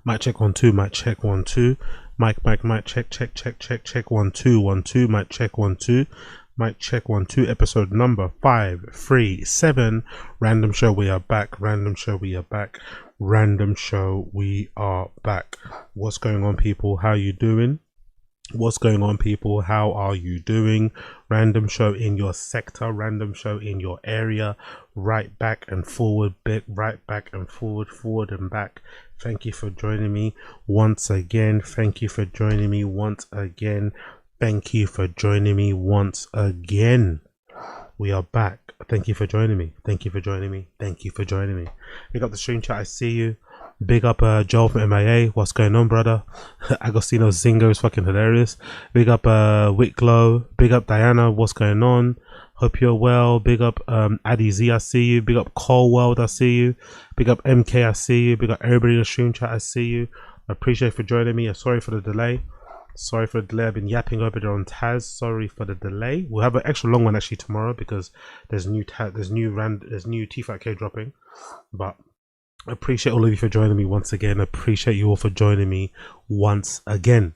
Mic check 1 2. Mic check 1 2. Mic check 1 2 1 2. Mic check 1 2. Mic check 1 2. Episode number 537. Random show. We are back. Random show. We are back. Random show. We are back. What's going on, people? How you doing? What's going on, people? How are you doing? Random show in your sector, random show in your area, right back and forward, right back and forward, forward and back. Thank you for joining me once again. Thank you for joining me once again. Thank you for joining me once again. We are back. Thank you for joining me. Thank you for joining me. Thank you for joining me. Pick up the stream chat. I see you. Big up Joel from MIA. What's going on, brother? Agostino Zingo is fucking hilarious. Big up Wicklow. Big up Diana. What's going on? Hope you're well. Big up Addy Z. I see you. Big up Cole World. I see you. Big up MK. I see you. Big up everybody in the stream chat. I see you. I appreciate you for joining me. Sorry for the delay. Sorry for the delay. I've been yapping over there on Taz. Sorry for the delay. We'll have an extra long one actually tomorrow because there's new T5K dropping. But I appreciate all of you for joining me once again. I appreciate you all for joining me once again.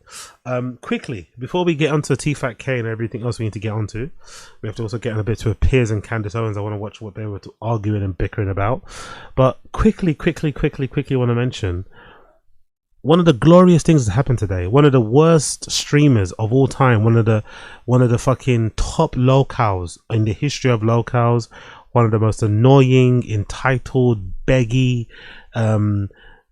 Quickly, before we get onto T5K and everything else we need to get onto, we have to also get on a bit to Piers and Candace Owens. I want to watch what they were arguing and bickering about. But quickly want to mention one of the glorious things that happened today. One of the worst streamers of all time. One of the fucking top locals in the history of locals. One of the most annoying, entitled, beggy,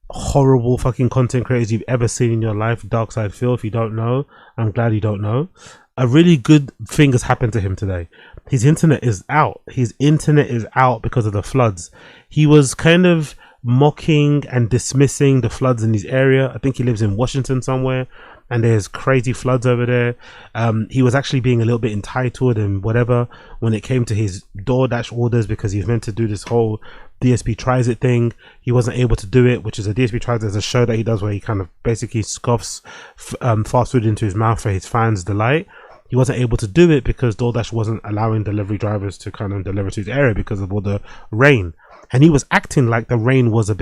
horrible fucking content creators you've ever seen in your life. Darkside Phil. If you don't know, I'm glad you don't know. A really good thing has happened to him today. His internet is out. His internet is out because of the floods. He was kind of mocking and dismissing the floods in his area. I think he lives in Washington somewhere, and there's crazy floods over there. He was actually being a little bit entitled and whatever when it came to his DoorDash orders because he was meant to do this whole DSP Tries It thing. He wasn't able to do it, which is a DSP Tries It is a show that he does where he kind of basically scoffs fast food into his mouth for his fans' delight. He wasn't able to do it because DoorDash wasn't allowing delivery drivers to kind of deliver to his area because of all the rain. And he was acting like the rain was a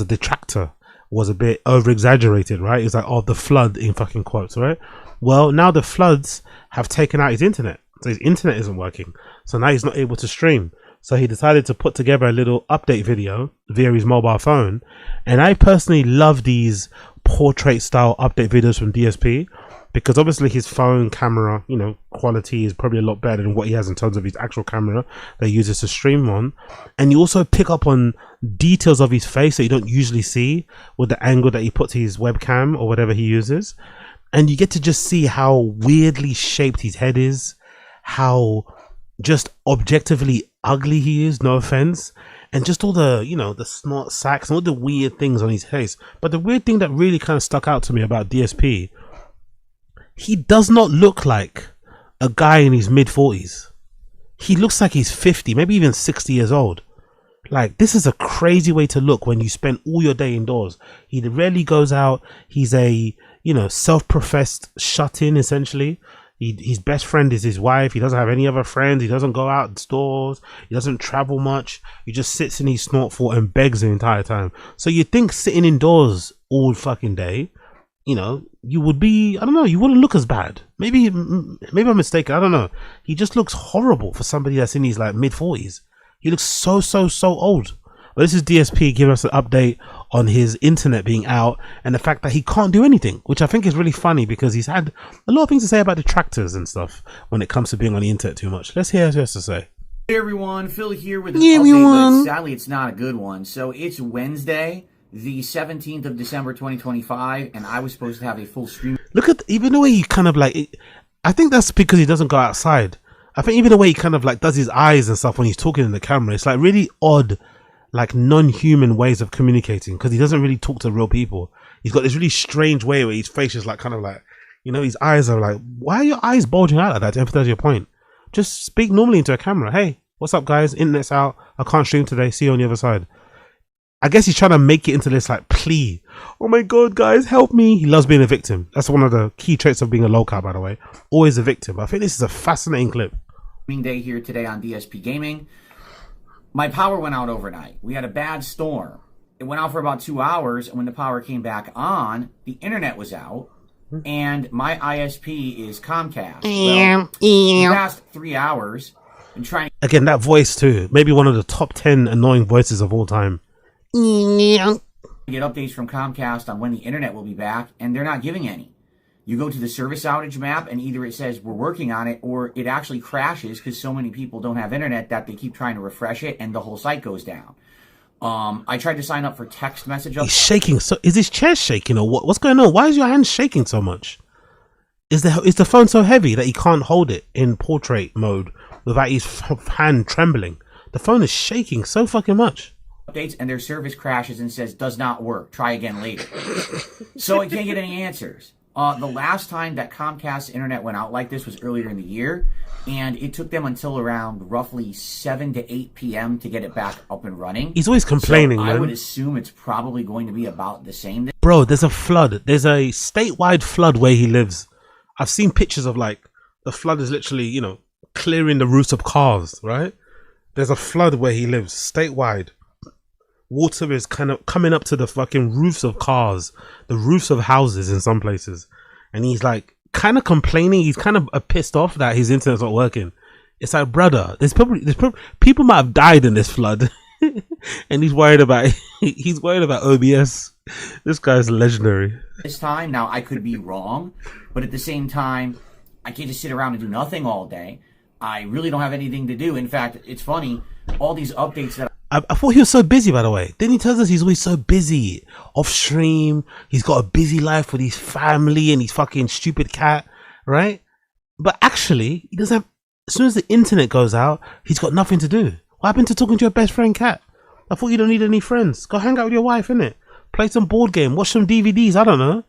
detractor, was a bit over exaggerated, right? It's like, oh, the flood in fucking quotes, right? Well, now the floods have taken out his internet. So his internet isn't working. So now he's not able to stream. So he decided to put together a little update video via his mobile phone. And I personally love these portrait style update videos from DSP. Because obviously his phone camera, quality is probably a lot better than what he has in terms of his actual camera that he uses to stream on. And you also pick up on details of his face that you don't usually see with the angle that he puts his webcam or whatever he uses. And you get to just see how weirdly shaped his head is, how just objectively ugly he is, no offense. And just all the, the snort sacks and all the weird things on his face. But the weird thing that really kind of stuck out to me about DSP, he does not look like a guy in his mid-40s. He looks like he's 50, maybe even 60 years old. Like, this is a crazy way to look when you spend all your day indoors. He rarely goes out. He's a, self-professed shut-in, essentially. His best friend is his wife. He doesn't have any other friends. He doesn't go out in stores. He doesn't travel much. He just sits in his snort fort and begs the entire time. So you think sitting indoors all fucking day, you would be, I don't know, you wouldn't look as bad. Maybe I'm mistaken. I don't know. He just looks horrible for somebody that's in his like mid-40s. He looks so old. But this is DSP giving us an update on his internet being out and the fact that he can't do anything, which I think is really funny because he's had a lot of things to say about detractors and stuff when it comes to being on the internet too much. Let's hear what he has to say. Hey everyone, Phil here with an update, but sadly it's not a good one. So it's Wednesday, the 17th of December 2025, and I was supposed to have a full stream. Look at even the way he kind of like, I think that's because he doesn't go outside. I think even the way he kind of like does his eyes and stuff when he's talking in the camera, it's like really odd, like non-human ways of communicating because he doesn't really talk to real people. He's got this really strange way where his face is like kind of like, his eyes are like, why are your eyes bulging out like that to emphasize your point? Just speak normally into a camera. Hey, what's up guys? Internet's out. I can't stream today. See you on the other side. I guess he's trying to make it into this like plea. Oh my god, guys, help me. He loves being a victim. That's one of the key traits of being a local, by the way. Always a victim. I think this is a fascinating clip. Day here today on DSP Gaming. My power went out overnight. We had a bad storm. It went out for about 2 hours, and when the power came back on, the internet was out, and my ISP is Comcast. Well, the past 3 hours, been trying to Again, that voice too. Maybe one of the top 10 annoying voices of all time. get updates from Comcast on when the internet will be back, and they're not giving any. You go to the service outage map, and either it says we're working on it, or it actually crashes because so many people don't have internet that they keep trying to refresh it, and the whole site goes down. I tried to sign up for text message. He's shaking. So is his chest shaking or what? What's going on? Why is your hand shaking so much? Is the phone so heavy that he can't hold it in portrait mode without his hand trembling? The phone is shaking so fucking much. Updates, and their service crashes and says does not work. Try again later. So I can't get any answers. The last time that Comcast internet went out like this was earlier in the year, and it took them until around roughly 7 to 8 p.m. to get it back up and running. He's always complaining, so man. I would assume it's probably going to be about the same. Bro, there's a flood. There's a statewide flood where he lives. I've seen pictures of like the flood is literally, you know, clearing the roofs of cars, right? There's a flood where he lives statewide. Water is kind of coming up to the fucking roofs of cars, the roofs of houses in some places. And he's like kind of complaining. He's kind of pissed off that his internet's not working. It's like, brother, there's probably people might have died in this flood. And he's worried about OBS. This guy's legendary. This time, now I could be wrong, but at the same time, I can't just sit around and do nothing all day. I really don't have anything to do. In fact, it's funny, all these updates that I thought he was so busy, by the way. Then he tells us he's always so busy. Off stream, he's got a busy life with his family and his fucking stupid cat, right? But actually, he doesn't have, as soon as the internet goes out, he's got nothing to do. What happened to talking to your best friend, cat? I thought you don't need any friends. Go hang out with your wife, innit? Play some board game, watch some DVDs, I don't know.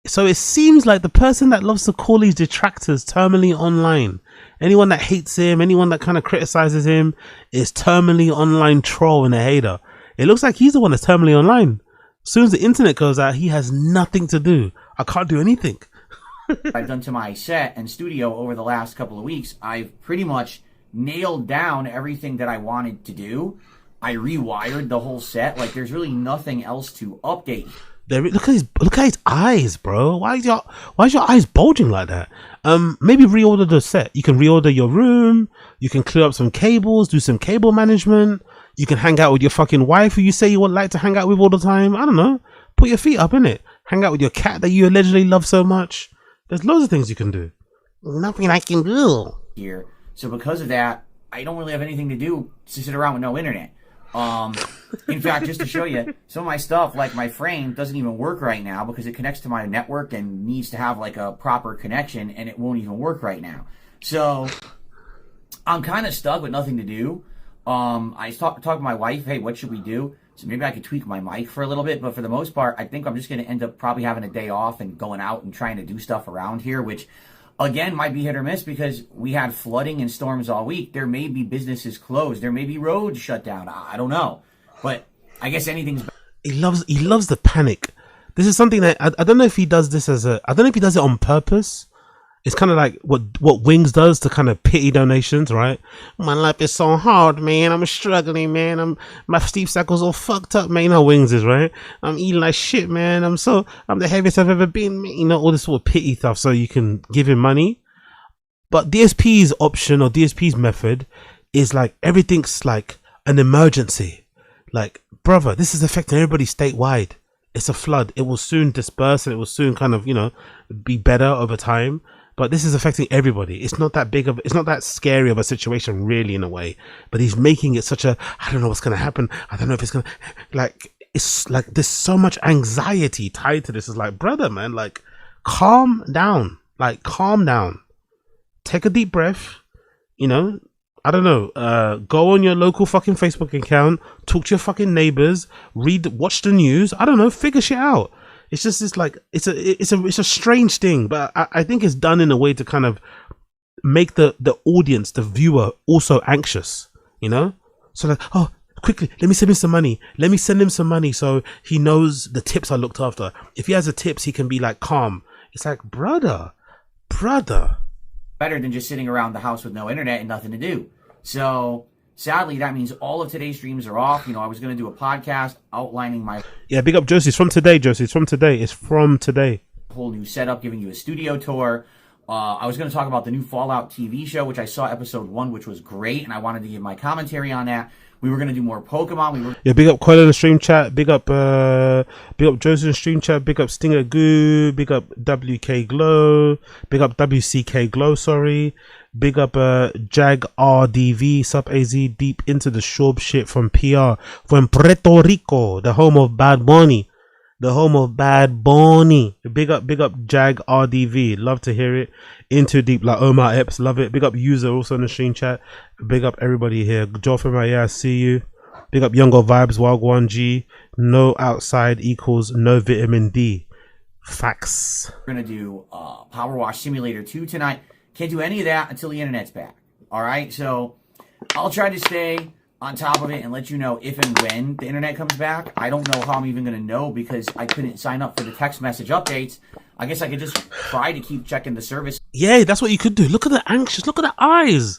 So it seems like the person that loves to call these detractors terminally online, anyone that hates him, anyone that kind of criticizes him, is terminally online troll and a hater. It looks like he's the one that's terminally online. As soon as the internet goes out, he has nothing to do. I can't do anything. I've done to my set and studio over the last couple of weeks, I've pretty much nailed down everything that I wanted to do. I rewired the whole set. Like, there's really nothing else to update. Look at his eyes, bro. Why is your eyes bulging like that? Maybe reorder the set. You can reorder your room. You can clear up some cables, do some cable management. You can hang out with your fucking wife who you say you would like to hang out with all the time. I don't know. Put your feet up, innit? Hang out with your cat that you allegedly love so much. There's loads of things you can do. Nothing I can do here. So because of that, I don't really have anything to do to sit around with no internet. In fact, just to show you, some of my stuff, like my frame, doesn't even work right now because it connects to my network and needs to have like a proper connection, and it won't even work right now. So I'm kind of stuck with nothing to do. I talked to my wife, hey, what should we do? So maybe I could tweak my mic for a little bit, but for the most part, I think I'm just going to end up probably having a day off and going out and trying to do stuff around here, which again might be hit or miss because we had flooding and storms all week. There may be businesses closed. There may be roads shut down. I don't know. But I guess anything's... He loves the panic. This is something that I don't know if he does this I don't know if he does it on purpose. It's kind of like what Wings does to kind of pity donations, right? My life is so hard, man. I'm struggling, man. My Steve Sackle's all fucked up, man. You know how Wings is, right? I'm eating like shit, man. I'm the heaviest I've ever been, man. You know, all this sort of pity stuff so you can give him money. But DSP's option or DSP's method is like everything's like an emergency. Like, brother, this is affecting everybody statewide. It's a flood. It will soon disperse and it will soon kind of, you know, be better over time. But this is affecting everybody. It's not that scary of a situation really in a way, but he's making it such a, I don't know what's going to happen. I don't know if it's going to, like, it's like there's so much anxiety tied to this. It's like, brother, man, like, calm down, take a deep breath, you know, I don't know, go on your local fucking Facebook account, talk to your fucking neighbors, watch the news. I don't know, figure shit out. It's just it's a strange thing, but I think it's done in a way to kind of make the audience, the viewer, also anxious, you know? So like, oh, quickly, let me send him some money. Let me send him some money so he knows the tips are looked after. If he has the tips, he can be like calm. It's like, brother. Better than just sitting around the house with no internet and nothing to do. So sadly, that means all of today's streams are off. I was going to do a podcast outlining my Yeah, big up Josie. It's from today, Josie. It's from today. It's from today. whole new setup, giving you a studio tour. I was going to talk about the new Fallout TV show, which I saw episode 1, which was great, and I wanted to give my commentary on that. We were going to do more Pokemon. Yeah, big up Coil in the stream chat. Big up Josie in the stream chat. Big up Stinger Goo. Big up WK Glow. Big up WCK Glow. Sorry. Big up Jag RDV sub AZ deep into the shorb shit from PR from Puerto Rico, the home of Bad Bunny. The home of Bad Bunny. Big up Jag RDV. Love to hear it. Into deep like Omar Epps. Love it. Big up user also in the stream chat. Big up everybody here. Joe from yeah, I see you. Big up Younger Vibes. Wagwan G. No outside equals no vitamin D. Facts. We're going to do Power Wash Simulator 2 tonight. Can't do any of that until the internet's back. All right? So I'll try to stay on top of it and let you know if and when the internet comes back. I don't know how I'm even going to know because I couldn't sign up for the text message updates. I guess I could just try to keep checking the service. Yeah, that's what you could do. Look at the anxious. Look at the eyes.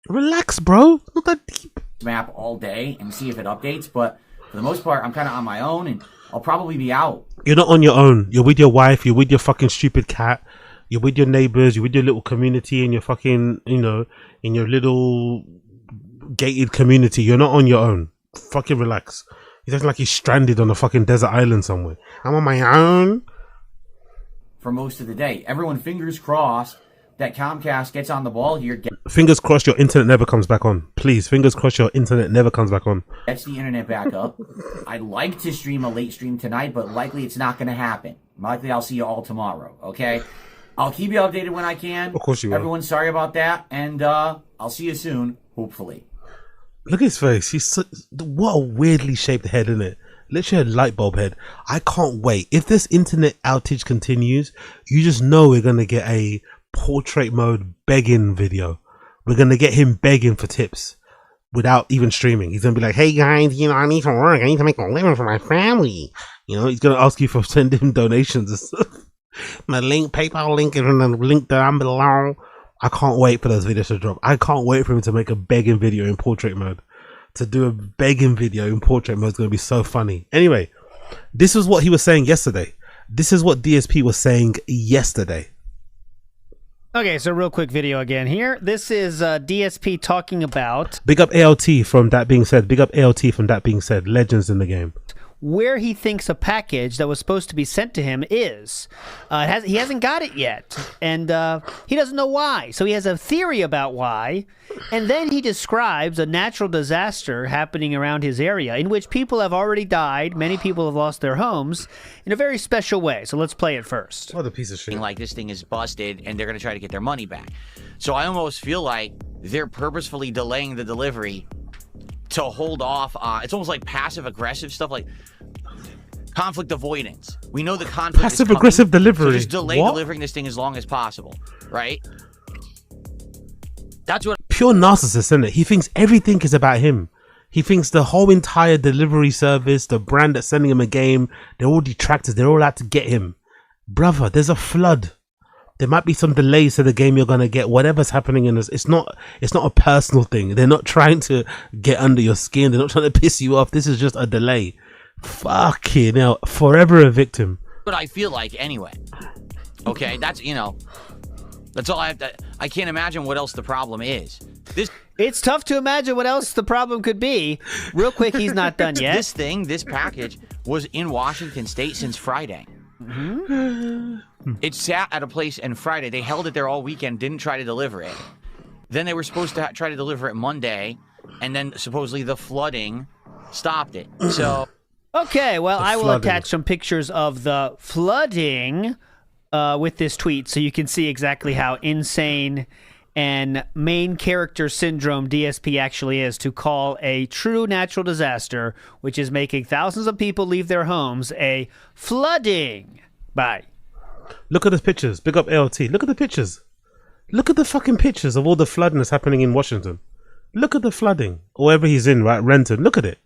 Relax, bro. Not that deep. Map all day and see if it updates. But for the most part, I'm kind of on my own and I'll probably be out. You're not on your own. You're with your wife. You're with your fucking stupid cat. You're with your neighbors. You're with your little community and your fucking, in your little gated community. You're not on your own. Fucking relax. He's acting like he's stranded on a fucking desert island somewhere. I'm on my own. For most of the day. Everyone fingers crossed that Comcast gets on the ball here. Fingers crossed your internet never comes back on. Please, fingers crossed your internet never comes back on. Gets the internet back up. I'd like to stream a late stream tonight, but likely it's not going to happen. Likely I'll see you all tomorrow, okay? I'll keep you updated when I can. Of course you will. Everyone, sorry about that, and I'll see you soon, hopefully. Look at his face. What a weirdly shaped head, isn't it? Literally a light bulb head. I can't wait. If this internet outage continues, you just know we're going to get a portrait mode begging video. We're going to get him begging for tips without even streaming. He's going to be like, hey guys, I need some work. I need to make a living for my family. He's going to ask you for sending him donations and stuff. My PayPal link is in the link down below. I can't wait for those videos to drop. I can't wait for him to make a begging video in portrait mode. To do a begging video in portrait mode is going to be so funny. Anyway, this is what he was saying yesterday. This is what DSP was saying yesterday. Okay, so real quick video again here. This is DSP talking about... Big up ALT from that being said. Big up ALT from that being said. Legends in the game. Where he thinks a package that was supposed to be sent to him is. He hasn't got it yet, and he doesn't know why. So he has a theory about why, and then he describes a natural disaster happening around his area in which people have already died, many people have lost their homes, in a very special way. So let's play it first. What a piece of shit. Like this thing is busted, and they're going to try to get their money back. So I almost feel like they're purposefully delaying the delivery to hold off. It's almost like passive-aggressive stuff, like conflict avoidance. We know the conflict passive-aggressive delivery. So just delay delivering this thing as long as possible, right? That's what... Pure narcissist, isn't it? He thinks everything is about him. He thinks the whole entire delivery service, the brand that's sending him a game, they're all detractors. They're all out to get him. Brother, there's a flood. There might be some delays to the game you're gonna get. Whatever's happening in this, it's not a personal thing. They're not trying to get under your skin. They're not trying to piss you off. This is just a delay. Fucking hell, forever a victim. But I feel like anyway. Okay, that's that's all I have to. I can't imagine what else the problem is. It's tough to imagine what else the problem could be. Real quick, he's not done yet. This package was in Washington State since Friday. Mm-hmm. It sat at a place on Friday. They held it there all weekend, didn't try to deliver it. Then they were supposed to try to deliver it Monday, and then supposedly the flooding stopped it. So, okay, well, I will attach some pictures of the flooding with this tweet so you can see exactly how insane and main character syndrome DSP actually is to call a true natural disaster, which is making thousands of people leave their homes, a flooding. Bye. Look at the pictures. Big up ALT. Look at the pictures. Look at the fucking pictures of all the flooding that's happening in Washington. Look at the flooding. Or wherever he's in, right? Renton. Look at it.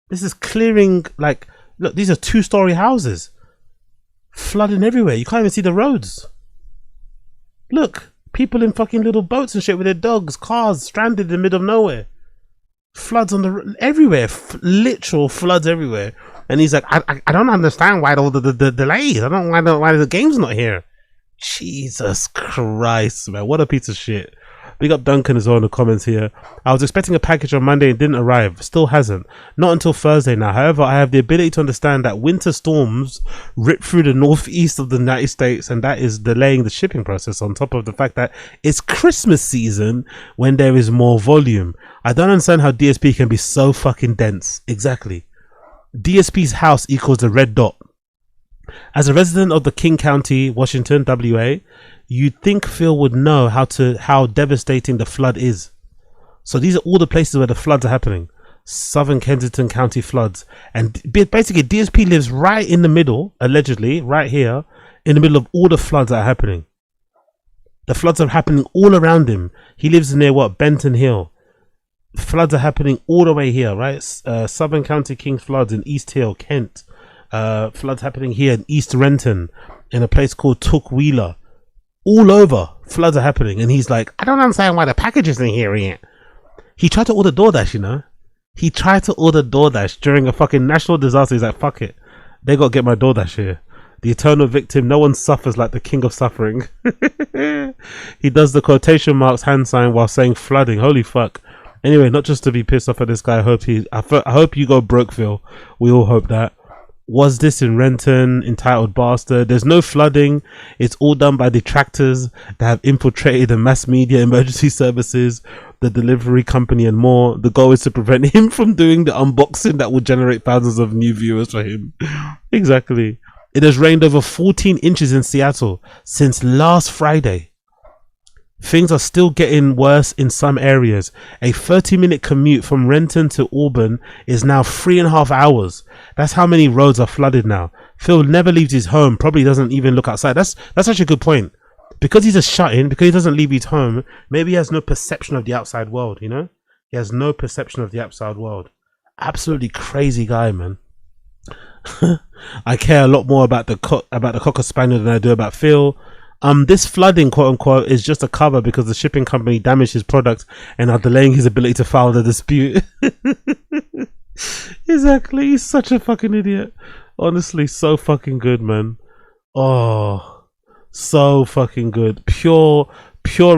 This is clearing, like, look, these are 2-story houses. Flooding everywhere. You can't even see the roads. Look. People in fucking little boats and shit with their dogs, cars stranded in the middle of nowhere. floods on the everywhere, literal floods everywhere. And he's like, I don't understand why all the delays. I don't why the game's not here. Jesus Christ, man, what a piece of shit. Big up Duncan as well in the comments here. I was expecting a package on Monday and didn't arrive. Still hasn't. Not until Thursday now. However, I have the ability to understand that winter storms rip through the northeast of the United States, and that is delaying the shipping process, on top of the fact that it's Christmas season when there is more volume. I don't understand how DSP can be so fucking dense. Exactly. DSP's house equals a red dot. As a resident of the King County, Washington, WA, you'd think Phil would know how devastating the flood is. So these are all the places where the floods are happening. Southern Kensington County floods. And basically DSP lives right in the middle, allegedly, right here, in the middle of all the floods that are happening. The floods are happening all around him. He lives near Benton Hill. Floods are happening all the way here, right? Southern County King floods in East Hill, Kent. Floods happening here in East Renton, in a place called Tukwila. All over, floods are happening, and he's like, I don't understand why the package isn't here yet. He tried to order DoorDash, you know. He tried to order DoorDash during a fucking national disaster. He's like, fuck it, they gotta get my DoorDash here. The eternal victim, no one suffers like the king of suffering. He does the quotation marks hand sign while saying flooding. Holy fuck. Anyway, not just to be pissed off at this guy. I hope you go broke, Phil. We all hope that. Was this in Renton? Entitled bastard. There's no flooding. It's all done by detractors that have infiltrated the mass media, emergency services, the delivery company, and more. The goal is to prevent him from doing the unboxing that will generate thousands of new viewers for him. Exactly. It has rained over 14 inches in Seattle since last Friday. Things are still getting worse in some areas. A 30-minute commute from Renton to Auburn is now 3.5 hours. That's how many roads are flooded now. Phil never leaves his home, probably doesn't even look outside. That's actually a good point. Because he's a shut-in, because he doesn't leave his home, maybe he has no perception of the outside world, you know? He has no perception of the outside world. Absolutely crazy guy, man. I care a lot more about the Cocker Spaniel than I do about Phil. This flooding, quote unquote, is just a cover because the shipping company damaged his product and are delaying his ability to file the dispute. Exactly. He's such a fucking idiot. Honestly, so fucking good, man. Oh, so fucking good. Pure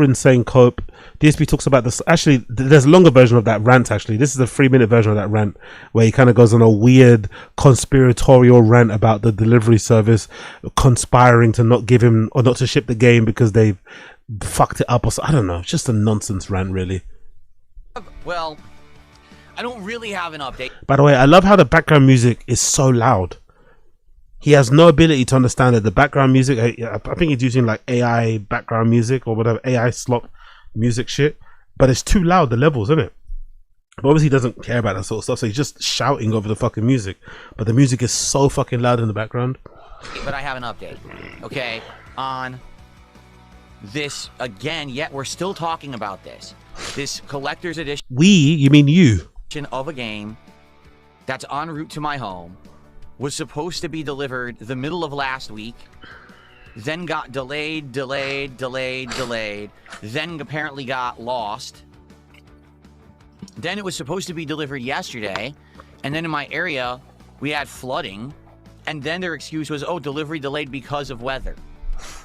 insane cope. DSP talks about this. Actually, there's a longer version of that rant. Actually, this is a 3-minute version of that rant where he kind of goes on a weird conspiratorial rant about the delivery service conspiring to not give him or not to ship the game because they've fucked it up or so. I don't know. It's just a nonsense rant, really. Well, I don't really have an update. By the way, I love how the background music is so loud. He has no ability to understand that the background music, I think he's using like AI background music or whatever, AI slop music shit, but it's too loud, the levels, isn't it? But obviously he doesn't care about that sort of stuff, so he's just shouting over the fucking music. But the music is so fucking loud in the background. But I have an update, okay, on this again, yet we're still talking about this. This collector's edition. You mean you? Of a game that's en route to my home was supposed to be delivered the middle of last week, then got delayed, then apparently got lost. Then it was supposed to be delivered yesterday, and then in my area, we had flooding, and then their excuse was, oh, delivery delayed because of weather.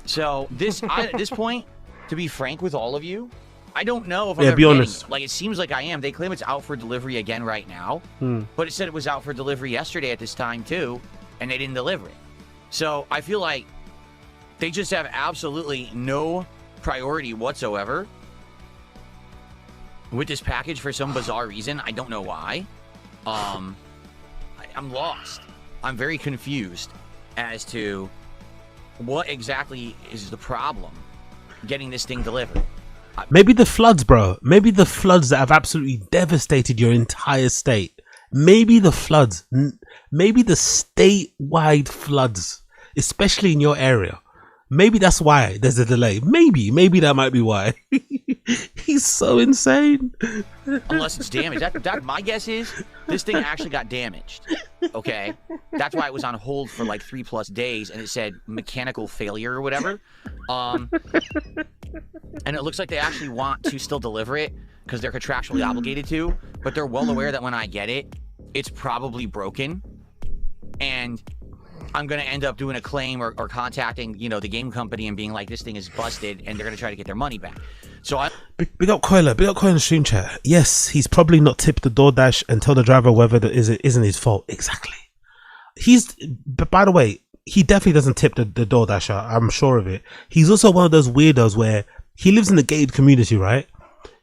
So at this point, to be frank with all of you, I don't know if I'm ever getting it. Like, it seems like I am. They claim it's out for delivery again right now, but it said it was out for delivery yesterday at this time too, and they didn't deliver it. So I feel like they just have absolutely no priority whatsoever with this package for some bizarre reason. I don't know why. I'm lost. I'm very confused as to what exactly is the problem getting this thing delivered. Maybe the floods, bro. Maybe the floods that have absolutely devastated your entire state. Maybe the floods. Maybe the statewide floods, especially in your area. Maybe that's why there's a delay. Maybe that might be why. He's so insane. Unless it's damaged. That my guess is this thing actually got damaged. Okay, that's why it was on hold for like 3+ days, and it said mechanical failure or whatever. And it looks like they actually want to still deliver it. because they're contractually obligated to, but they're well aware that when I get it, it's probably broken, and I'm going to end up doing a claim or contacting, you know, the game company and being like, this thing is busted, and they're going to try to get their money back. So I... Big up Coiler in the stream chat. Yes, he's probably not tipped the DoorDash and tell the driver whether it isn't his fault. Exactly. But by the way, he definitely doesn't tip the DoorDasher. I'm sure of it. He's also one of those weirdos where he lives in a gated community, right?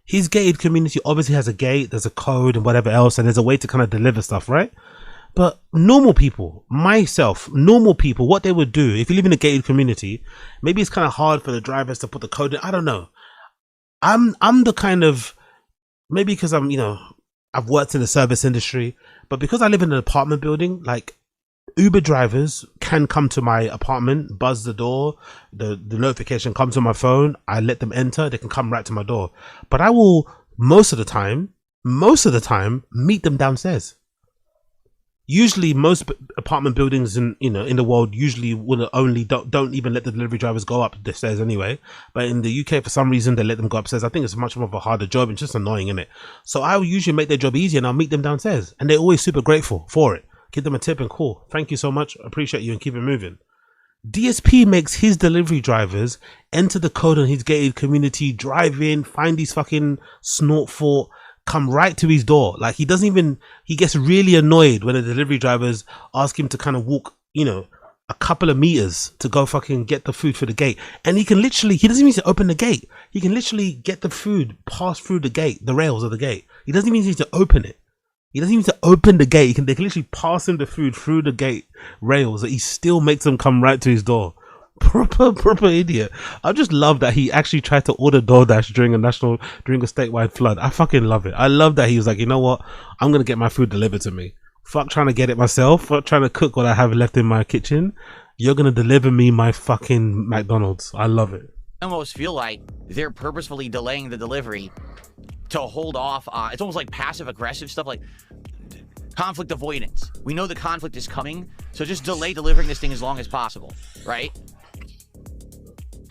His gated community obviously has a gate, there's a code and whatever else, and there's a way to kind of deliver stuff, right? But normal people, normal people, what they would do, if you live in a gated community, maybe it's kind of hard for the drivers to put the code in. I don't know. I'm the kind of, maybe because I'm, you know, I've worked in the service industry, but because I live in an apartment building, like Uber drivers can come to my apartment, buzz the door, the notification comes on my phone, I let them enter, they can come right to my door. But I will, most of the time, meet them downstairs. Usually most apartment buildings in the world usually will only don't even let the delivery drivers go up the stairs anyway. But in the UK, for some reason, they let them go upstairs. I think it's much more of a harder job. It's just annoying, isn't it? So I will usually make their job easier and I'll meet them downstairs. And they're always super grateful for it. Give them a tip and cool. Thank you so much. Appreciate you and keep it moving. DSP makes his delivery drivers enter the code on his gated community, drive in, find these fucking snort fort, come right to his door. Like he gets really annoyed when the delivery drivers ask him to kind of walk, you know, a couple of meters to go fucking get the food for the gate. And he doesn't even need to open the gate. He can literally get the food, pass through the gate, the rails of the gate. He doesn't even need to open it. He doesn't even need to open the gate. They can literally pass him the food through the gate rails that he still makes them come right to his door. Proper idiot. I just love that he actually tried to order DoorDash during a statewide flood. I fucking love it. I love that he was like, you know what? I'm going to get my food delivered to me. Fuck trying to get it myself. Fuck trying to cook what I have left in my kitchen. You're going to deliver me my fucking McDonald's. I love it. I almost feel like they're purposefully delaying the delivery to hold off. It's almost like passive aggressive stuff, like conflict avoidance. We know the conflict is coming, so just delay delivering this thing as long as possible, right?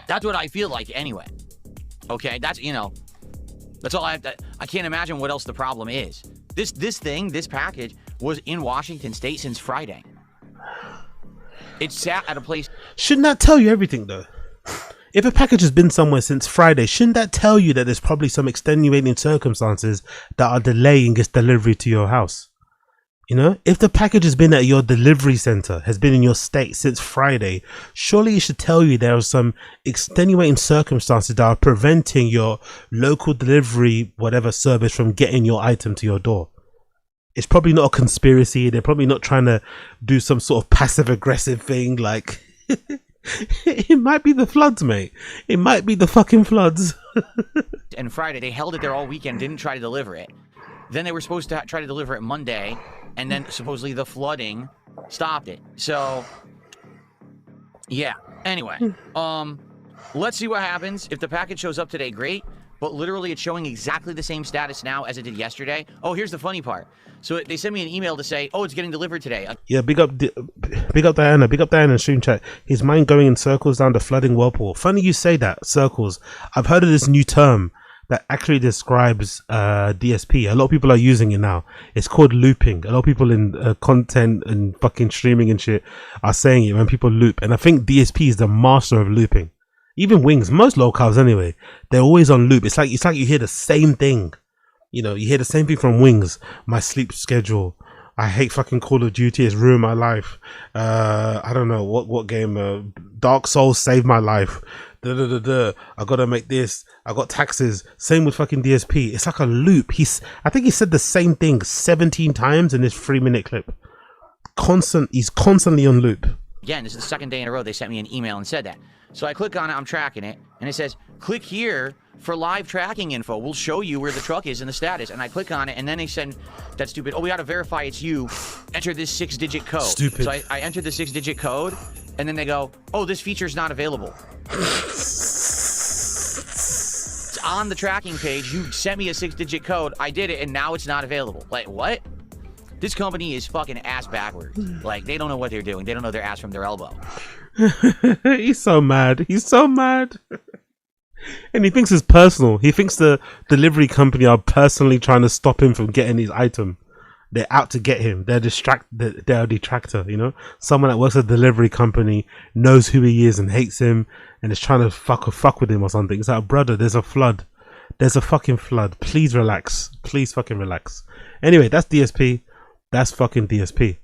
That's what I feel like anyway. Okay, that's all I have to, I can't imagine what else the problem is. This package was in Washington State since Friday. It sat at a place. Shouldn't that tell you everything though? If a package has been somewhere since Friday, shouldn't that tell you that there's probably some extenuating circumstances that are delaying its delivery to your house? You know, if the package has been at your delivery center, has been in your state since Friday, surely it should tell you there are some extenuating circumstances that are preventing your local delivery, whatever service, from getting your item to your door. It's probably not a conspiracy. They're probably not trying to do some sort of passive aggressive thing like... It might be the floods, mate. It might be the fucking floods. And Friday, they held it there all weekend, didn't try to deliver it. Then they were supposed to try to deliver it Monday, and then supposedly the flooding stopped it. So, yeah. Anyway, let's see what happens. If the package shows up today, great. But literally, it's showing exactly the same status now as it did yesterday. Oh, here's the funny part. So they sent me an email to say, oh, it's getting delivered today. Yeah, big up Diana. Big up Diana in stream chat. His mind going in circles down the flooding whirlpool. Funny you say that, circles. I've heard of this new term that actually describes DSP. A lot of people are using it now. It's called looping. A lot of people in content and fucking streaming and shit are saying it when people loop. And I think DSP is the master of looping. Even Wings, most locals anyway, they're always on loop. It's like you hear the same thing. You know, you hear the same thing from Wings. My sleep schedule. I hate fucking Call of Duty. It's ruined my life. I don't know what game. Dark Souls saved my life. I gotta make this. I got taxes. Same with fucking DSP. It's like a loop. I think he said the same thing 17 times in this 3-minute clip. He's constantly on loop. Again, this is the second day in a row they sent me an email and said that. So I click on it, I'm tracking it, and it says, click here for live tracking info. We'll show you where the truck is and the status. And I click on it, and then they send that stupid, oh, we gotta verify it's you. Enter this 6-digit code. Stupid. So I entered the 6-digit code, and then they go, oh, this feature's not available. It's on the tracking page. You sent me a 6-digit code. I did it, and now it's not available. Like, what? This company is fucking ass backwards. Like, they don't know what they're doing. They don't know their ass from their elbow. He's so mad. He's so mad. And he thinks it's personal. He thinks the delivery company are personally trying to stop him from getting his item. They're out to get him. They're They're a detractor, you know? Someone that works at a delivery company knows who he is and hates him and is trying to fuck with him or something. It's like, brother, there's a flood. There's a fucking flood. Please relax. Please fucking relax. Anyway, that's DSP. That's fucking DSP.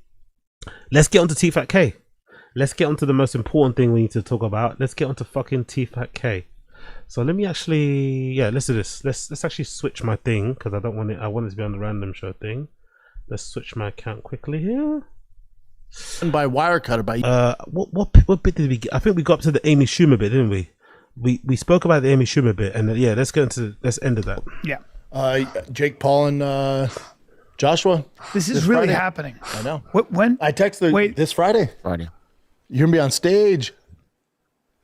Let's get on to T-Fat-K. Let's get on to the most important thing we need to talk about. Let's get on to fucking T-Fat-K. So let me actually, let's do this. Let's actually switch my thing because I don't want it. I want it to be on the random show thing. Let's switch my account quickly here. And by Wirecutter, by what bit did we get? I think we got up to the Amy Schumer bit, didn't we? We spoke about the Amy Schumer bit, and let's end of that. Yeah. Jake Paul and Joshua. This is really Friday. happening. I know. When? I texted this Friday. Friday. You're gonna be on stage.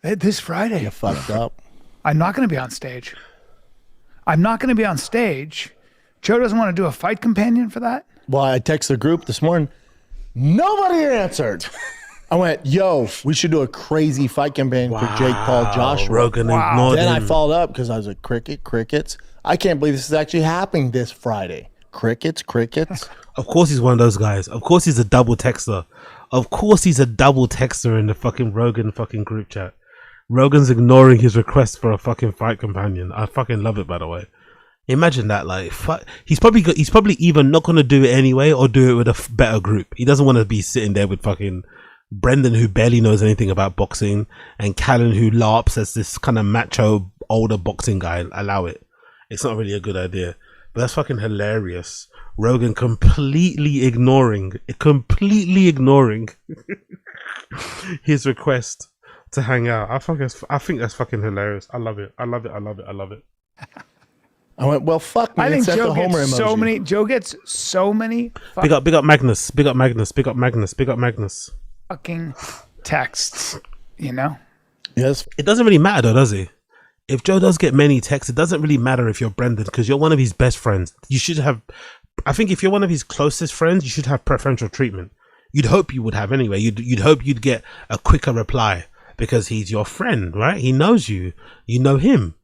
This Friday. You fucked up. I'm not going to be on stage. I'm not going to be on stage. Joe doesn't want to do a fight companion for that. Well, I texted the group this morning. Nobody answered. I went, yo, we should do a crazy fight campaign for Jake Paul, Joshua. Rogan ignored Then I him. followed up because I was like, crickets. I can't believe this is actually happening this Friday. Crickets. Of course he's one of those guys. Of course he's a double texter. Of course he's a double texter in the fucking Rogan fucking group chat. Rogan's ignoring his request for a fucking fight companion. I fucking love it, by the way. Imagine that, like, fuck. He's probably either not gonna do it anyway or do it with a better group. He doesn't want to be sitting there with fucking Brendan, who barely knows anything about boxing, and Callan, who LARPs as this kind of macho older boxing guy. Allow it. It's not really a good idea. But that's fucking hilarious. Rogan completely ignoring his request to hang out. I think that's fucking hilarious. I love it. I love it. I went, well, fuck me. I think Sent Joe the Homer gets so emoji. many. Joe gets so many Big up Magnus. Big up Magnus. fucking texts. You know. Yes. It doesn't really matter though, does it? If Joe does get many texts, it doesn't really matter if you're Brendan because you're one of his best friends. You should have, I think if you're one of his closest friends, you should have preferential treatment. You'd hope you would have anyway. You'd hope you'd get a quicker reply because he's your friend, right? He knows you. You know him.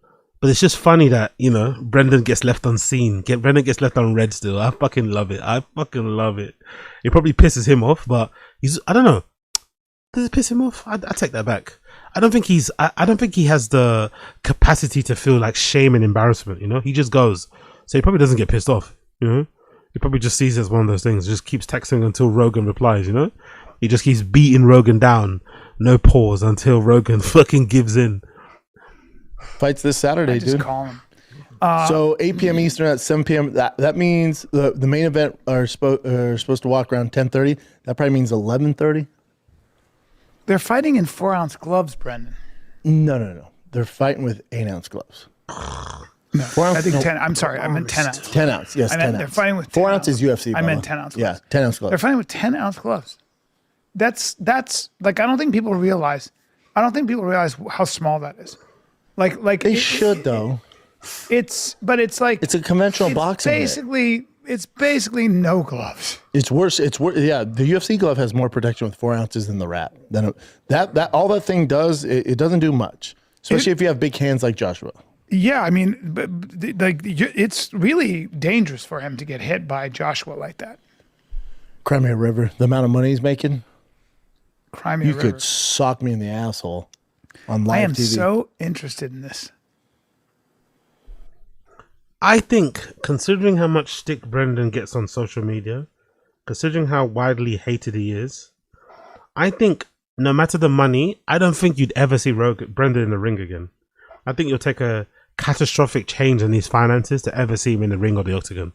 But it's just funny that, you know, Brendan gets left unseen. Brendan gets left unread still. I fucking love it. It probably pisses him off, but I don't know. Does it piss him off? I take that back. I don't think he has the capacity to feel like shame and embarrassment, you know? He just goes. So he probably doesn't get pissed off, you know? He probably just sees it as one of those things. Just keeps texting until Rogan replies, you know? He just keeps beating Rogan down. No pause until Rogan fucking gives in. Fights this Saturday, Just dude. call him. So 8 p.m. Eastern at 7 p.m. That means the main event are supposed to walk around 10:30. That probably means 11:30. They're fighting in 4-ounce gloves, Brendan. No. They're fighting with 8-ounce gloves. No, 4 ounce, I think no. 10. I'm sorry, I meant 10 ounce. 10 ounce, yes, I 10 meant ounce. they're fighting with 4 10 ounce is UFC. I Bubba. meant 10 ounce Yeah, gloves. 10 ounce gloves. They're fighting with 10-ounce gloves. That's like I don't think people realize. I don't think people realize how small that is. Like They should though. It's like It's a conventional it's boxing. It's basically no gloves. It's worse. Yeah, the UFC glove has more protection with 4 ounces than the wrap. That all that thing does, it doesn't do much. Especially if you have big hands like Joshua. Yeah, I mean, it's really dangerous for him to get hit by Joshua like that. Crimea River, the amount of money he's making, Crimea you River. could sock me in the asshole on I live am TV. so interested in this. I think, considering how much stick Brendan gets on social media, considering how widely hated he is, I think no matter the money, I don't think you'd ever see Brendan in the ring again. I think you'll take a catastrophic change in his finances to ever see him in the ring or the octagon.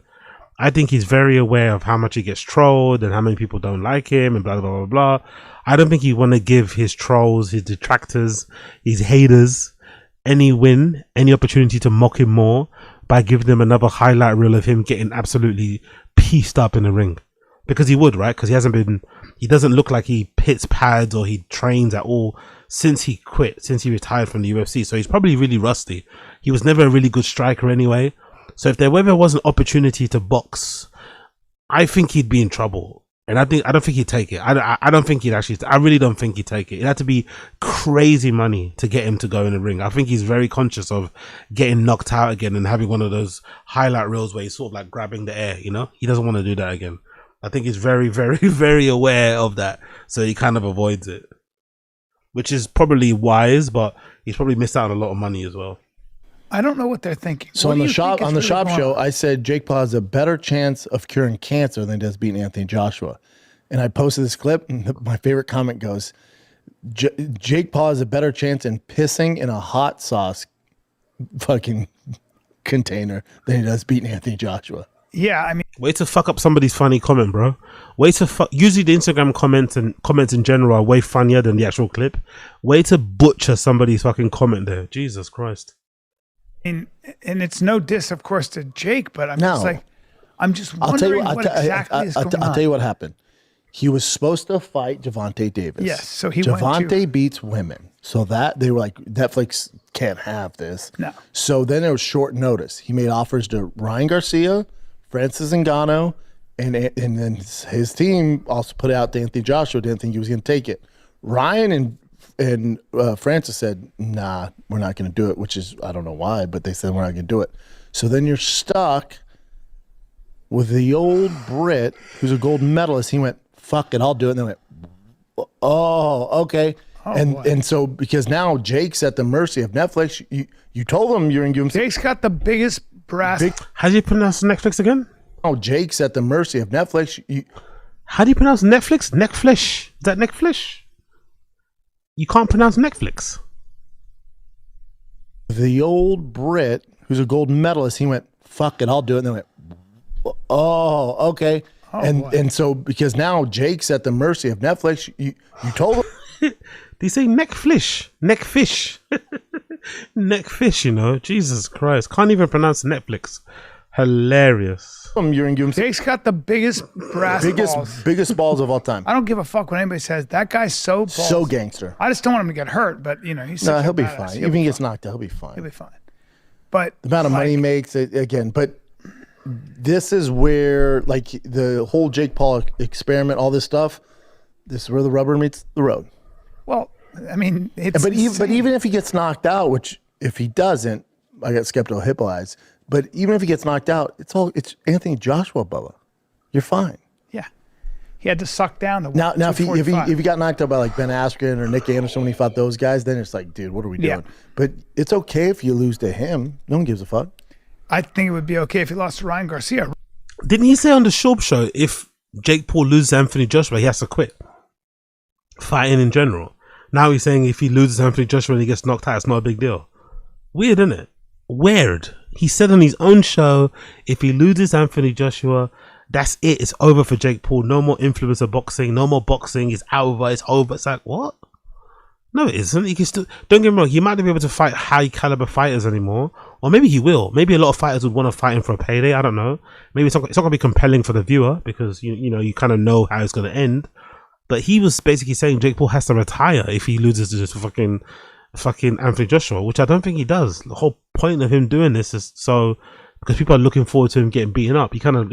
I think he's very aware of how much he gets trolled and how many people don't like him and blah, blah, blah, blah. I don't think he'd want to give his trolls, his detractors, his haters any opportunity to mock him more by giving them another highlight reel of him getting absolutely pieced up in the ring. Because he would, right? Because he doesn't look like he hits pads or he trains at all since he retired from the UFC. So he's probably really rusty. He was never a really good striker anyway. So if there ever was an opportunity to box, I think he'd be in trouble. And I don't think he'd take it. I don't think he'd actually. I really don't think he'd take it. It had to be crazy money to get him to go in the ring. I think he's very conscious of getting knocked out again and having one of those highlight reels where he's sort of like grabbing the air. You know, he doesn't want to do that again. I think he's very, very, very aware of that, so he kind of avoids it, which is probably wise. But he's probably missed out on a lot of money as well. I don't know what they're thinking. So What on do the you shop think is on the really shop going show, on? I said Jake Paul has a better chance of curing cancer than he does beating Anthony Joshua. And I posted this clip, and my favorite comment goes, Jake Paul has a better chance in pissing in a hot sauce fucking container than he does beating Anthony Joshua. Yeah, I mean, Way to fuck up somebody's funny comment, bro. Way to fuck. Usually the Instagram comments and comments in general are way funnier than the actual clip. Way to butcher somebody's fucking comment there. Jesus Christ. and it's no diss, of course, to Jake, but I'm No. just like, I'm just I'll tell you wondering what exactly is going on. I'll tell you what happened. He was supposed to fight Javante Davis. Yes, so he went Javante beats women. So that they were like, Netflix can't have this. No. So then it was short notice. He made offers to Ryan Garcia, Francis Ngannou, and then his team also put out to Anthony Joshua. Didn't think he was going to take it. Ryan and Francis said, "Nah, we're not going to do it." Which is, I don't know why, but they said we're not going to do it. So then you're stuck with the old Brit who's a gold medalist. He went, "Fuck it, I'll do it." And they went, "Oh, okay." And so because now Jake's at the mercy of Netflix. You told him you're going to give him. Jake's got the biggest brass. How do you pronounce Netflix again? Oh, Jake's at the mercy of Netflix. How do you pronounce Netflix? Netflix. Is that Netflix? You can't pronounce Netflix. The old Brit who's a gold medalist. He went, "Fuck it, I'll do it." And they went, "Oh, okay." And so because now Jake's at the mercy of Netflix. You told him. Do you say neckfish? Neckfish. Neckfish, you know. Jesus Christ. Can't even pronounce Netflix. Hilarious. You're going to give him Jake's got the biggest brass balls. biggest balls of all time. I don't give a fuck what anybody says. That guy's so balls. So gangster. I just don't want him to get hurt, but you know, he's No, such a he'll be badass. fine. He'll Even be if he gets fine. knocked out, he'll be fine. He'll be fine. But The amount of money he makes, again. But this is where, like, the whole Jake Paul experiment, all this stuff, this is where the rubber meets the road. well, I mean, it's But insane. even if he gets knocked out, which if he doesn't, I got skeptical hippo eyes. But even if he gets knocked out, it's Anthony Joshua, Bubba. You're fine. yeah, he had to suck down the Now if he 245. got knocked out by like Ben Askren or Nick Anderson when he fought those guys, then it's like, dude, what are we doing? Yeah. But it's okay if you lose to him. No one gives a fuck. I think it would be okay if he lost to Ryan Garcia. Didn't he say on the Shorb show if Jake Paul loses Anthony Joshua, he has to quit fighting in general? Now he's saying if he loses Anthony Joshua and he gets knocked out, it's not a big deal. Weird, isn't it? Weird. He said on his own show, if he loses Anthony Joshua, that's it. It's over for Jake Paul. No more influencer boxing. No more boxing. It's over. It's over. It's like, what? No, it isn't. He can still. Don't get me wrong. He might not be able to fight high caliber fighters anymore, or maybe he will. Maybe a lot of fighters would want to fight him for a payday. I don't know. Maybe it's not going to be compelling for the viewer because you kind of know how it's going to end. But he was basically saying Jake Paul has to retire if he loses to just fucking Anthony Joshua, which I don't think he does. The whole point of him doing this is so because people are looking forward to him getting beaten up. He kind of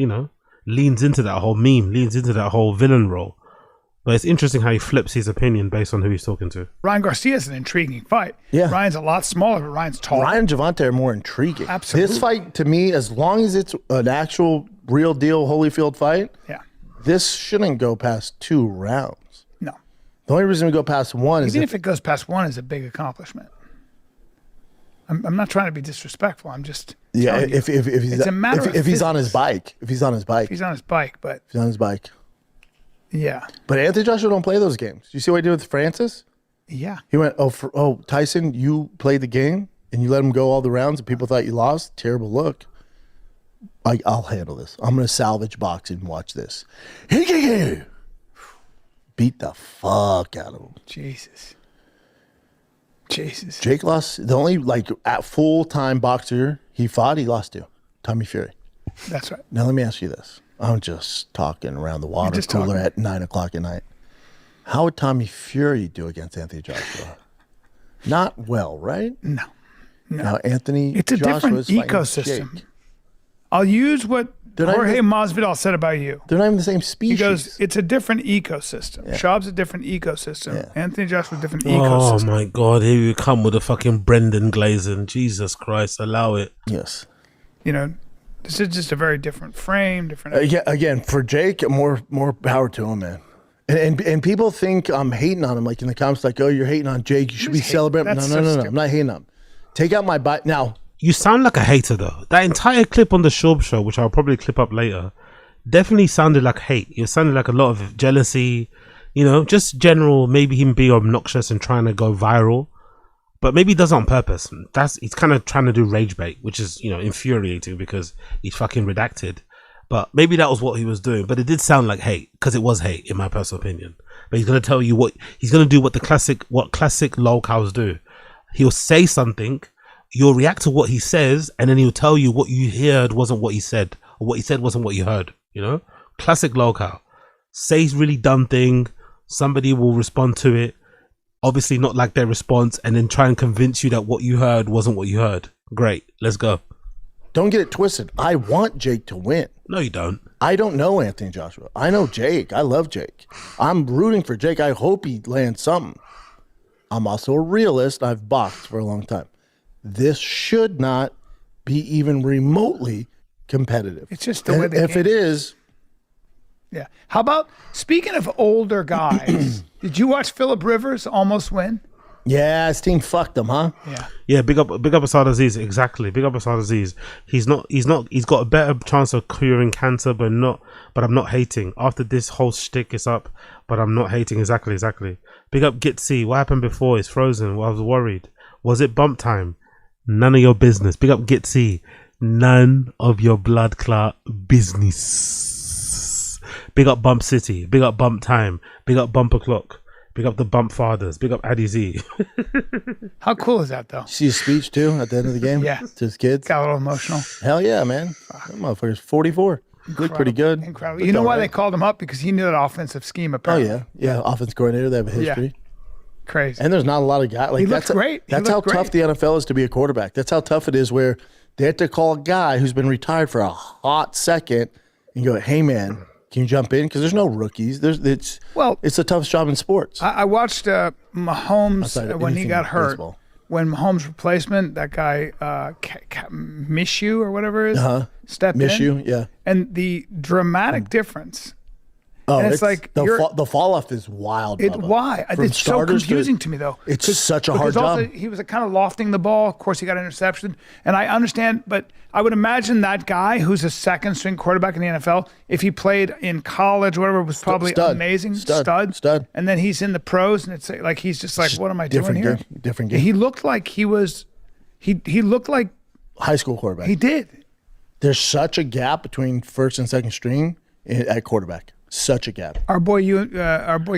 leans into that whole meme, leans into that whole villain role. But it's interesting how he flips his opinion based on who he's talking to. Ryan Garcia is an intriguing fight. Yeah. Ryan's a lot smaller, but Ryan's tall. Ryan and Javante are more intriguing. Absolutely. This fight, to me, as long as it's an actual, real deal Holyfield fight, Yeah. this shouldn't go past 2 rounds. No. The only reason we go past 1 is Even if it goes past 1 is a big accomplishment. I'm not trying to be disrespectful. I'm just telling you. if he's It's a matter of if he's on his physics. bike, if he's on his bike, He's on his bike, but he's on his bike. yeah. But Anthony Joshua don't play those games. You see what he did with Francis? Yeah. He went, Tyson, you played the game and you let him go all the rounds and people thought you lost. Terrible look. I'll handle this. I'm going to salvage boxing and watch this. Beat the fuck out of him. Jesus. Jake lost. The only at full-time boxer he fought, he lost to Tommy Fury. That's right. Now let me ask you this. I'm just talking around the water just cooler talking. at 9 o'clock at night. How would Tommy Fury do against Anthony Joshua? Not well, right? No. Now Anthony It's a Joshua different is fighting ecosystem. Jake. I'll use what Jorge Masvidal said about you. They're not even the same He species. goes, it's a different ecosystem. Schaub's a different ecosystem. Yeah. Anthony Joshua, a different Oh ecosystem. my God! Here you come with a fucking Brendan Glazing. Jesus Christ, allow it. Yes. You know, this is just a very different frame, different. Again, for Jake, more power to him, man. And people think I'm hating on him, like in the comments, like, oh, you're hating on Jake. You should be celebrating. That's No. so I'm not hating on him. Take out my bite now. You sound like a hater though. That entire clip on the Schaub show, which I'll probably clip up later, definitely sounded like hate. It sounded like a lot of jealousy, you know, just general, maybe him being obnoxious and trying to go viral. But maybe he does it on purpose. He's kind of trying to do rage bait, which is, you know, infuriating because he's fucking redacted. But maybe that was what he was doing. But it did sound like hate, because it was hate, in my personal opinion. But he's gonna tell you what he's gonna do. What classic lolcows do. He'll say something, you'll react to what he says, and then he'll tell you what you heard wasn't what he said, or what he said wasn't what you heard. You know, classic lolcow. Say really dumb thing, somebody will respond to it. Obviously not like their response, and then try and convince you that what you heard wasn't what you heard. Great, let's go. Don't get it twisted. I want Jake to win. No, you don't. I don't know Anthony Joshua. I know Jake. I love Jake. I'm rooting for Jake. I hope he lands something. I'm also a realist. I've boxed for a long time. This should not be even remotely competitive. It's just the way they if it is, Yeah. How about, speaking of older guys, did you watch Phillip Rivers almost win? yeah, his team fucked him, huh? Yeah. Yeah, big up Asad Aziz. Exactly, big up Asad Aziz. He's got a better chance of curing cancer, but I'm not hating. After this whole shtick is up, but I'm not hating. Exactly. Big up Gitsy. What happened before? It's frozen. Well, I was worried. Was it bump time? None of your business. Big up Gitsy. None of your blood clot business. Big up Bump City. Big up Bump Time. Big up Bumper Clock. Big up the Bump Fathers. Big up Addy Z. How cool is that, though? See his speech too at the end of the game? Yeah. To his kids? Got a little emotional. Hell yeah, man. That motherfucker's 44. Looked pretty good. Incredible. Looked You know all why right. they called him up? Because he knew that offensive scheme, Oh, apparently. yeah. Offense coordinator. They have a history. Crazy. And there's not a lot of guys. Like, He looked that's great. He That's how looked great. tough the NFL is to be a quarterback. That's how tough it is where they have to call a guy who's been retired for a hot second and go, hey, man, can you jump in? Because there's no rookies. It's the toughest job in sports. I watched Mahomes Outside of when he anything got hurt. baseball. When Mahomes' replacement, that guy, Mishu or whatever it is, stepped in. Mishu, yeah. And the dramatic difference. Oh, And it's like the fall off is wild. Bubba. Why? From It's so starters confusing to me, though. It's such a hard Because also job. he was kind of lofting the ball. Of course, he got an interception. And I understand, but I would imagine that guy who's a second string quarterback in the NFL, if he played in college, whatever, was probably Stud. amazing. Stud. And then he's in the pros, and it's like he's just like, what am I doing Different here? game. Different game. He looked like he was. He looked like High school quarterback. he did. There's such a gap between first and second string at quarterback. Such a gap. Our boy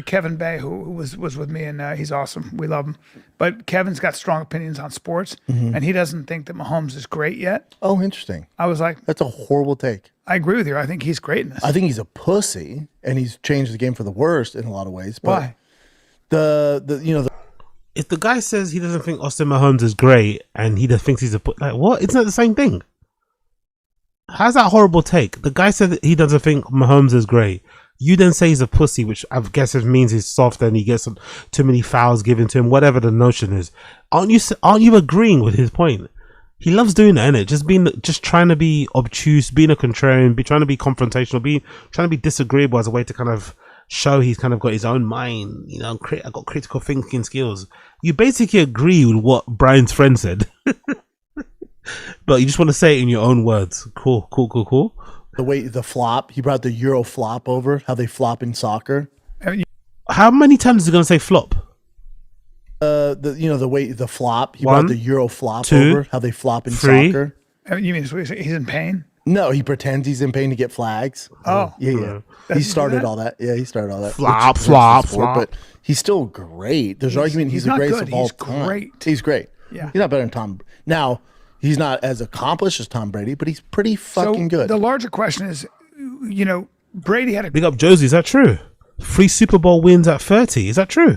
Kevin Bay, who was with me, and he's awesome. We love him. But Kevin's got strong opinions on sports, and he doesn't think that Mahomes is great yet. Oh, interesting. I was like, That's a horrible take. I agree with you. I think he's great in this. I think he's a pussy, and he's changed the game for the worst in a lot of ways. But Why? If the guy says he doesn't think Austin Mahomes is great and he just thinks he's like, what? It's not the same thing. How's that horrible take? The guy said that he doesn't think Mahomes is great. You then say he's a pussy, which I guess it means he's soft and he gets too many fouls given to him, whatever the notion is. Aren't you agreeing with his point? He loves doing that, innit? Just trying to be obtuse, being a contrarian, trying to be confrontational, trying to be disagreeable as a way to kind of show he's kind of got his own mind. You know, I got critical thinking skills. You basically agree with what Brian's friend said, but you just want to say it in your own words. Cool. the flop. He brought the Euro flop over. How they flop in soccer. How many times is he gonna say flop? The flop. He One, brought the Euro flop 2, over. How they flop in 3. soccer. You mean he's in pain? No, he pretends he's in pain to get flags. Oh. Yeah. He started all that. Yeah, he started all that. Flop, Which flop, hurts the sport, flop. But he's still great. There's argument he's the not greatest good. of all He's time. great. He's great. Yeah. He's not better than Tom. Now, he's not as accomplished as Tom Brady, but he's pretty fucking good. The larger question is, Brady had a Big up Josie. Is that true? 3 Super Bowl wins at 30. Is that true?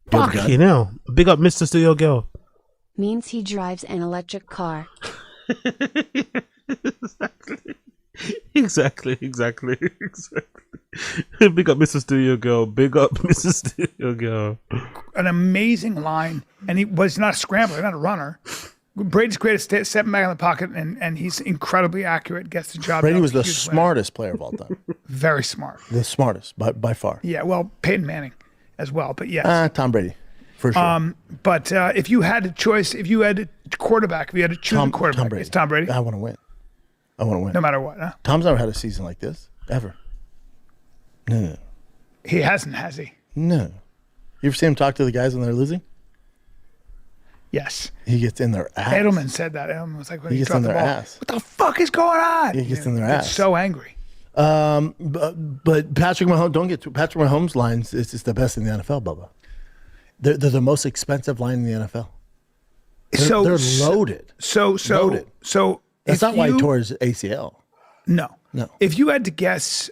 Fucking hell. Big up Mr. Studio Girl. Means he drives an electric car. Exactly. Big up Mrs. Studio Girl. Big up Mrs. Studio Girl. An amazing line, and he was not a scrambler, not a runner. Brady's great at stepping back in the pocket, and he's incredibly accurate. Gets the job. Brady done. was the Huge winner. smartest player of all time. Very smart. The smartest by far. Yeah, well, Peyton Manning as well, but yes. Tom Brady, for sure. But if you had a choice, if you had a quarterback, if you had to choose a quarterback, Tom Brady. it's Tom Brady. I want to win. No matter what. Huh? Tom's never had a season like this ever. No. He hasn't, has he? You ever see him talk to the guys when they're losing? Yes. He gets in their ass. Edelman said that. Edelman was like, when He he gets dropped in the their ball, ass. what the fuck is going on? He gets in their Gets ass. so angry. But Patrick Mahomes, Patrick Mahomes' lines is the best in the NFL, Bubba. They're the most expensive line in the NFL. They're loaded. Loaded. So That's if not why he you- tore his ACL. No. No. If you had to guess,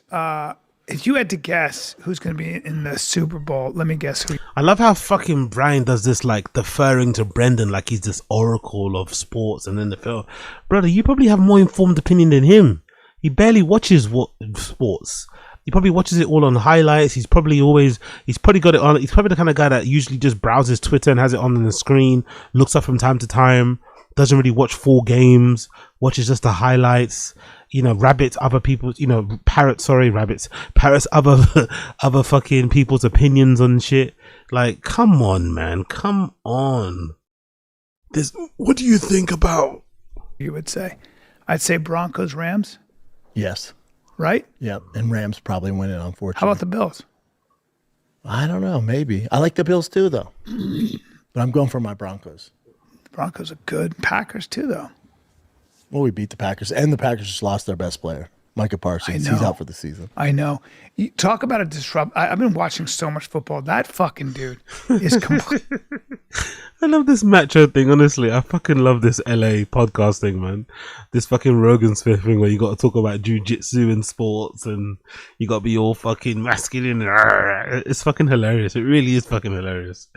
who's going to be in the Super Bowl, let me guess who. I love how fucking Brian does this, like deferring to Brendan like he's this oracle of sports and NFL. Brother, you probably have more informed opinion than him. He barely watches sports. He probably watches it all on highlights. He's probably got it on. He's probably the kind of guy that usually just browses Twitter and has it on the screen, looks up from time to time, doesn't really watch full games, watches just the highlights. Parrots other fucking people's opinions on shit. Like, come on, man. Come on. What do you think about? You would say. I'd say Broncos, Rams, Yes. right? Yep. And Rams probably win it, unfortunately. How about the Bills? I don't know. Maybe. I like the Bills too, though. But I'm going for my Broncos. The Broncos are good. Packers too, though. Well, we beat the Packers. And the Packers just lost their best player, Micah Parsons. I know. He's out for the season. I know. You talk about a disrupt. I've been watching so much football. That fucking dude is complete. I love this macho thing, honestly. I fucking love this LA podcast thing, man. This fucking Rogan Smith thing where you got to talk about jujitsu and sports and you got to be all fucking masculine. It's fucking hilarious. It really is fucking hilarious.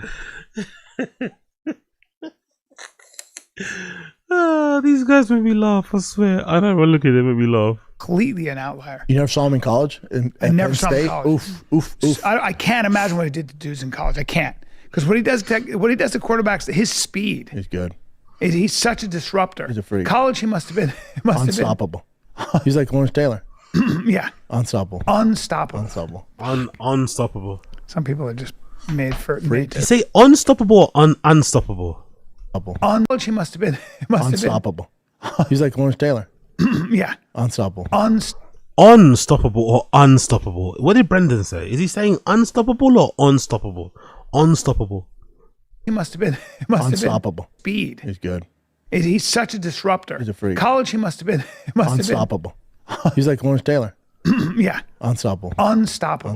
These guys make me laugh, I swear. I never look at them, make me laugh. Completely an outlier. You never saw him in college? I never saw him in State? college. Oof. I can't imagine what he did to dudes in college. I can't, because what he does to quarterbacks, his speed. He's good. He's such a disruptor. He's a freak. College, he must have been. Unstoppable. He's like Lawrence Taylor. Yeah. Unstoppable. Unstoppable. Unstoppable. Some people are just made You say unstoppable or unstoppable? College, he must have been. Unstoppable. He's like Lawrence Taylor. Yeah. Unstoppable. Unstoppable or unstoppable? What did Brendan say? Is he saying unstoppable or unstoppable? Unstoppable. He must have been. Unstoppable. Speed. He's good. He's such a disruptor. He's a freak. College, he must have been. Unstoppable. He's like Lawrence Taylor. Yeah. Unstoppable. Unstoppable.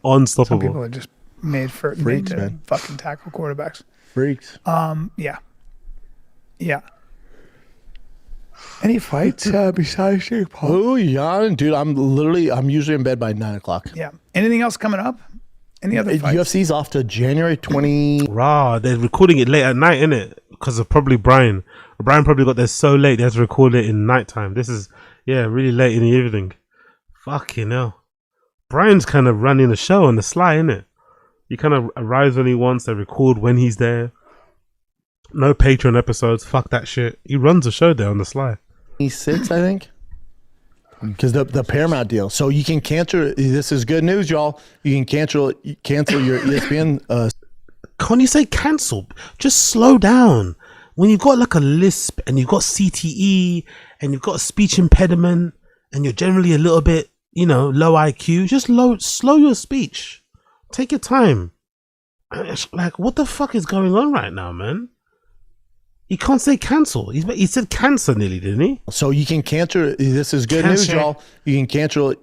Unstoppable. Some people are just made Freaks, to man. fucking tackle quarterbacks. Freaks. Yeah. Any fights besides Jake Paul? Oh, yeah, dude. I'm usually in bed by 9 o'clock. Yeah. Anything else coming up? Any other fights? UFC's off to January 20. Rah, they're recording it late at night, innit? Because of probably Brian. Brian probably got there so late they had to record it in nighttime. This is, really late in the evening. Fucking hell. Brian's kind of running the show on the sly, innit? He kind of arrives when he wants, they record when he's there. No Patreon episodes, fuck that shit. He runs the show there on the sly. 26, I think. Because the Paramount deal. So you can cancel. This is good news, y'all. You can cancel your ESPN. Can't you say cancel? Just slow down. When you've got like a lisp and you've got CTE and you've got a speech impediment and you're generally a little bit, low IQ, just slow your speech. Take your time. Like, what the fuck is going on right now, man? He can't say cancel. He said cancer nearly, didn't he? So you can cancel. This is good news, y'all. You can cancel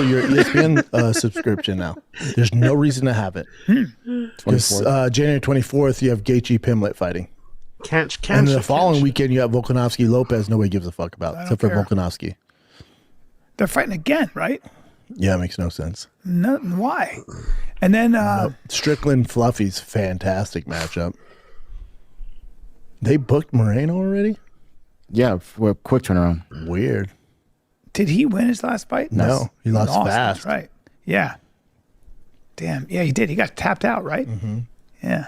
your ESPN subscription now. There's no reason to have it. Because January 24th, you have Gaethje Pimlet fighting. And the following weekend, you have Volkanovski Lopez. Nobody gives a fuck about, except for Volkanovski. They're fighting again, right? Yeah, it makes no sense. No, why? And then Strickland Fluffy's fantastic matchup. They booked Moreno already? Yeah, for a quick turnaround. Weird. Did he win his last fight? No, he lost fast. That's right. Yeah. Damn. Yeah, he did. He got tapped out, right? Mm-hmm. Yeah.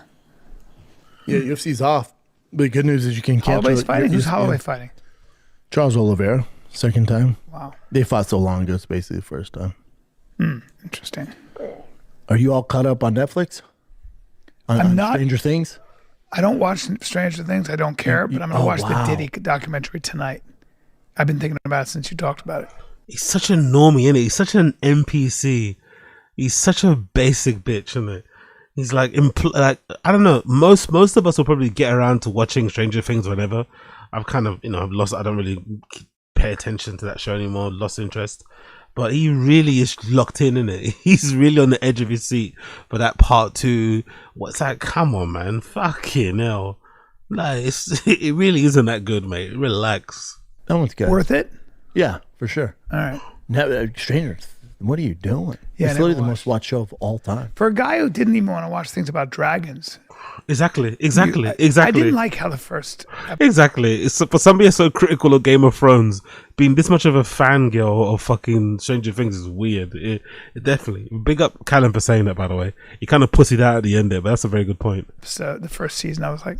Yeah, UFC's off. But the good news is you can cancel Holloway's it. fighting? Who's Holloway fighting? Charles Oliveira, second time. Wow. They fought so long ago, it's basically the first time. Interesting. Are you all caught up on Netflix? On not. Stranger Things? I don't watch Stranger Things. I don't care, but I'm going to watch wow. the Diddy documentary tonight. I've been thinking about it since you talked about it. He's such a normie, isn't he? He's such an NPC. He's such a basic bitch, isn't it? He's like, like I don't know. Most of us will probably get around to watching Stranger Things whenever. I've kind of, I've lost. I don't really pay attention to that show anymore. Lost interest. But he really is locked in it. He's really on the edge of his seat for that part 2. What's that? Come on, man. Fucking hell. Like, it really isn't that good, mate. Relax. That one's good. Worth it? Yeah, for sure. All right. Now, Stranger, what are you doing? Yeah, it's literally the most watched show of all time. For a guy who didn't even want to watch things about dragons. Exactly. I didn't like how the first Exactly. It's for somebody so critical of Game of Thrones, being this much of a fangirl of fucking Stranger Things is weird. It definitely. Big up Callum for saying that, by the way. He kind of pussied out at the end there, but that's a very good point. So the first season, I was like,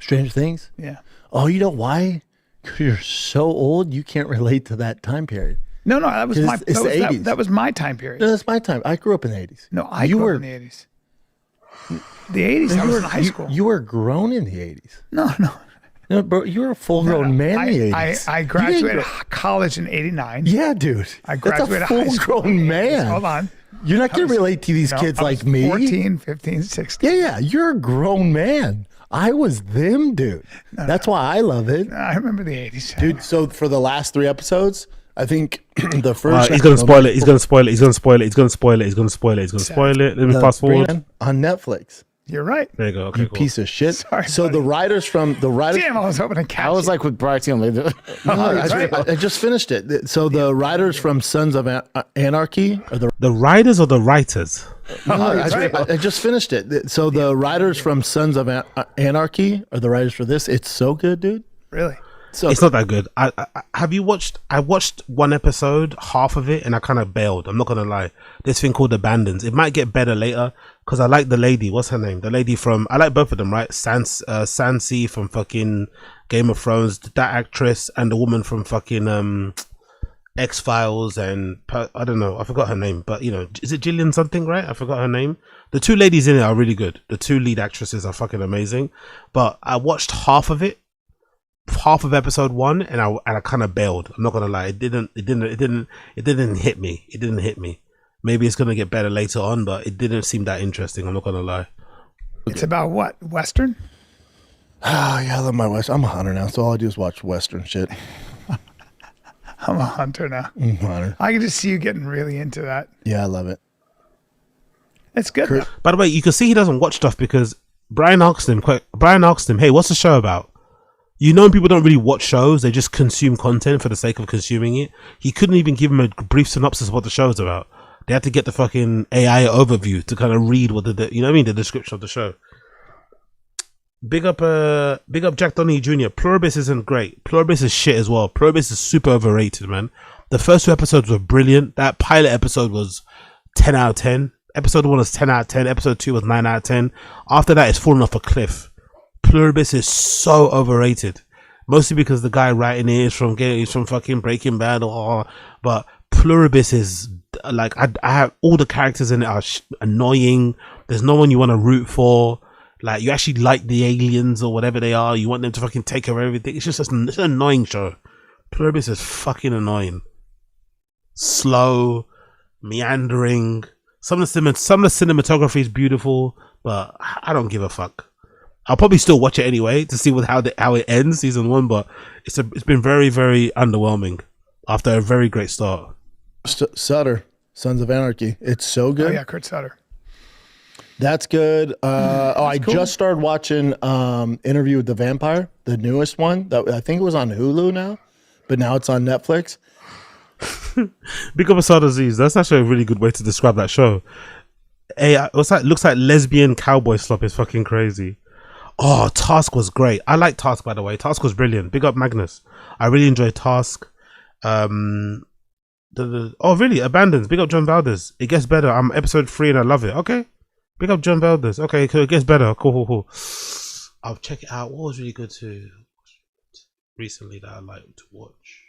Stranger Things? yeah. Oh, you know why? Because you're so old, you can't relate to that time period. No, that was my. It's the 80s. That was my time period. No, that's my time. I grew up in the 80s. No, I grew up in the 80s. The 80s, I was in high school. You were grown in the 80s. No. No, bro, you were a full-grown man in the 80s. I graduated college in 89. Yeah, dude. I graduated That's a high school. full-grown man. Hold on. You're not going to relate to these kids I like was me. 14, 15, 16. Yeah, you're a grown man. I was them, dude. That's why I love it. I remember the 80s. Dude, so for the last 3 episodes, I think the first... He's going to spoil it. He's going to spoil it. He's going to spoil it. He's going to spoil it. He's going to spoil it. He's going to spoil it. Let me fast forward. On Netflix. You're right. There you go. Okay, You cool. piece of shit. Sorry, so buddy. the writers... Damn, I was hoping to catch I was you. like with Brighton. I just finished it. So the writers from Sons of Anarchy... Or The writers or the writers? I just finished it. So the writers from Sons of Anarchy are the writers for this. It's so good, dude. Really? So It's not that good. Have you watched? I watched one episode, half of it, and I kind of bailed. I'm not gonna lie. This thing called Abandons. It might get better later because I like the lady. What's her name? The lady from. I like both of them, right? Sansa from fucking Game of Thrones. That actress and the woman from fucking X-Files and I don't know. I forgot her name, but is it Gillian something? Right? I forgot her name. The 2 ladies in it are really good. The 2 lead actresses are fucking amazing. But I watched half of it. Half of episode 1 and I kind of bailed. I'm not gonna lie, it didn't hit me. It didn't hit me. Maybe it's gonna get better later on, but it didn't seem that interesting. I'm not gonna lie. It's about what? Western? Oh, yeah, I love my Western. I'm a hunter now, so all I do is watch Western shit. I'm a hunter now. Hunter. I can just see you getting really into that. Yeah, I love it. It's good. though. By the way, you can see he doesn't watch stuff because Brian asked him, hey, what's the show about? People don't really watch shows, they just consume content for the sake of consuming it. He couldn't even give him a brief synopsis of what the show is about. They had to get the fucking AI overview to kind of read what the description of the show. Big up Jack Donny Jr. Pluribus isn't great. Pluribus is shit as well. Pluribus is super overrated, man. The first 2 episodes were brilliant. That pilot episode was 10 out of 10. Episode 1 was 10 out of 10. Episode 2 was 9 out of 10. After that, it's fallen off a cliff. Pluribus is so overrated, mostly because the guy writing it is from fucking Breaking Bad, but Pluribus is like I have all the characters in it are annoying. There's no one you want to root for. Like you actually like the aliens or whatever they are. You want them to fucking take over everything. It's just it's an annoying show. Pluribus is fucking annoying, slow, meandering. Some of the cinematography is beautiful, but I don't give a fuck. I'll probably still watch it anyway to see how it ends season 1, but it's been very, very underwhelming after a very great start. Sutter, Sons of Anarchy. It's so good. Oh, yeah, Kurt Sutter. That's good. I just started watching Interview with the Vampire, the newest one. That I think it was on Hulu now, but now it's on Netflix. Big up Asad Aziz. That's actually a really good way to describe that show. Looks like lesbian cowboy slop is fucking crazy. Oh, Task was great. I like Task, by the way. Task was brilliant. Big up Magnus. I really enjoyed Task. Oh, really? Abandons. Big up John Valdez. It gets better. I'm episode 3 and I love it. Okay. Big up John Valdez. Okay, cool. It gets better. Cool. I'll check it out. What was really good to recently that I like to watch?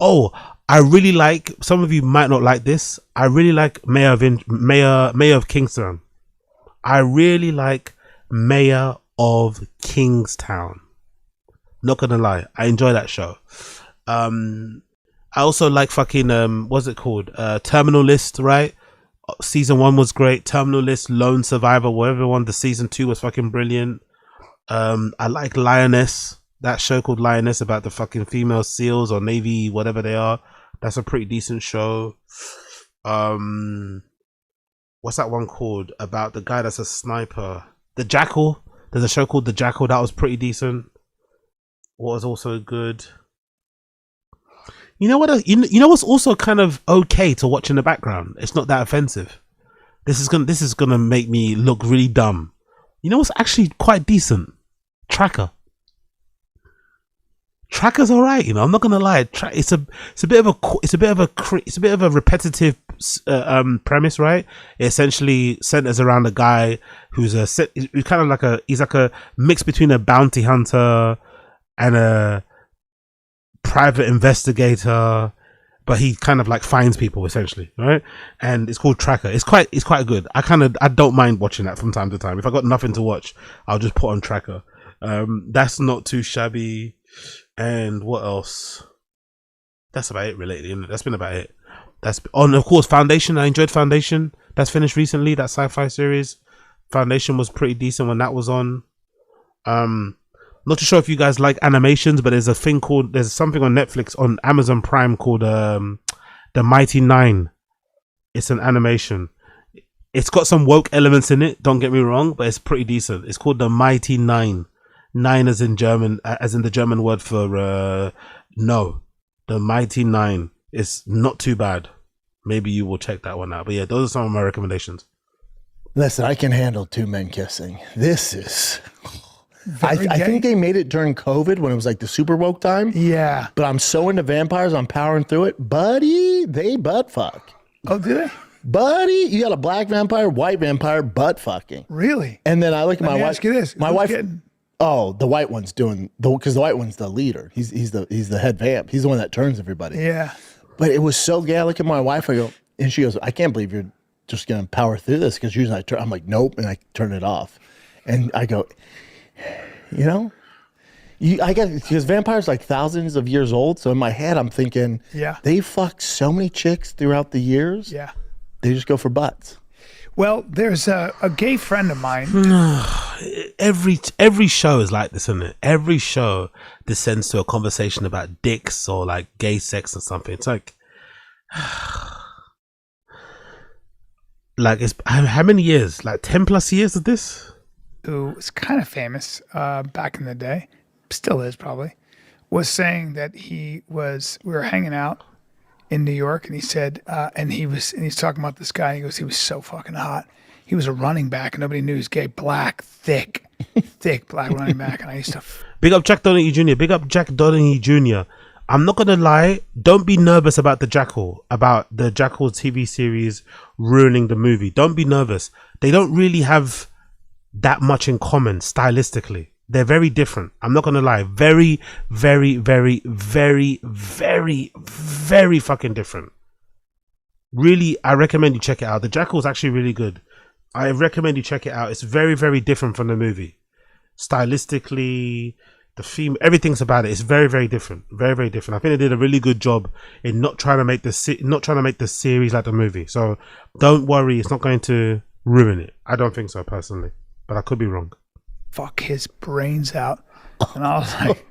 Oh, I really like. Some of you might not like this. I really like Mayor of Kingstown. I really like Mayor of Kingstown. Not gonna lie, I enjoy that show. I also like fucking what's it called? Terminal List, right? Season 1 was great. Terminal List, Lone Survivor, whatever one. The season 2 was fucking brilliant. I like Lioness. That show called Lioness about the fucking female SEALs or Navy, whatever they are. That's a pretty decent show. What's that one called? About the guy that's a sniper. The Jackal. There's a show called The Jackal that was pretty decent. What was also good. You know what? You know what's also kind of okay to watch in the background. It's not that offensive. This is gonna make me look really dumb. You know what's actually quite decent? Tracker. Tracker's all right. You know, I'm not gonna lie. It's a bit of a repetitive premise, right? It essentially centers around a guy who's kind of like a mix between a bounty hunter and a private investigator, but he kind of like finds people essentially, right? And it's called Tracker. It's quite good. I don't mind watching that from time to time. If I got nothing to watch, I'll just put on Tracker. That's not too shabby. And what else? That's about it, really. Isn't it? That's been about it. Of course, Foundation. I enjoyed Foundation. That's finished recently. That sci-fi series. Foundation was pretty decent when that was on. Not too sure if you guys like animations, but there's something on Netflix on Amazon Prime called The Mighty Nine. It's an animation. It's got some woke elements in it. Don't get me wrong, but it's pretty decent. It's called The Mighty Nine. 9 as in German, as in the German word for no. The Mighty Nine. It's not too bad. Maybe you will check that one out. But yeah, those are some of my recommendations. Listen, I can handle 2 men kissing. This is... I think they made it during COVID when it was like the super woke time. Yeah. But I'm so into vampires, I'm powering through it. Buddy, they butt fuck. Oh, do they? Buddy, you got a black vampire, white vampire, butt fucking. Really? And then I look at my wife. Ask you this. My wife... Oh, the white one's because the white one's the leader. He's the head vamp. He's the one that turns everybody. Yeah. But it was so gay. I look at my wife. I go, and she goes, "I can't believe you're just gonna power through this." Because usually I'm like, "Nope," and I turn it off. And I go, you know, I get because vampires are like thousands of years old. So in my head, I'm thinking, yeah, they fucked so many chicks throughout the years. Yeah, they just go for butts. Well, there's a gay friend of mine. Every show is like this, isn't it? Every show descends to a conversation about dicks or like gay sex or something. It's like, it's how many years? Like 10 plus years of this? Who was kind of famous back in the day, still is probably, was saying that we were hanging out in New York, and he said, and he's talking about this guy. And he goes, he was so fucking hot. He was a running back, and nobody knew he was gay. Black, thick black running back. And I used to. Big up Jack Donaghy Jr. Big up Jack Donaghy Jr. I'm not gonna lie. Don't be nervous about the Jackal TV series ruining the movie. Don't be nervous. They don't really have that much in common stylistically. They're very different. I'm not gonna lie. Very, very, very, very, very, very fucking different. Really, I recommend you check it out. The Jackal is actually really good. I recommend you check it out. It's very, very different from the movie. Stylistically, the theme, everything's about it. It's very, very different. Very, very different. I think they did a really good job in not trying to make the series like the movie. So don't worry, it's not going to ruin it. I don't think so personally, but I could be wrong. Fuck his brains out. And I was like,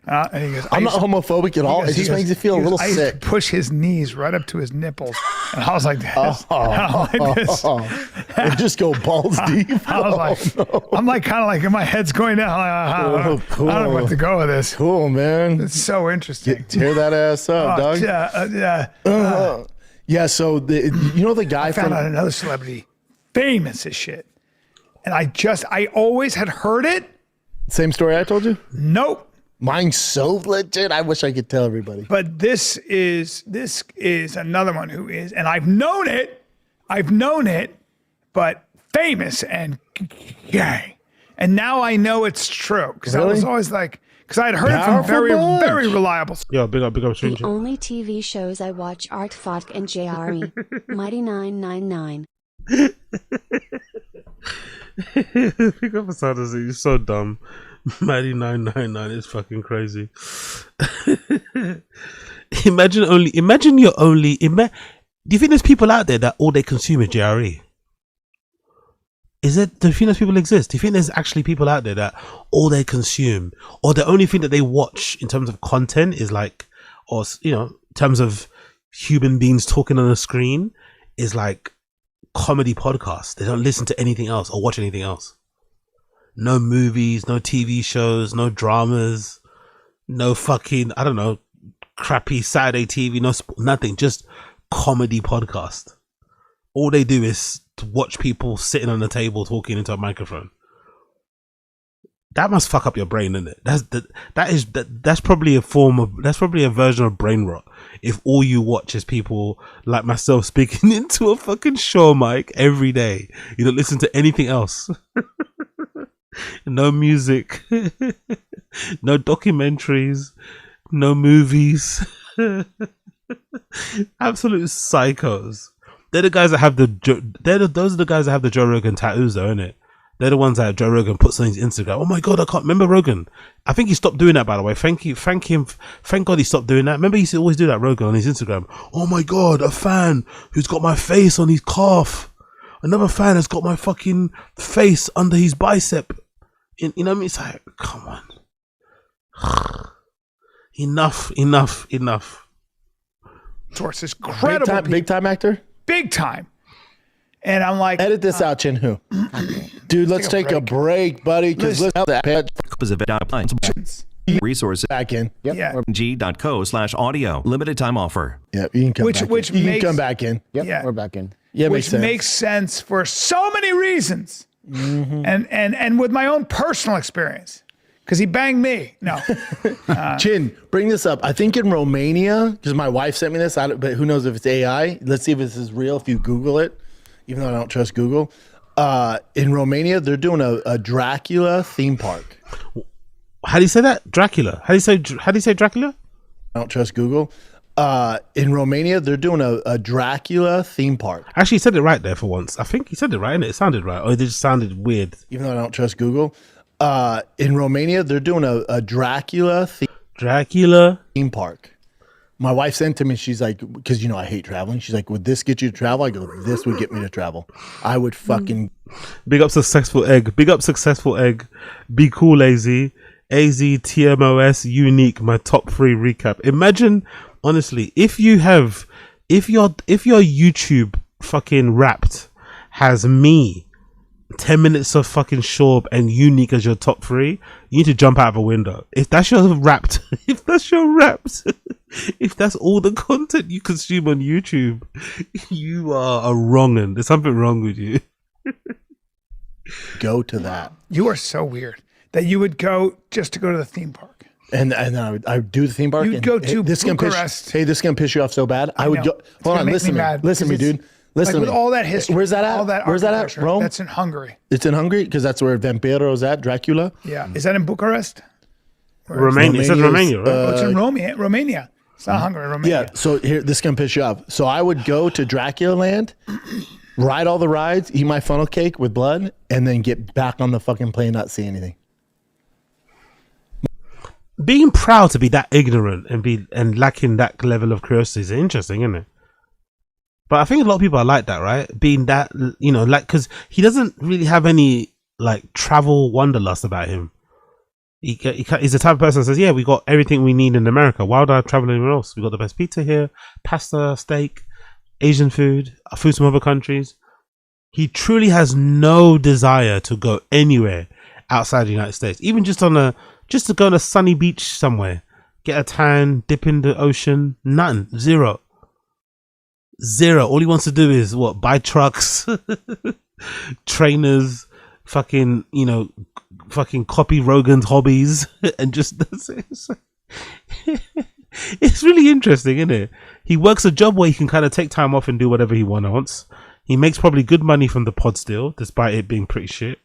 and he goes, I'm not homophobic at all. It just makes you feel a little I used sick. to push his knees right up to his nipples. And I was like this. And just go balls deep. I was like, no. I'm like, kind of like, my head's going down. Cool. I don't know what to go with this. Cool, man. It's so interesting. Tear that ass up, dog. Yeah, so the guy I found out another celebrity, famous as shit. And I always had heard it. Same story I told you? Nope. Mine's so legit. I wish I could tell everybody. But this is another one who is, and I've known it, but famous and gay. And now I know it's true because I was always like, because I had heard it from very reliable. Yo, big up, The Stranger. only TV shows I watch Art Fotk and JRE. Mighty 999. Big up Asada, you're so dumb. Mighty 999 is fucking crazy. Imagine you're only. Do you think there's people out there that all they consume is JRE? Do you think those people exist? Do you think there's actually people out there that all they consume, or the only thing that they watch in terms of content is like, or in terms of human beings talking on a screen, is like comedy podcasts? They don't listen to anything else or watch anything else. No movies, no TV shows, no dramas, no fucking, I don't know, crappy Saturday TV, nothing, just comedy podcast. All they do is to watch people sitting on a table talking into a microphone. That must fuck up your brain, isn't it? That's probably a version of brain rot. If all you watch is people like myself speaking into a fucking show mic every day, you don't listen to anything else. No music, no documentaries, no movies. Absolute psychos. They're the guys that have those are the guys that have the Joe Rogan tattoos, though, innit? They're the ones that Joe Rogan puts on his Instagram. Oh my god, I can't remember Rogan. I think he stopped doing that, by the way. Thank God he stopped doing that. Remember, he used to always do that, Rogan, on his Instagram. Oh my god, a fan who's got my face on his calf. Another fan has got my fucking face under his bicep. You know what I mean? It's like, come on. Enough. Source is credible. Big time actor? Big time. And I'm like, edit this out, Chin-Hu. Dude, let's take a break, buddy. Because resources back in. Yep. Yeah. g.co/audio. Limited time offer. Yep, you can come back in. You can come back in. Yep, Yeah. we're back in. Yeah, which makes sense for so many reasons. Mm-hmm. And with my own personal experience. Because he banged me. No. Chin, bring this up. I think in Romania, because my wife sent me this, but who knows if it's AI. Let's see if this is real if you Google it, even though I don't trust Google. In Romania, they're doing a Dracula theme park. How do you say that? Dracula. How do you say Dracula? I don't trust Google. In Romania, they're doing a Dracula theme park. Actually, he said it right there for once. I think he said it right, and it sounded right. Or it just sounded weird. Even though I don't trust Google. In Romania, they're doing a Dracula theme park. My wife sent to me, she's like, because I hate traveling. She's like, would this get you to travel? I go, this would get me to travel. I would fucking... Big up Successful Egg. Be cool, lazy. AZ, TMOS, unique, my top 3 recap. Imagine, honestly, if your YouTube fucking Wrapped has me, 10 minutes of fucking Shorb and unique as your top 3, you need to jump out of a window. If that's your Wrapped, if that's all the content you consume on YouTube, you are a wrong'un. There's something wrong with you. Go to that. You are so weird that you would go just to go to the theme park. And I would do the theme park. You'd go to Bucharest. This is going to piss you off so bad. I would go. Hold on, listen to me, dude. Listen, like with all that history. Where's that at? All that Where's that at? Rome? That's in Hungary. It's in Hungary because that's where Vampiro's at. Dracula. Yeah. Is that in Bucharest? Romania. It says Romania, right? It's in Romania. It's not Hungary. Romania. Yeah. So here, this is gonna piss you off. So I would go to Dracula Land, ride all the rides, eat my funnel cake with blood, and then get back on the fucking plane, not see anything. Being proud to be that ignorant and lacking that level of curiosity is interesting, isn't it? But I think a lot of people are like that, right? Being that, because he doesn't really have any like travel wanderlust about him. He's the type of person that says, yeah, we got everything we need in America. Why would I travel anywhere else? We got the best pizza here, pasta, steak, Asian food from other countries. He truly has no desire to go anywhere outside the United States, even just to go on a sunny beach somewhere, get a tan, dip in the ocean. Nothing. Zero. All he wants to do is buy trucks, trainers, fucking, you know, fucking copy Rogan's hobbies and just that's it. It's really interesting, isn't it? He works a job where he can kind of take time off and do whatever he wants. He makes probably good money from the pod still, despite it being pretty shit,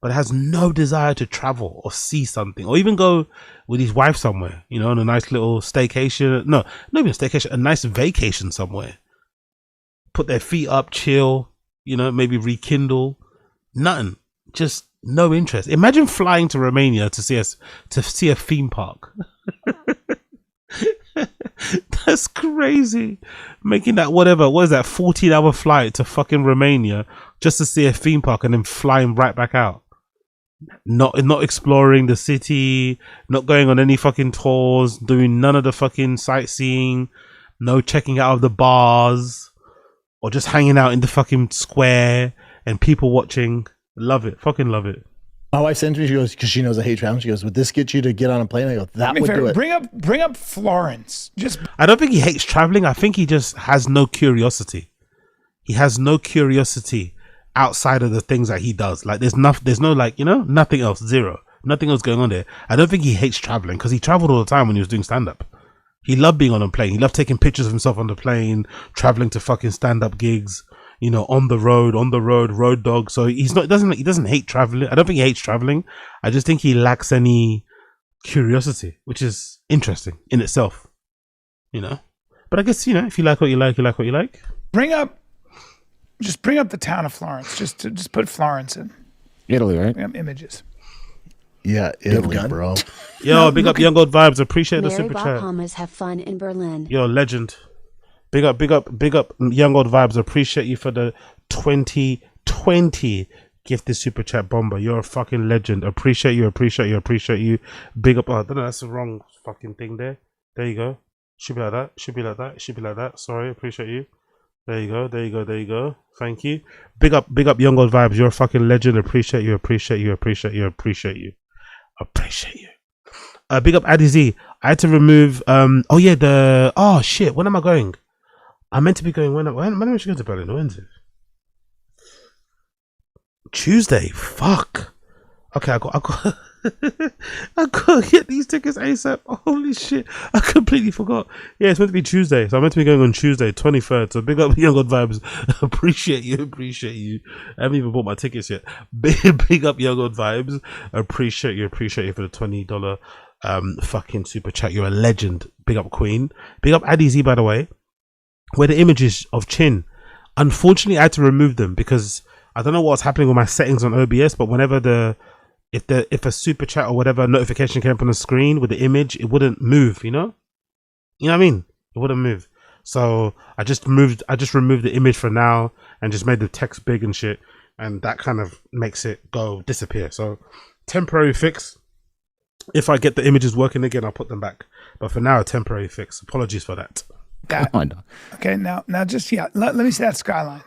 but has no desire to travel or see something or even go with his wife somewhere, you know, on a nice little staycation. No, not even a staycation, a nice vacation somewhere. Put their feet up, chill, you know, maybe rekindle. Nothing. Just no interest. Imagine flying to Romania to see a theme park. That's crazy. Making that what is that 14-hour flight to fucking Romania just to see a theme park and then flying right back out. Not exploring the city, not going on any fucking tours, doing none of the fucking sightseeing, no checking out of the bars, or just hanging out in the fucking square and people watching. Love it. Fucking love it. My wife sends me, she goes, because she knows I hate traveling. She goes, would this get you to get on a plane? I go, that would do it. Bring up Florence. I don't think he hates traveling. I think he just has no curiosity. He has no curiosity outside of the things that he does. Like there's no like, you know, nothing else, zero. Nothing else going on there. I don't think he hates traveling because he traveled all the time when he was doing stand-up. He loved being on a plane. He loved taking pictures of himself on the plane, traveling to fucking stand-up gigs. You know, on the road dog. So he doesn't hate traveling. I don't think he hates traveling. I just think he lacks any curiosity, which is interesting in itself, you know. But I guess, you know, if you like what you like, you like what you like. Bring up the town of Florence. Just put Florence in. Italy, right? Images. Yeah, Italy, bro. Yo, big up Young Gold Vibes. Appreciate the super chat. Bahamas have fun in Berlin. Yo, legend. Big up Young Old Vibes. Appreciate you for the 2020 gifted super chat bomber. You're a fucking legend. Appreciate you. Big up. Oh, I don't know. That's the wrong fucking thing there. There you go. Should be like that. Sorry. Appreciate you. There you go. Thank you. Big up Young Old Vibes. You're a fucking legend. Appreciate you. Big up Addy Z. I had to remove oh shit, when am I going? I'm meant to be going when am I going to Berlin? Wednesday. Tuesday. Fuck. Okay, I got I gotta get these tickets ASAP. Holy shit. I completely forgot. Yeah, it's meant to be Tuesday. So I'm meant to be going on Tuesday, 23rd. So big up Young God Vibes. Appreciate you. I haven't even bought my tickets yet. Big up Young God Vibes. Appreciate you for the $20 fucking super chat. You're a legend. Big up Queen. Big up Addy Z, by the way. Where the images of Chin, unfortunately I had to remove them because I don't know what's happening with my settings on OBS, but whenever if a super chat or whatever notification came up on the screen with the image, it wouldn't move, you know what I mean? It wouldn't move. So I just removed the image for now and just made the text big and shit, and that kind of makes it disappear. So temporary fix. If I get the images working again, I'll put them back. But for now, a temporary fix. Apologies for that. Okay, now just let me see that skyline.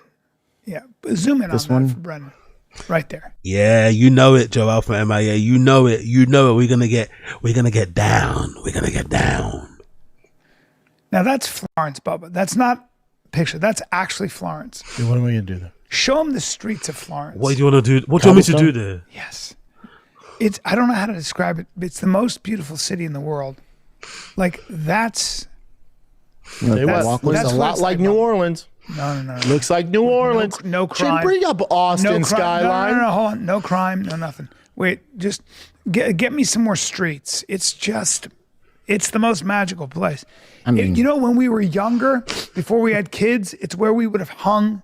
Yeah, zoom in this on one that for Brendan. Right there. Yeah, you know it, Joe Alpha MIA. You know it. We're gonna get down. Now that's Florence, Bubba. That's not a picture. That's actually Florence. Yeah, what am I gonna do there? Show him the streets of Florence. What do you want to do? What do you want me to do there? Yes. I don't know how to describe it. It's the most beautiful city in the world. Like that's. Looks a lot like New Orleans. No. Looks like New Orleans. No crime. Should bring up Austin skyline. No, hold on. No crime. No nothing. Wait, just get me some more streets. It's the most magical place. I mean, when we were younger, before we had kids, it's where we would have hung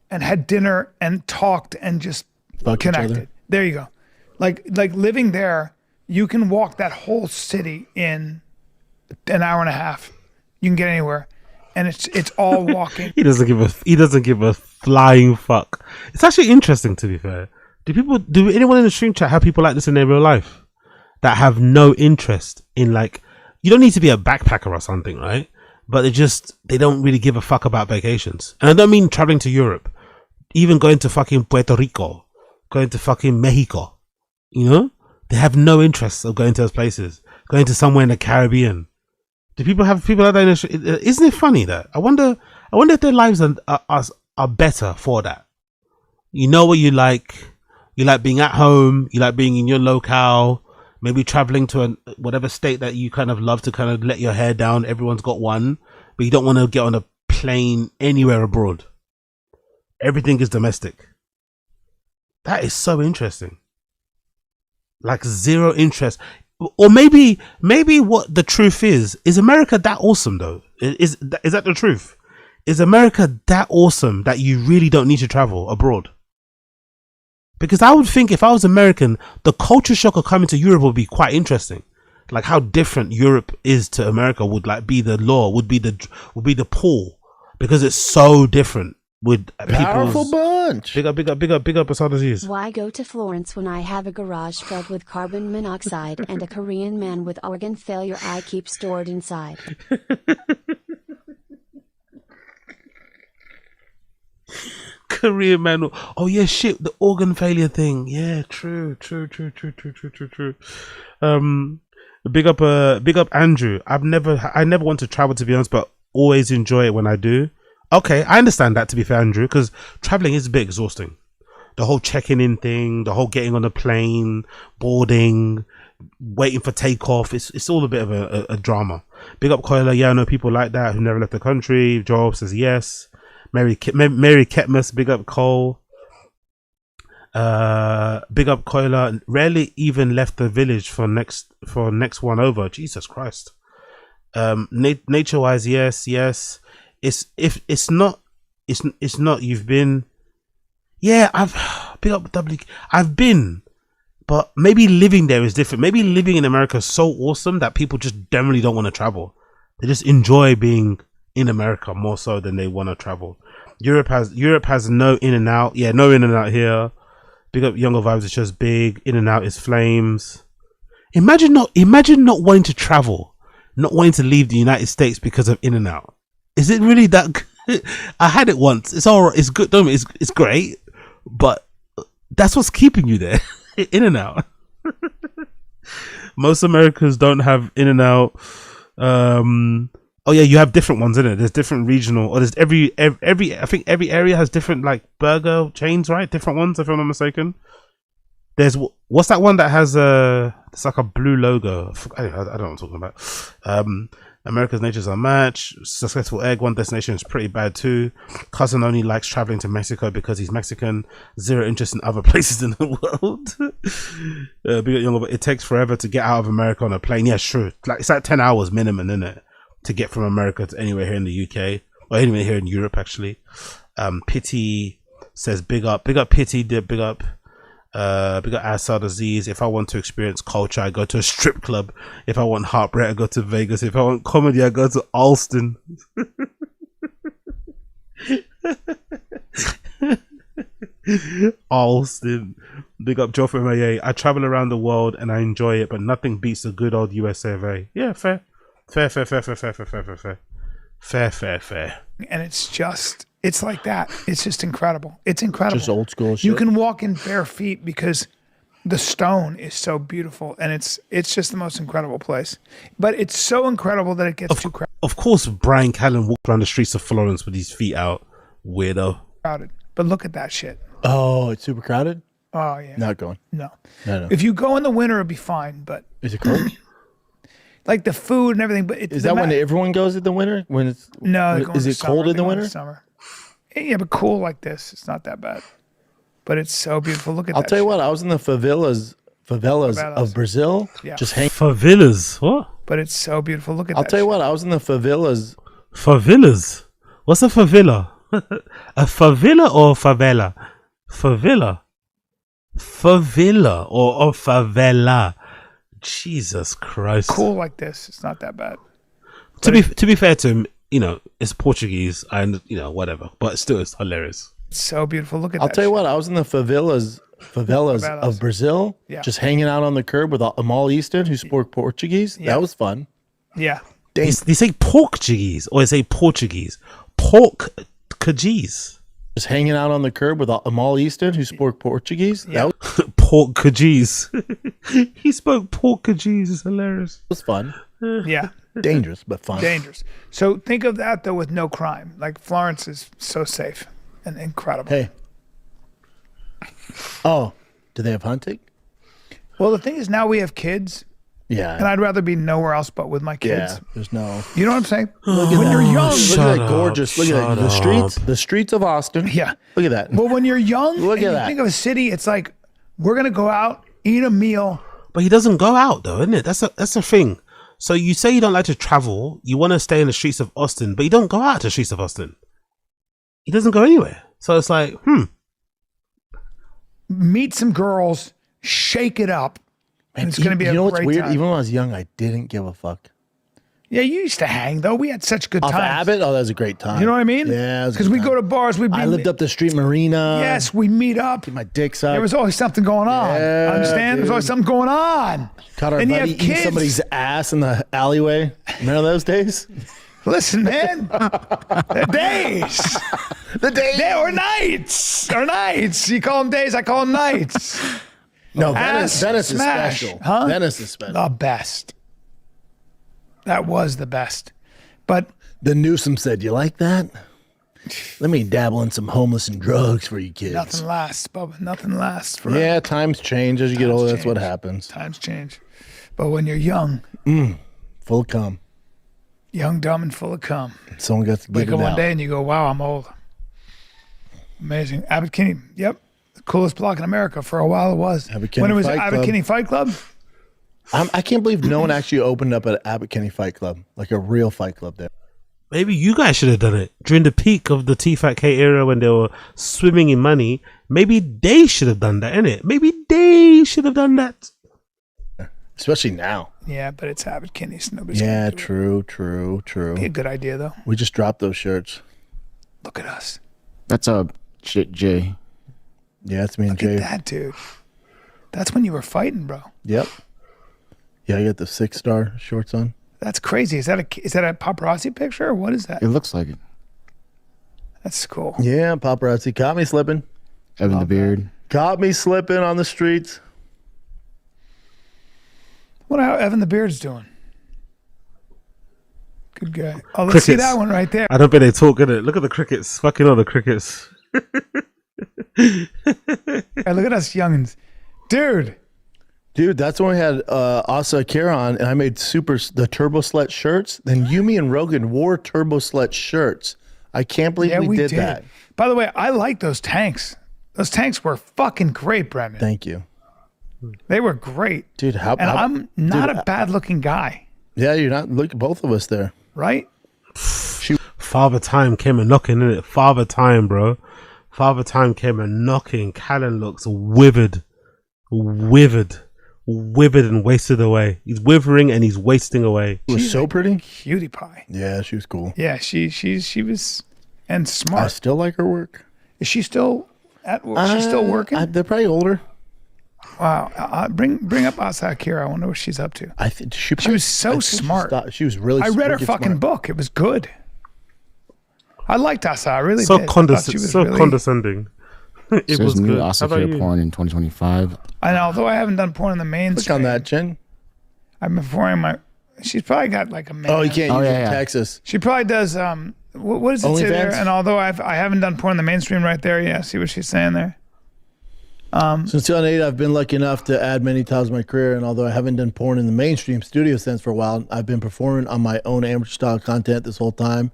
and had dinner and talked and just connected. There you go. Like living there, you can walk that whole city in an hour and a half. You can get anywhere, and it's all walking. He doesn't give a flying fuck. It's actually interesting, to be fair. Do anyone in the stream chat have people like this in their real life that have no interest in, like, you don't need to be a backpacker or something, right? But they don't really give a fuck about vacations. And I don't mean traveling to Europe, even going to fucking Puerto Rico, going to fucking Mexico. You know, they have no interest of going to those places, going to somewhere in the Caribbean. Do people have people like that? Isn't it funny that I wonder if their lives are better for that? You know what you like, You like being at home. You like being in your locale. Maybe traveling to whatever state that you kind of love to kind of let your hair down. Everyone's got one, but you don't want to get on a plane anywhere abroad. Everything is domestic. That is so interesting. Like zero interest. Or maybe what the truth is America that awesome though? Is that the truth? Is America that awesome that you really don't need to travel abroad? Because I would think if I was American, the culture shock of coming to Europe would be quite interesting. Like how different Europe is to America would like be the law, would be the pull, because it's so different with Powerful bunch. Big up Asada Aziz. Why go to Florence when I have a garage filled with carbon monoxide and a Korean man with organ failure I keep stored inside? Korean man. Oh yeah, shit, the organ failure thing. Yeah, true. Big up Andrew. I never want to travel, to be honest, but always enjoy it when I do. Okay, I understand that, to be fair, Andrew, because traveling is a bit exhausting. The whole checking in thing, the whole getting on a plane, boarding, waiting for takeoff. It's all a bit of a drama. Big up Koila. Yeah, I know people like that who never left the country. Joel says yes. Mary Ketmus, big up Cole. Big up Koila. Rarely even left the village for next one over. Jesus Christ. Nature wise, yes. It's not you've been. Yeah, I've been, but maybe living there is different. Maybe living in America is so awesome that people just generally don't want to travel. They just enjoy being in America more so than they want to travel. Europe has no in and out. Yeah, no in and out here. Big up Younger Vibes. It's just big. In and out is flames. Imagine not wanting to travel, not wanting to leave the United States because of in and out. Is it really that good? I had it once. It's all right. It's good. Don't it's great, but that's what's keeping you there. In and out. Most Americans don't have in and out. Oh yeah, you have different ones, isn't it? There's different regional, or there's every I think every area has different like burger chains, right? Different ones, if I'm not mistaken. There's what's that one that has it's like a blue logo. I don't know what I'm talking about. America's Nature's Unmatched. Successful Egg. One Destination is pretty bad too. Cousin only likes traveling to Mexico because he's Mexican. Zero interest in other places in the world. Big Younger, but it takes forever to get out of America on a plane. Yeah, sure. It's like 10 hours minimum, isn't it, to get from America to anywhere here in the UK or anywhere here in Europe actually. Pity says big up Pity, big up Assad Aziz. If I want to experience culture, I go to a strip club. If I want heartbreak, I go to Vegas. If I want comedy, I go to Alston. Alston. Big up Joe from MIA. I travel around the world and I enjoy it, but nothing beats a good old USA of A. Yeah, fair. And it's like that. It's just incredible. It's incredible. Just old school shit. You can walk in bare feet because the stone is so beautiful, and it's just the most incredible place. But it's so incredible that it gets too Of course, Brian Callen walked around the streets of Florence with his feet out. Weirdo. crowded. But look at that shit. Oh, it's super crowded? Oh, yeah. Not going. No. No. If you go in the winter, it'll be fine, but Is it cold? like the food and everything. But Is that when everyone goes in the winter? When it's No, they go is in it summer. cold in They the go winter? Summer. Yeah, but cool like this. It's not that bad. But it's so beautiful. Look at I'll that. tell you shit. what, I was in the favelas of Brazil. Yeah. Just hanging. Favelas. What? But it's so beautiful. Look at I'll that. tell you shit. what, I was in the favelas. Favelas? What's a favela? A favela or favela? Favela. Favela or favela. Jesus Christ. Cool like this. It's not that bad. To be fair to him, you know, it's Portuguese and, you know, whatever. But still, it's hilarious. It's so beautiful. Look at I'll that. tell you shit. what, I was in the favelas of Brazil, Yeah. just hanging out on the curb with Amal Easton, who spoke Portuguese. Yeah. That was fun. Yeah. They say Portuguese or they say Portuguese. Portuguese. Just hanging out on the curb with Amal Easton, who spoke Portuguese. Yeah. That Portuguese. He spoke Portuguese. It's hilarious. was fun. Yeah. Dangerous, but fun. Dangerous. So think of that though with no crime. Like Florence is so safe and incredible. Hey. Oh, Do they have hunting? Well, the thing is, now we have kids, Yeah. and I'd rather be nowhere else but with my kids. Yeah. There's no. You know what I'm saying? When you're young, Look at that gorgeous. Look at that. The streets. The streets of Austin. yeah. Look at that. But when you're young, Look and at you that. think of a city, it's like we're gonna go out, eat a meal. But he doesn't go out though, isn't it? That's the thing. So you say you don't like to travel, you want to stay in the streets of Austin, but you don't go out to the streets of Austin. He doesn't go anywhere. So it's like, Meet some girls, shake it up, and it's gonna be You a know what's great weird? time. Even when I was young, I didn't give a fuck. Yeah, you used to hang though. We had such good Off times. Abbott? Oh, that was a great time. You know what I mean? Yeah. Because we go to bars. I lived up the street marina. Yes, we meet up. Get my dick sucked. There was always something going on. Yeah, Understand? There's always dude. something going on. Caught our and you buddy have eating kids. somebody's ass in the alleyway. Remember those days? Listen, man. The days. The days. They were nights. Or nights. You call them days, I call them nights. No, Ass Venice is smash. special. Huh? Venice is special. The best. That was the best. But The Newsom said, "You like that? Let me dabble in some homeless and drugs for you kids." nothing lasts, Bubba. Nothing lasts forever. Yeah, times change as you get older. That's what change. happens. Times change. But when you're young, Full cum. young, dumb, and full of cum, Someone got to wake get up it one out. day and you go, wow, I'm old. Amazing. Abbott Kinney. Yep. The coolest block in America. For a while it was. Abbott Kinney when it was Fight Abbott Club. Kinney Fight Club. I can't believe no one actually opened up an Abbott Kinney Fight Club, like a real fight club there. maybe you guys should have done it during the peak of the T-Fat-K era when they were swimming in money. Maybe they should have done that, innit? Maybe they should have done that. Especially now. Yeah, but it's Abbott Kinney, so nobody's Yeah, gonna do true. it. Be a good idea though. We just dropped those shirts. Look at us. That's a Jay. Yeah, it's me and Look Jay. at that, dude. That's when you were fighting, bro. Yep. Yeah, I got the 6-star shorts on. That's crazy. Is that a paparazzi picture or what is that? It looks like it. That's cool. Yeah, paparazzi caught me slipping. Evan the Beard. Caught me slipping on the streets. What how Evan the Beard's doing? Good guy. Oh, let's see Crickets. that one right there. I don't bet they talk, innit? Look at the crickets. Fucking all the crickets. Hey, look at us youngins. Dude, Dude, that's when we had Asa Akira on, and I made the Turbo Slut shirts. Then Yumi and Rogan wore Turbo Slut shirts. I can't believe yeah, we did that. By the way, I like those tanks. Those tanks were fucking great, Brendan. Thank you. They were great. Dude, And I'm not a bad looking guy, Yeah, you're not. Look at both of us there. right? Father Time came a knocking, innit? Father Time, bro. Father Time came a knocking. Callan looks withered and wasted away. He's withering and he's wasting away. She was so pretty. Cutie pie. Yeah, she was cool. Yeah, she was, and I smart. still like her work. Is she still at work? She's still working? They're probably older. Wow. Bring up Asa Akira. I wonder what she's up to. I think she was so smart. She was really. I read her wicked fucking smart. book. It was good. I liked Asa. I really So did. I thought she was really- condescending. It Says was new good. How about Asakura you? porn in 2025. And although I haven't done porn in the Click mainstream, on that, Jen. I've been pouring my. She's probably got like a man. Oh, you can't Oh, use yeah, it in yeah. Texas. She probably does. What does it say there? OnlyFans? And although I haven't done porn in the mainstream right there, yeah. See what she's saying there. Since 2008, I've been lucky enough to add many times in my career, and although I haven't done porn in the mainstream studio sense for a while, I've been performing on my own amateur style content this whole time.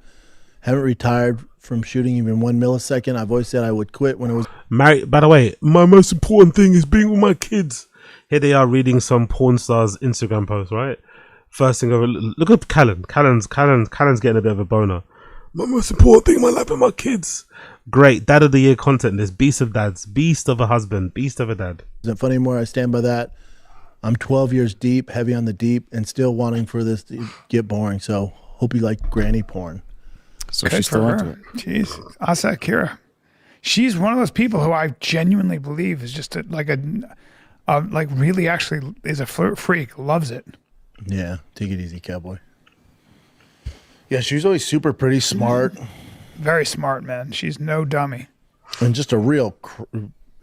Haven't retired from shooting even 1 millisecond. I've always said I would quit when it was. Married, by the way, my most important thing is being with my kids. Here they are reading some porn star's Instagram post, right? First thing over, look at Callan. Callan's getting a bit of a boner. My most important thing in my life are my kids. Great. Dad of the year content. This beast of dads. Beast of a husband. Beast of a dad. Isn't funny anymore. I stand by that. I'm 12 years deep, heavy on the deep, and still wanting for this to get boring. So hope you like granny porn. So Good she's for still her. into it. Jeez, Asa Akira. She's one of those people who I genuinely believe is just like really actually is a freak. Loves it. Yeah, take it easy, cowboy. Yeah, she was always super pretty, smart, Very smart, man. She's no dummy. and just a real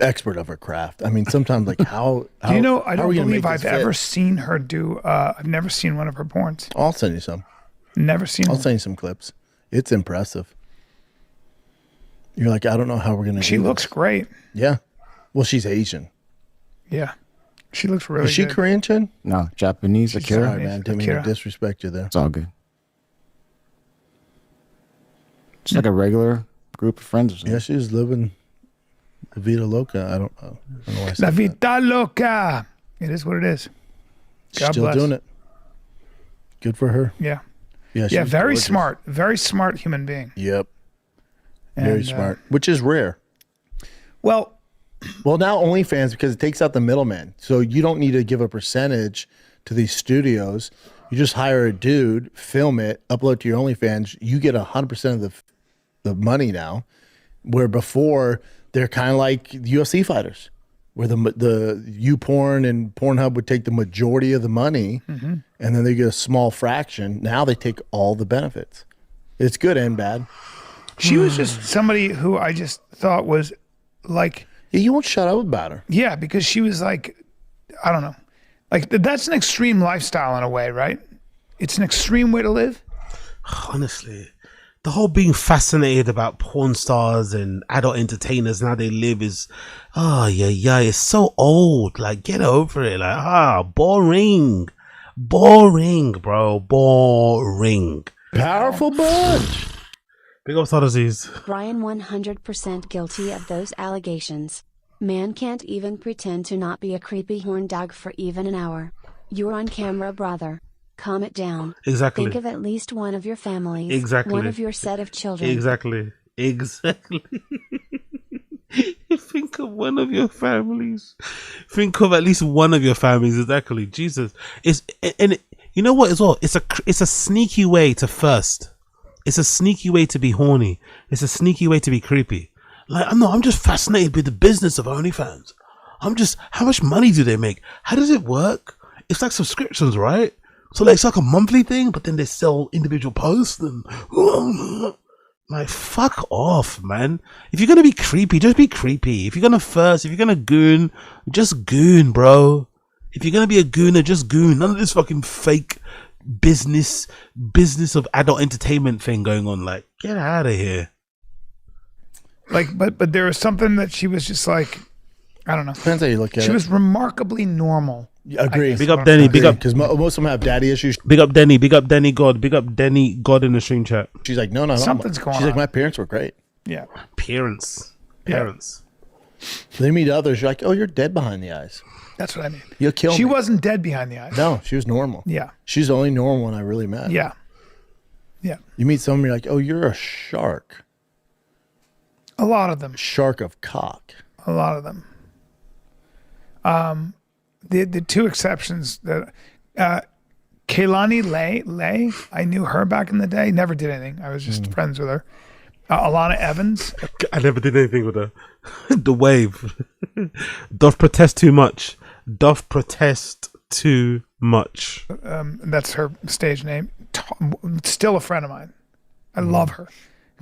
expert of her craft. I mean, sometimes like how Do you know? I how are don't we gonna believe make I've this fit? ever seen her do. I've never seen one of her porns. I'll send you some. Never seen. I'll One. send you some clips. It's impressive. You're like, I don't know how we're gonna. She do looks this. great. Yeah. Well, she's Asian. Yeah. She looks really Is she good. Korean, Chin? No, Japanese. She's Akira. Sorry, man. Didn't mean to Akira. disrespect you there. It's all good. Just like a regular group of friends or something. Yeah, she's living the vida loca. I don't know why I La said that. vida loca. It is what it is. She's God still bless. doing it. Good for her. Yeah. Yeah, Yeah, she's very gorgeous. smart. Very smart human being. Yep. Very And, smart, which is rare. Well, Well, now OnlyFans, because it takes out the middleman. So you don't need to give a percentage to these studios. You just hire a dude, film it, upload to your OnlyFans. You get 100% of the money now. Where before they're kind of like UFC fighters, where the YouPorn and Pornhub would take the majority of the money, Mm-hmm. and then they get a small fraction. Now they take all the benefits. It's good and bad. she was just somebody who I just thought was like, Yeah, you won't shut up about her. yeah, because she was like, I don't know. Like, that's an extreme lifestyle in a way, right? It's an extreme way to live. Honestly, the whole being fascinated about porn stars and adult entertainers and how they live is, yeah, it's so old. Like, get over it. Like, boring, bro, boring. Powerful bunch. Big up Odyssey's. Brian 100% guilty of those allegations. Man can't even pretend to not be a creepy horn dog for even an hour. You're on camera, brother. Calm it down. Exactly. Think of at least one of your families. Exactly. One of your set of children. Exactly. Think of one of your families. Think of at least one of your families. Exactly. Jesus. You know what as well? It's a sneaky way to first. It's a sneaky way to be horny. It's a sneaky way to be creepy. Like, I'm just fascinated with the business of OnlyFans. How much money do they make? How does it work? It's like subscriptions, right? So like, it's like a monthly thing, but then they sell individual posts and like, fuck off, man. If you're gonna be creepy, just be creepy. If you're gonna goon, just goon, bro. If you're gonna be a gooner, just goon. None of this fucking fake business of adult entertainment thing going on. Like, get out of here. Like, but there was something that she was just like, I don't know. Depends how you look at it. She was remarkably normal. Agree. Big up Denny. Big up. Because most of them have daddy issues. Big up Denny. Big up Denny God. Big up Denny God in the stream chat. She's like, no, Something's going She's like, on. my parents were great. Yeah. Parents. They meet others. You're like, oh, you're dead behind the eyes. That's what I mean. You'll kill She me. wasn't dead behind the eyes. No, she was normal. Yeah. She's the only normal one I really met. Yeah. Yeah. You meet someone, you're like, oh, you're a shark. A lot of them. Shark of cock. A lot of them. The two exceptions that Kaylani Lay, I knew her back in the day. Never did anything. I was just friends with her. Alana Evans. I never did anything with her. The wave. Doth protest too much. Doth protest too much. That's her stage name. Still a friend of mine. I love her.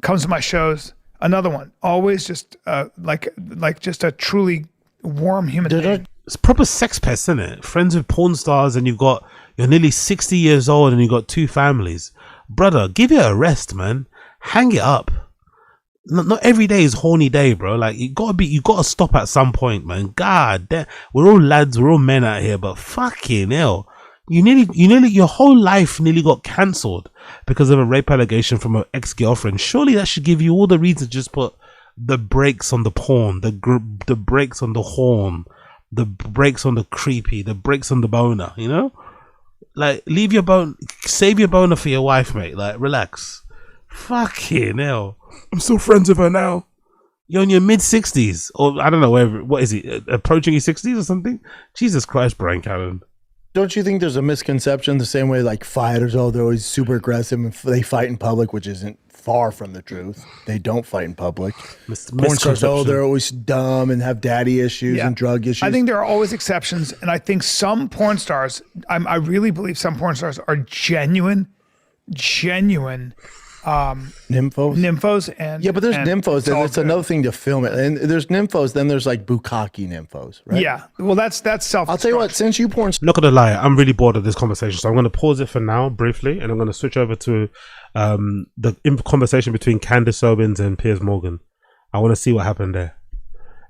Comes to my shows. Another one. Always just like just a truly warm human being. It's proper sex pest, isn't it? Friends with porn stars, and you're nearly 60 years old and you've got two families. Brother, give it a rest, man. Hang it up. Not every day is horny day, bro. Like, you gotta stop at some point, man. God damn, we're all lads, we're all men out here, but fucking hell, your whole life nearly got cancelled because of a rape allegation from an ex-girlfriend. Surely that should give you all the reason to just put the brakes on the porn, the brakes on the horn, the brakes on the creepy, the brakes on the boner. You know, like, save your boner for your wife, mate. Like, relax. Fucking hell. I'm still friends with her now. You're in your mid-60s. Or, I don't know, what is he? Approaching your 60s or something? Jesus Christ, Brian Callen. Don't you think there's a misconception the same way like fighters, they're always super aggressive and they fight in public, which isn't far from the truth. They don't fight in public. Porn stars, they're always dumb and have daddy issues and drug issues. I think there are always exceptions, and I think some porn stars, I really believe some porn stars are genuine nymphos and yeah, but there's nymphos, it's and all it's good. another thing to film it. And there's nymphos, then there's like bukkake nymphos, right? Yeah, well, that's self. I'll tell you what, since you porn, Not gonna lie, I'm really bored of this conversation, so I'm gonna pause it for now briefly, and I'm gonna switch over to the conversation between Candace Owens and Piers Morgan. I want to see what happened there.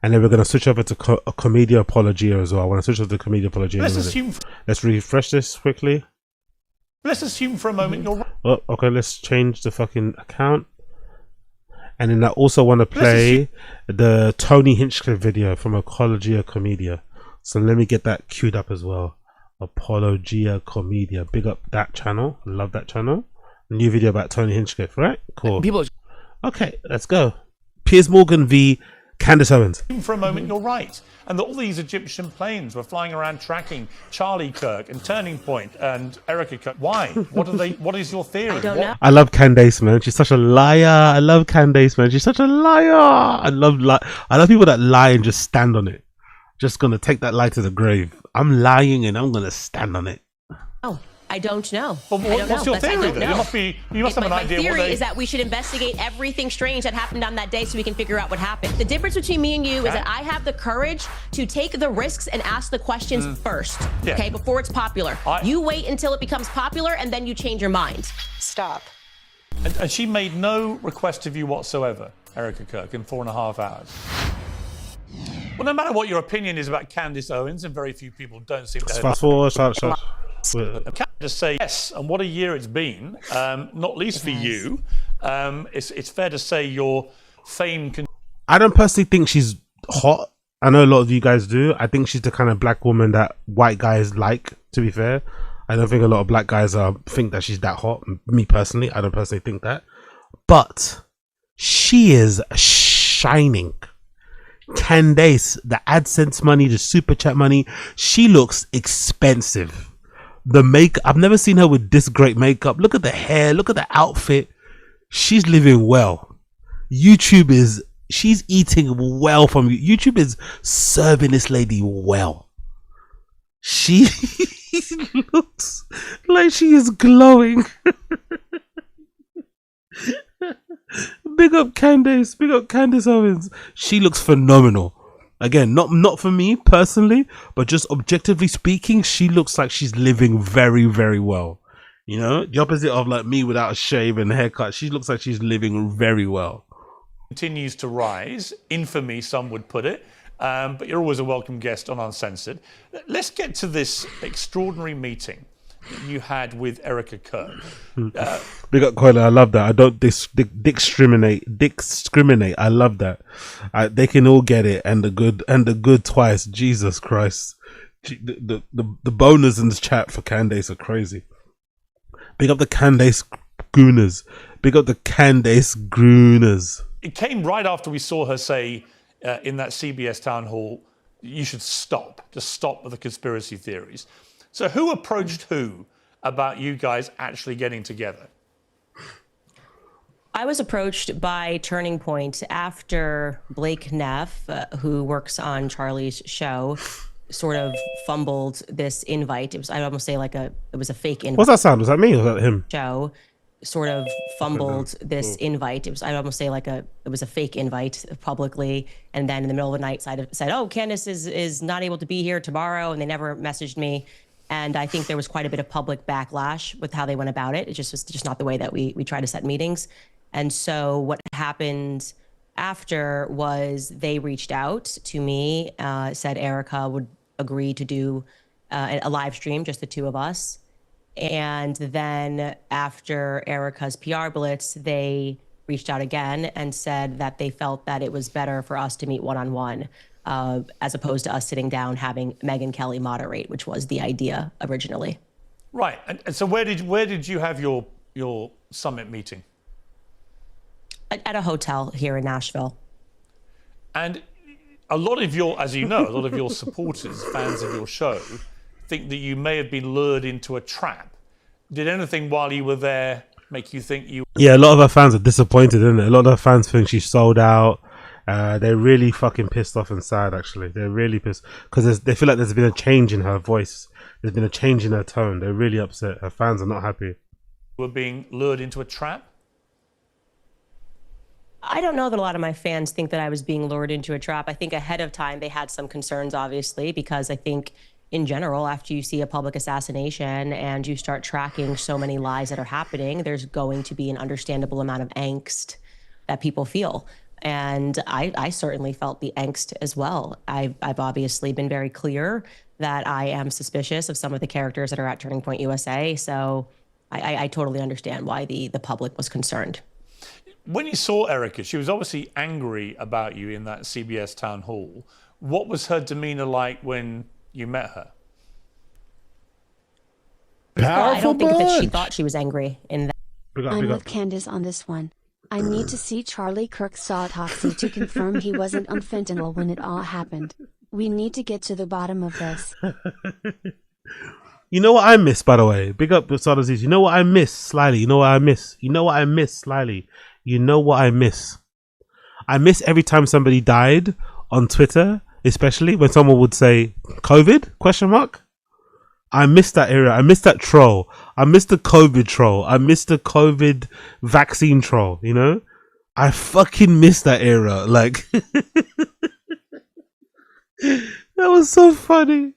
And then we're going to switch over to a Comedia Apologia as well. I want to switch over to Comedia Apologia. Let's refresh this quickly. Let's assume for a moment you're right. Oh, okay, let's change the fucking account. And then I also want to play the Tony Hinchcliffe video from Apologia Comedia. So let me get that queued up as well. Apologia Comedia. Big up that channel. Love that channel. New video about Tony Hinchcliffe, right? Cool. Okay, let's go. Piers Morgan v Candace Owens. For a moment, you're right. And that all these Egyptian planes were flying around tracking Charlie Kirk and Turning Point and Erica Kirk. Why? What is your theory? I don't know. I love Candace, man. She's such a liar. I love Candace, man. She's such a liar. I love people that lie and just stand on it. Just gonna take that lie to the grave. I'm lying and I'm gonna stand on it. Oh, I don't know. Well, what's your theory then? You must have an idea. My theory is that we should investigate everything strange that happened on that day so we can figure out what happened. The difference between me and you is that I have the courage to take the risks and ask the questions first, okay, before it's popular. You wait until it becomes popular and then you change your mind. Stop. And she made no request of you whatsoever, Erica Kirk, in 4.5 hours. Well, no matter what your opinion is about Candace Owens, and very few people don't seem to... Fast forward, start. I can't just say yes, and what a year it's been, not least for you. It's fair to say your fame can... I don't personally think she's hot. I know a lot of you guys do. I think she's the kind of black woman that white guys like, to be fair. I don't think a lot of black guys think that she's that hot. Me personally, I don't personally think that. But she is shining. Candace, the AdSense money, the super chat money, she looks expensive. The makeup, I've never seen her with this great makeup. Look at the hair, look at the outfit. She's living well. She's eating well from you. YouTube is serving this lady well. She looks like she is glowing. Big up Candace Owens. She looks phenomenal. Again, not for me personally, but just objectively speaking, she looks like she's living very, very well. You know, the opposite of like me without a shave and haircut. She looks like she's living very well. Continues to rise, infamy some would put it, but you're always a welcome guest on Uncensored. Let's get to this extraordinary meeting you had with Erica Kirk. Big up Coyle, I love that. I don't discriminate. I love that. They can all get it, and the good twice. Jesus Christ, the boners in this chat for Candace are crazy. Big up the Candace Gooners. Big up the Candace Gooners. It came right after we saw her say in that CBS town hall, "You should just stop with the conspiracy theories." So who approached who about you guys actually getting together? I was approached by Turning Point after Blake Neff, who works on Charlie's show, sort of fumbled this invite. I'd almost say it was a fake invite. What's that sound? Was that me or was that him? Show sort of fumbled this invite. I'd almost say it was a fake invite publicly. And then in the middle of the night said, "Oh, Candace is not able to be here tomorrow." And they never messaged me. And I think there was quite a bit of public backlash with how they went about it. It just was just not the way that we try to set meetings. And so what happened after was they reached out to me, said Erica would agree to do a live stream, just the two of us. And then after Erica's PR blitz, they reached out again and said that they felt that it was better for us to meet one-on-one. As opposed to us sitting down having Megyn Kelly moderate, which was the idea originally. Right, and so where did you have your summit meeting? At a hotel here in Nashville. And a lot of your supporters, fans of your show, think that you may have been lured into a trap. Did anything while you were there make you think you... Yeah, a lot of our fans are disappointed, isn't it? A lot of our fans think she sold out. They're really fucking pissed off and sad, actually. They're really pissed because they feel like there's been a change in her voice. There's been a change in her tone. They're really upset. Her fans are not happy. Were being lured into a trap? I don't know that a lot of my fans think that I was being lured into a trap. I think ahead of time they had some concerns, obviously, because I think in general, after you see a public assassination and you start tracking so many lies that are happening, there's going to be an understandable amount of angst that people feel. And I certainly felt the angst as well. I've obviously been very clear that I am suspicious of some of the characters that are at Turning Point USA. So I totally understand why the public was concerned. When you saw Erica, she was obviously angry about you in that CBS town hall. What was her demeanor like when you met her? Powerful I don't think that she bunch. thought she was angry in that. I'm with Candace on this one. I need to see Charlie Kirk's autopsy to confirm he wasn't on fentanyl when it all happened. We need to get to the bottom of this. You know what I miss, by the way? Big up with Sodaziz. You know what I miss, Slyly? You know what I miss? You know what I miss, Slyly? You know what I miss? I miss every time somebody died on Twitter, especially when someone would say COVID question mark. I miss that era. I miss that troll. I miss the COVID troll. I miss the COVID vaccine troll, you know? I fucking miss that era. Like that was so funny.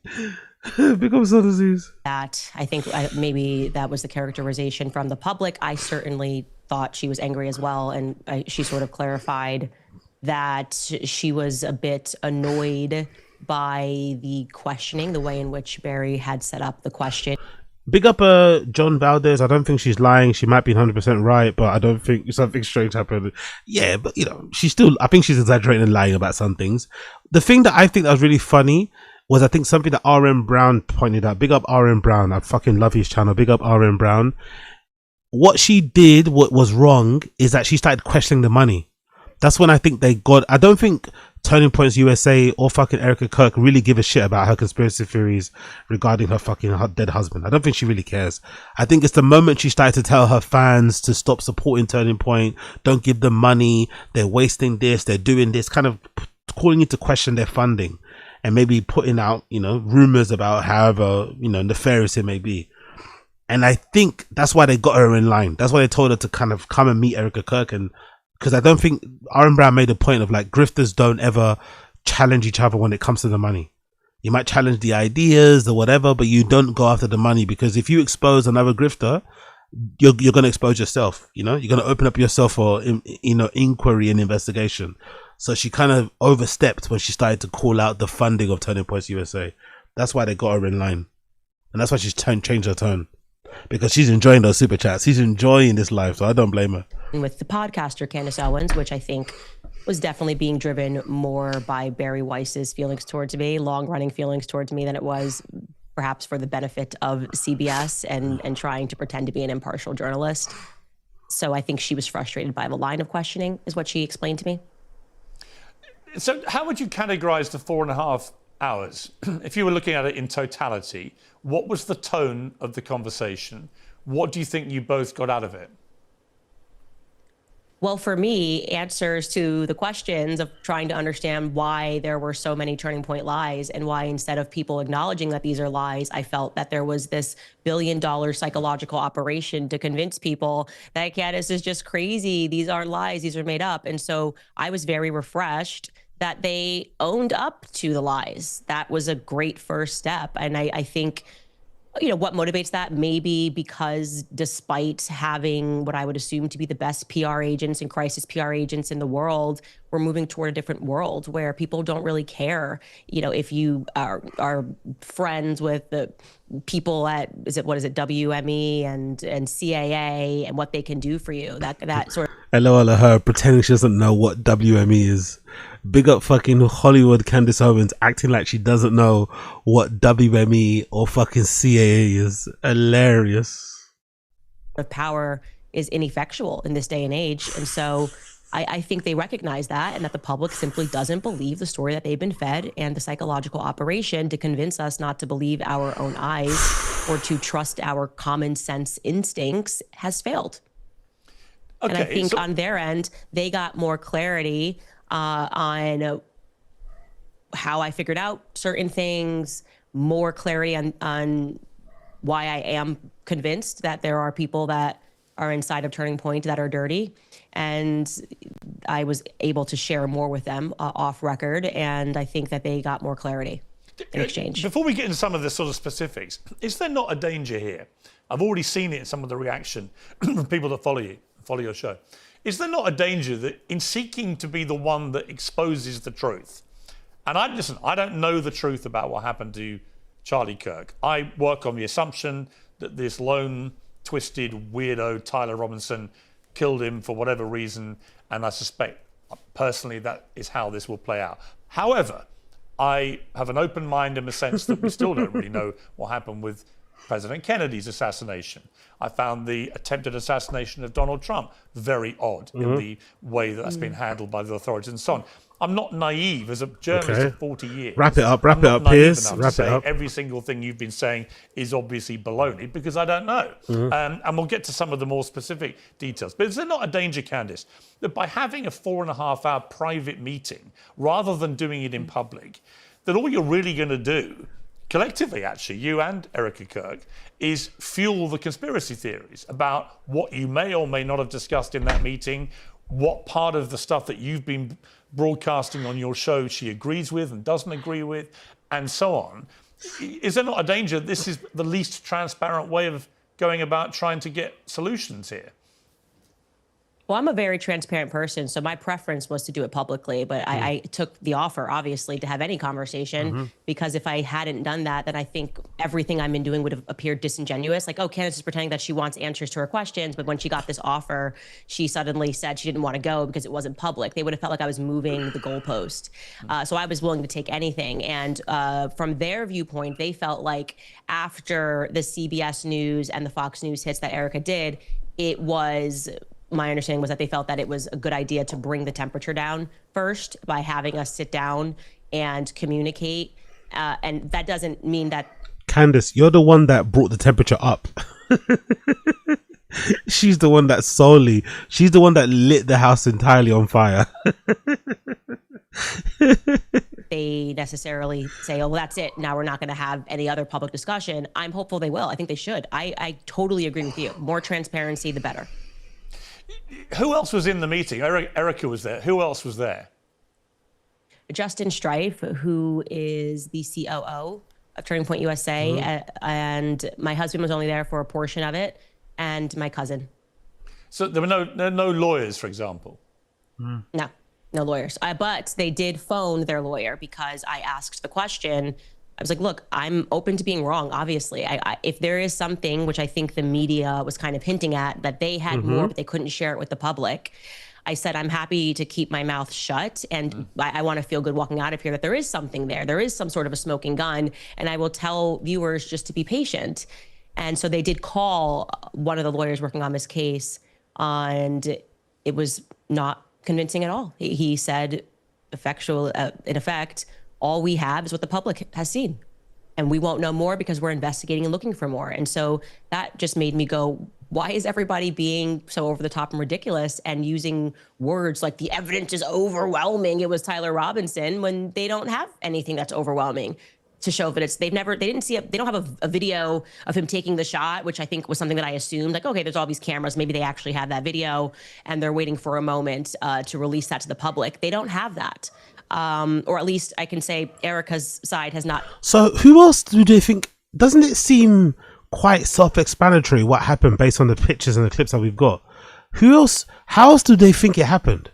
Big up Sodaziz. That I think maybe that was the characterization from the public. I certainly thought she was angry as well, and she sort of clarified that she was a bit annoyed by the questioning, the way in which Barry had set up the question. Big up John Valdez. I don't think she's lying. She might be 100% right, but I don't think something strange happened. Yeah, but you know, I think she's exaggerating and lying about some things. The thing that I think that was really funny was I think something that RM Brown pointed out. Big up RM Brown. I fucking love his channel. Big up RM Brown. What she did, what was wrong, is that she started questioning the money. That's when I think I don't think Turning Points USA or fucking Erica Kirk really give a shit about her conspiracy theories regarding her fucking dead husband. I don't think she really cares. I think it's the moment she started to tell her fans to stop supporting Turning Point, don't give them money, they're wasting this, they're doing this, kind of calling into question their funding and maybe putting out, you know, rumors about however, you know, nefarious it may be. And I think that's why they got her in line. That's why they told her to kind of come and meet Erica Kirk. And because I don't think Aaron Brown made a point of like, grifters don't ever challenge each other when it comes to the money. You might challenge the ideas or whatever, but you don't go after the money, because if you expose another grifter, you're going to expose yourself. You know, you're going to open up yourself for, you know, inquiry and investigation. So she kind of overstepped when she started to call out the funding of Turning Points USA. That's why they got her in line. And that's why she's changed her tone. Because she's enjoying those super chats. She's enjoying this life, so I don't blame her. With the podcaster Candace Owens, which I think was definitely being driven more by Barry Weiss's feelings towards me, long-running feelings towards me, than it was perhaps for the benefit of CBS and trying to pretend to be an impartial journalist. So I think she was frustrated by the line of questioning, is what she explained to me. So how would you categorize the 4.5 hours? If you were looking at it in totality, what was the tone of the conversation? What do you think you both got out of it? Well, for me, answers to the questions of trying to understand why there were so many Turning Point lies, and why instead of people acknowledging that these are lies, I felt that there was this billion-dollar psychological operation to convince people that Candace is just crazy. These aren't lies. These are made up. And so I was very refreshed that they owned up to the lies. That was a great first step. And I think, you know, what motivates that? Maybe because despite having what I would assume to be the best PR agents and crisis PR agents in the world, we're moving toward a different world where people don't really care, you know, if you are friends with the people at, what is it, WME and CAA and what they can do for you. That sort of. LOL at her pretending she doesn't know what WME is. Big up fucking Hollywood Candace Owens acting like she doesn't know what WME or fucking CAA is. Hilarious. Of power is ineffectual in this day and age. And so I think they recognize that, and that the public simply doesn't believe the story that they've been fed, and the psychological operation to convince us not to believe our own eyes or to trust our common sense instincts has failed. Okay, and I think on their end, they got more clarity on how I figured out certain things, more clarity on why I am convinced that there are people that are inside of Turning Point that are dirty. And I was able to share more with them off record, and I think that they got more clarity in exchange. Before we get into some of the sort of specifics, is there not a danger here? I've already seen it in some of the reaction from people that follow your show. is there not a danger that in seeking to be the one that exposes the truth, and I don't know the truth about what happened to Charlie Kirk. I work on the assumption that this lone, twisted, weirdo Tyler Robinson killed him for whatever reason, and I suspect personally that is how this will play out. However, I have an open mind in the sense that we still don't really know what happened with President Kennedy's assassination. I found the attempted assassination of Donald Trump very odd in the way that that's been handled by the authorities and so on. I'm not naive as a journalist of 40 years. Wrap it up, Piers. Wrap it up. Every single thing you've been saying is obviously baloney because I don't know. And we'll get to some of the more specific details. But is there not a danger, Candace, that by having a 4.5-hour private meeting rather than doing it in public, that all you're really going to do, collectively actually, you and Erica Kirk, is fuel the conspiracy theories about what you may or may not have discussed in that meeting, what part of the stuff that you've been broadcasting on your show she agrees with and doesn't agree with, and so on. Is there not a danger this is the least transparent way of going about trying to get solutions here? Well, I'm a very transparent person, so my preference was to do it publicly, but I took the offer, obviously, to have any conversation, because if I hadn't done that, then I think everything I've been doing would have appeared disingenuous. Like, oh, Candace is pretending that she wants answers to her questions, but when she got this offer, she suddenly said she didn't want to go because it wasn't public. They would have felt like I was moving the goalpost. So I was willing to take anything. And from their viewpoint, they felt like after the CBS News and the Fox News hits that Erica did, it was... My understanding was that they felt that it was a good idea to bring the temperature down first by having us sit down and communicate. And that doesn't mean that... Candace, you're the one that brought the temperature up. She's the one that she's the one that lit the house entirely on fire. They necessarily say, oh, well, that's it. Now we're not going to have any other public discussion. I'm hopeful they will. I think they should. I totally agree with you. More transparency, the better. Who else was in the meeting? Erica was there. Who else was there? Justin Strife, who is the COO of Turning Point USA, and my husband was only there for a portion of it, and my cousin. So there were no lawyers, for example? No lawyers. But they did phone their lawyer because I asked the question. I was like, look, I'm open to being wrong, obviously. If there is something, which I think the media was kind of hinting at, that they had more, but they couldn't share it with the public, I said, I'm happy to keep my mouth shut. And I want to feel good walking out of here that there is something there. There is some sort of a smoking gun. And I will tell viewers just to be patient. And so they did call one of the lawyers working on this case, and it was not convincing at all. He said, in effect, all we have is what the public has seen. And we won't know more because we're investigating and looking for more. And so that just made me go, why is everybody being so over the top and ridiculous and using words like the evidence is overwhelming? It was Tyler Robinson, when they don't have anything that's overwhelming to show that they don't have a video of him taking the shot, which I think was something that I assumed, like, okay, there's all these cameras, maybe they actually have that video and they're waiting for a moment to release that to the public. They don't have that. Or at least I can say Erica's side has not. So who else do they think? Doesn't it seem quite self-explanatory what happened based on the pictures and the clips that we've got? Who else? How else do they think it happened?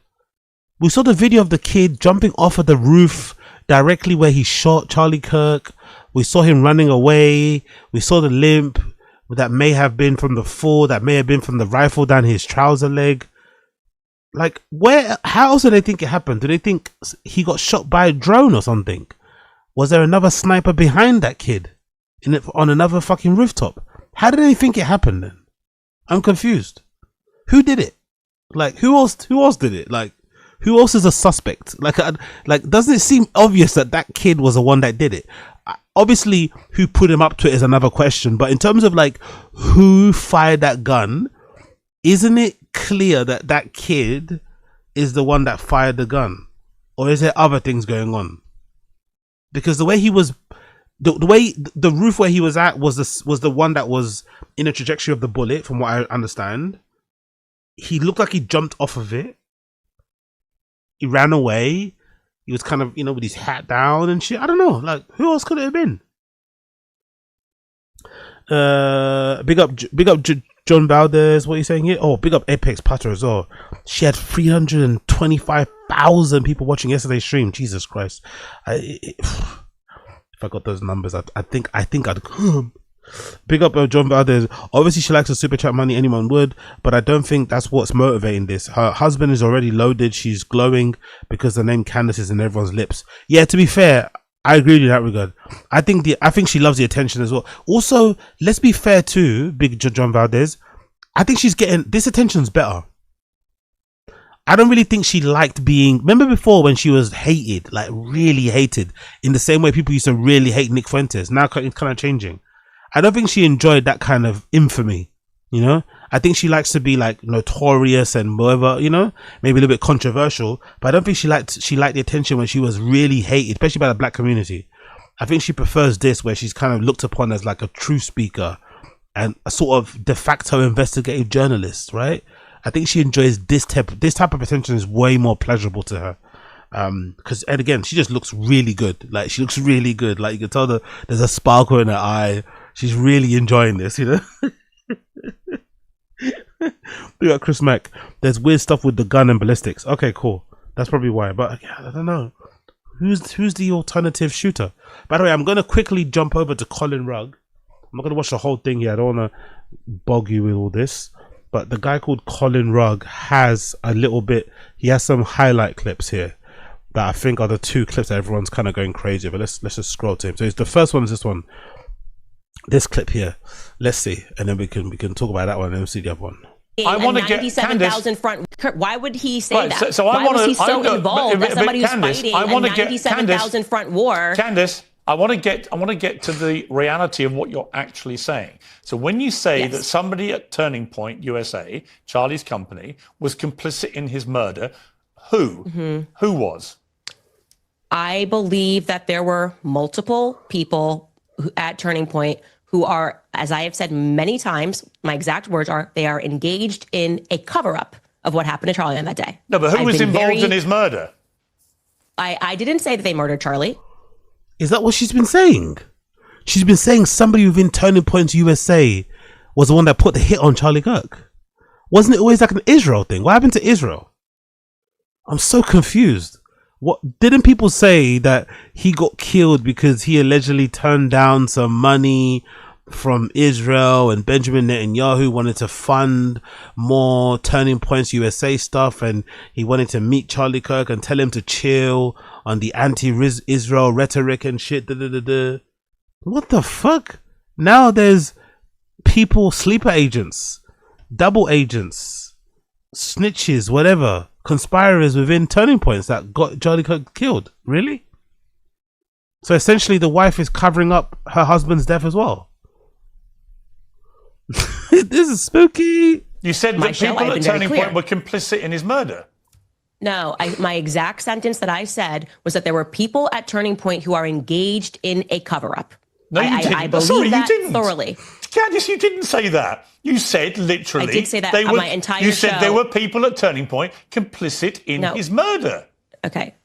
We saw the video of the kid jumping off of the roof directly where he shot Charlie Kirk. We saw him running away. We saw the limp that may have been from the fall, that may have been from the rifle down his trouser leg. Like, how else do they think it happened? Do they think he got shot by a drone or something? Was there another sniper behind that kid on another fucking rooftop? How do they think it happened then? I'm confused. Who did it? Like, who else did it? Like, who else is a suspect? Like, doesn't it seem obvious that kid was the one that did it? Obviously, who put him up to it is another question. But in terms of like, who fired that gun, isn't it clear that kid is the one that fired the gun? Or is there other things going on? Because the way he was, the roof where he was at was the one that was in the trajectory of the bullet, from what I understand. He looked like he jumped off of it. He ran away. He was kind of, with his hat down and shit. I don't know. Like, who else could it have been? Big up John Valdez, what are you saying here? Oh, big up Apex Putter as well. She had 325,000 people watching yesterday's stream. Jesus Christ. If I got those numbers, I think I'd come. Big up John Valdez. Obviously, she likes the super chat money. Anyone would, but I don't think that's what's motivating this. Her husband is already loaded. She's glowing because the name Candace is in everyone's lips. Yeah, to be fair, I agree with you in that regard. I think she loves the attention as well. Also, let's be fair too, Big John Valdez. I think she's getting this attention's better. I don't really think she liked being. Remember before when she was hated, like really hated, in the same way people used to really hate Nick Fuentes. Now it's kind of changing. I don't think she enjoyed that kind of infamy, you know. I think she likes to be like notorious and whatever, you know, maybe a little bit controversial. But I don't think she liked the attention when she was really hated, especially by the black community. I think she prefers this, where she's kind of looked upon as like a true speaker and a sort of de facto investigative journalist, right? I think she enjoys this type of attention is way more pleasurable to her. Because, and again, she just looks really good. Like, she looks really good. Like, you can tell there's a sparkle in her eye. She's really enjoying this, you know. We got Chris Mack. There's weird stuff with the gun and ballistics. Okay, cool. That's probably why. But yeah, I don't know. Who's the alternative shooter? By the way, I'm gonna quickly jump over to Colin Rugg. I'm not gonna watch the whole thing here. I don't wanna bog you with all this. But the guy called Colin Rugg has a little bit. He has some highlight clips here that I think are the two clips that everyone's kind of going crazy. But let's just scroll to him. So the first one is this one. This clip here, let's see, and then we can talk about that one and then see the other one. I want to get 97,000 front. Why would he say that? So why was he so involved as somebody who's fighting a 97,000 front war? Candace, I want to get to the reality of what you're actually saying. So when you say that somebody at Turning Point USA, Charlie's company, was complicit in his murder, who was? I believe that there were multiple people at Turning Point who are, as I have said many times, my exact words are, they are engaged in a cover-up of what happened to Charlie on that day. No, but who was involved in his murder? I didn't say that they murdered Charlie. Is that what she's been saying? She's been saying somebody within Turning Points USA was the one that put the hit on Charlie Kirk. Wasn't it always like an Israel thing? What happened to Israel? I'm so confused. What didn't people say that he got killed because he allegedly turned down some money from Israel and Benjamin Netanyahu wanted to fund more Turning Points USA stuff and he wanted to meet Charlie Kirk and tell him to chill on the anti-Israel rhetoric and shit. What the fuck? Now there's people, sleeper agents, double agents, snitches, whatever, conspirators within Turning Points that got Charlie Kirk killed. Really? So essentially the wife is covering up her husband's death as well. This is spooky. You said that people at Turning Point were complicit in his murder. No, my exact sentence that I said was that there were people at Turning Point who are engaged in a cover-up. No, you didn't. I believe that thoroughly. Candace, you didn't say that. You said literally. I did say that on my entire show. You said there were people at Turning Point complicit in his murder. Okay.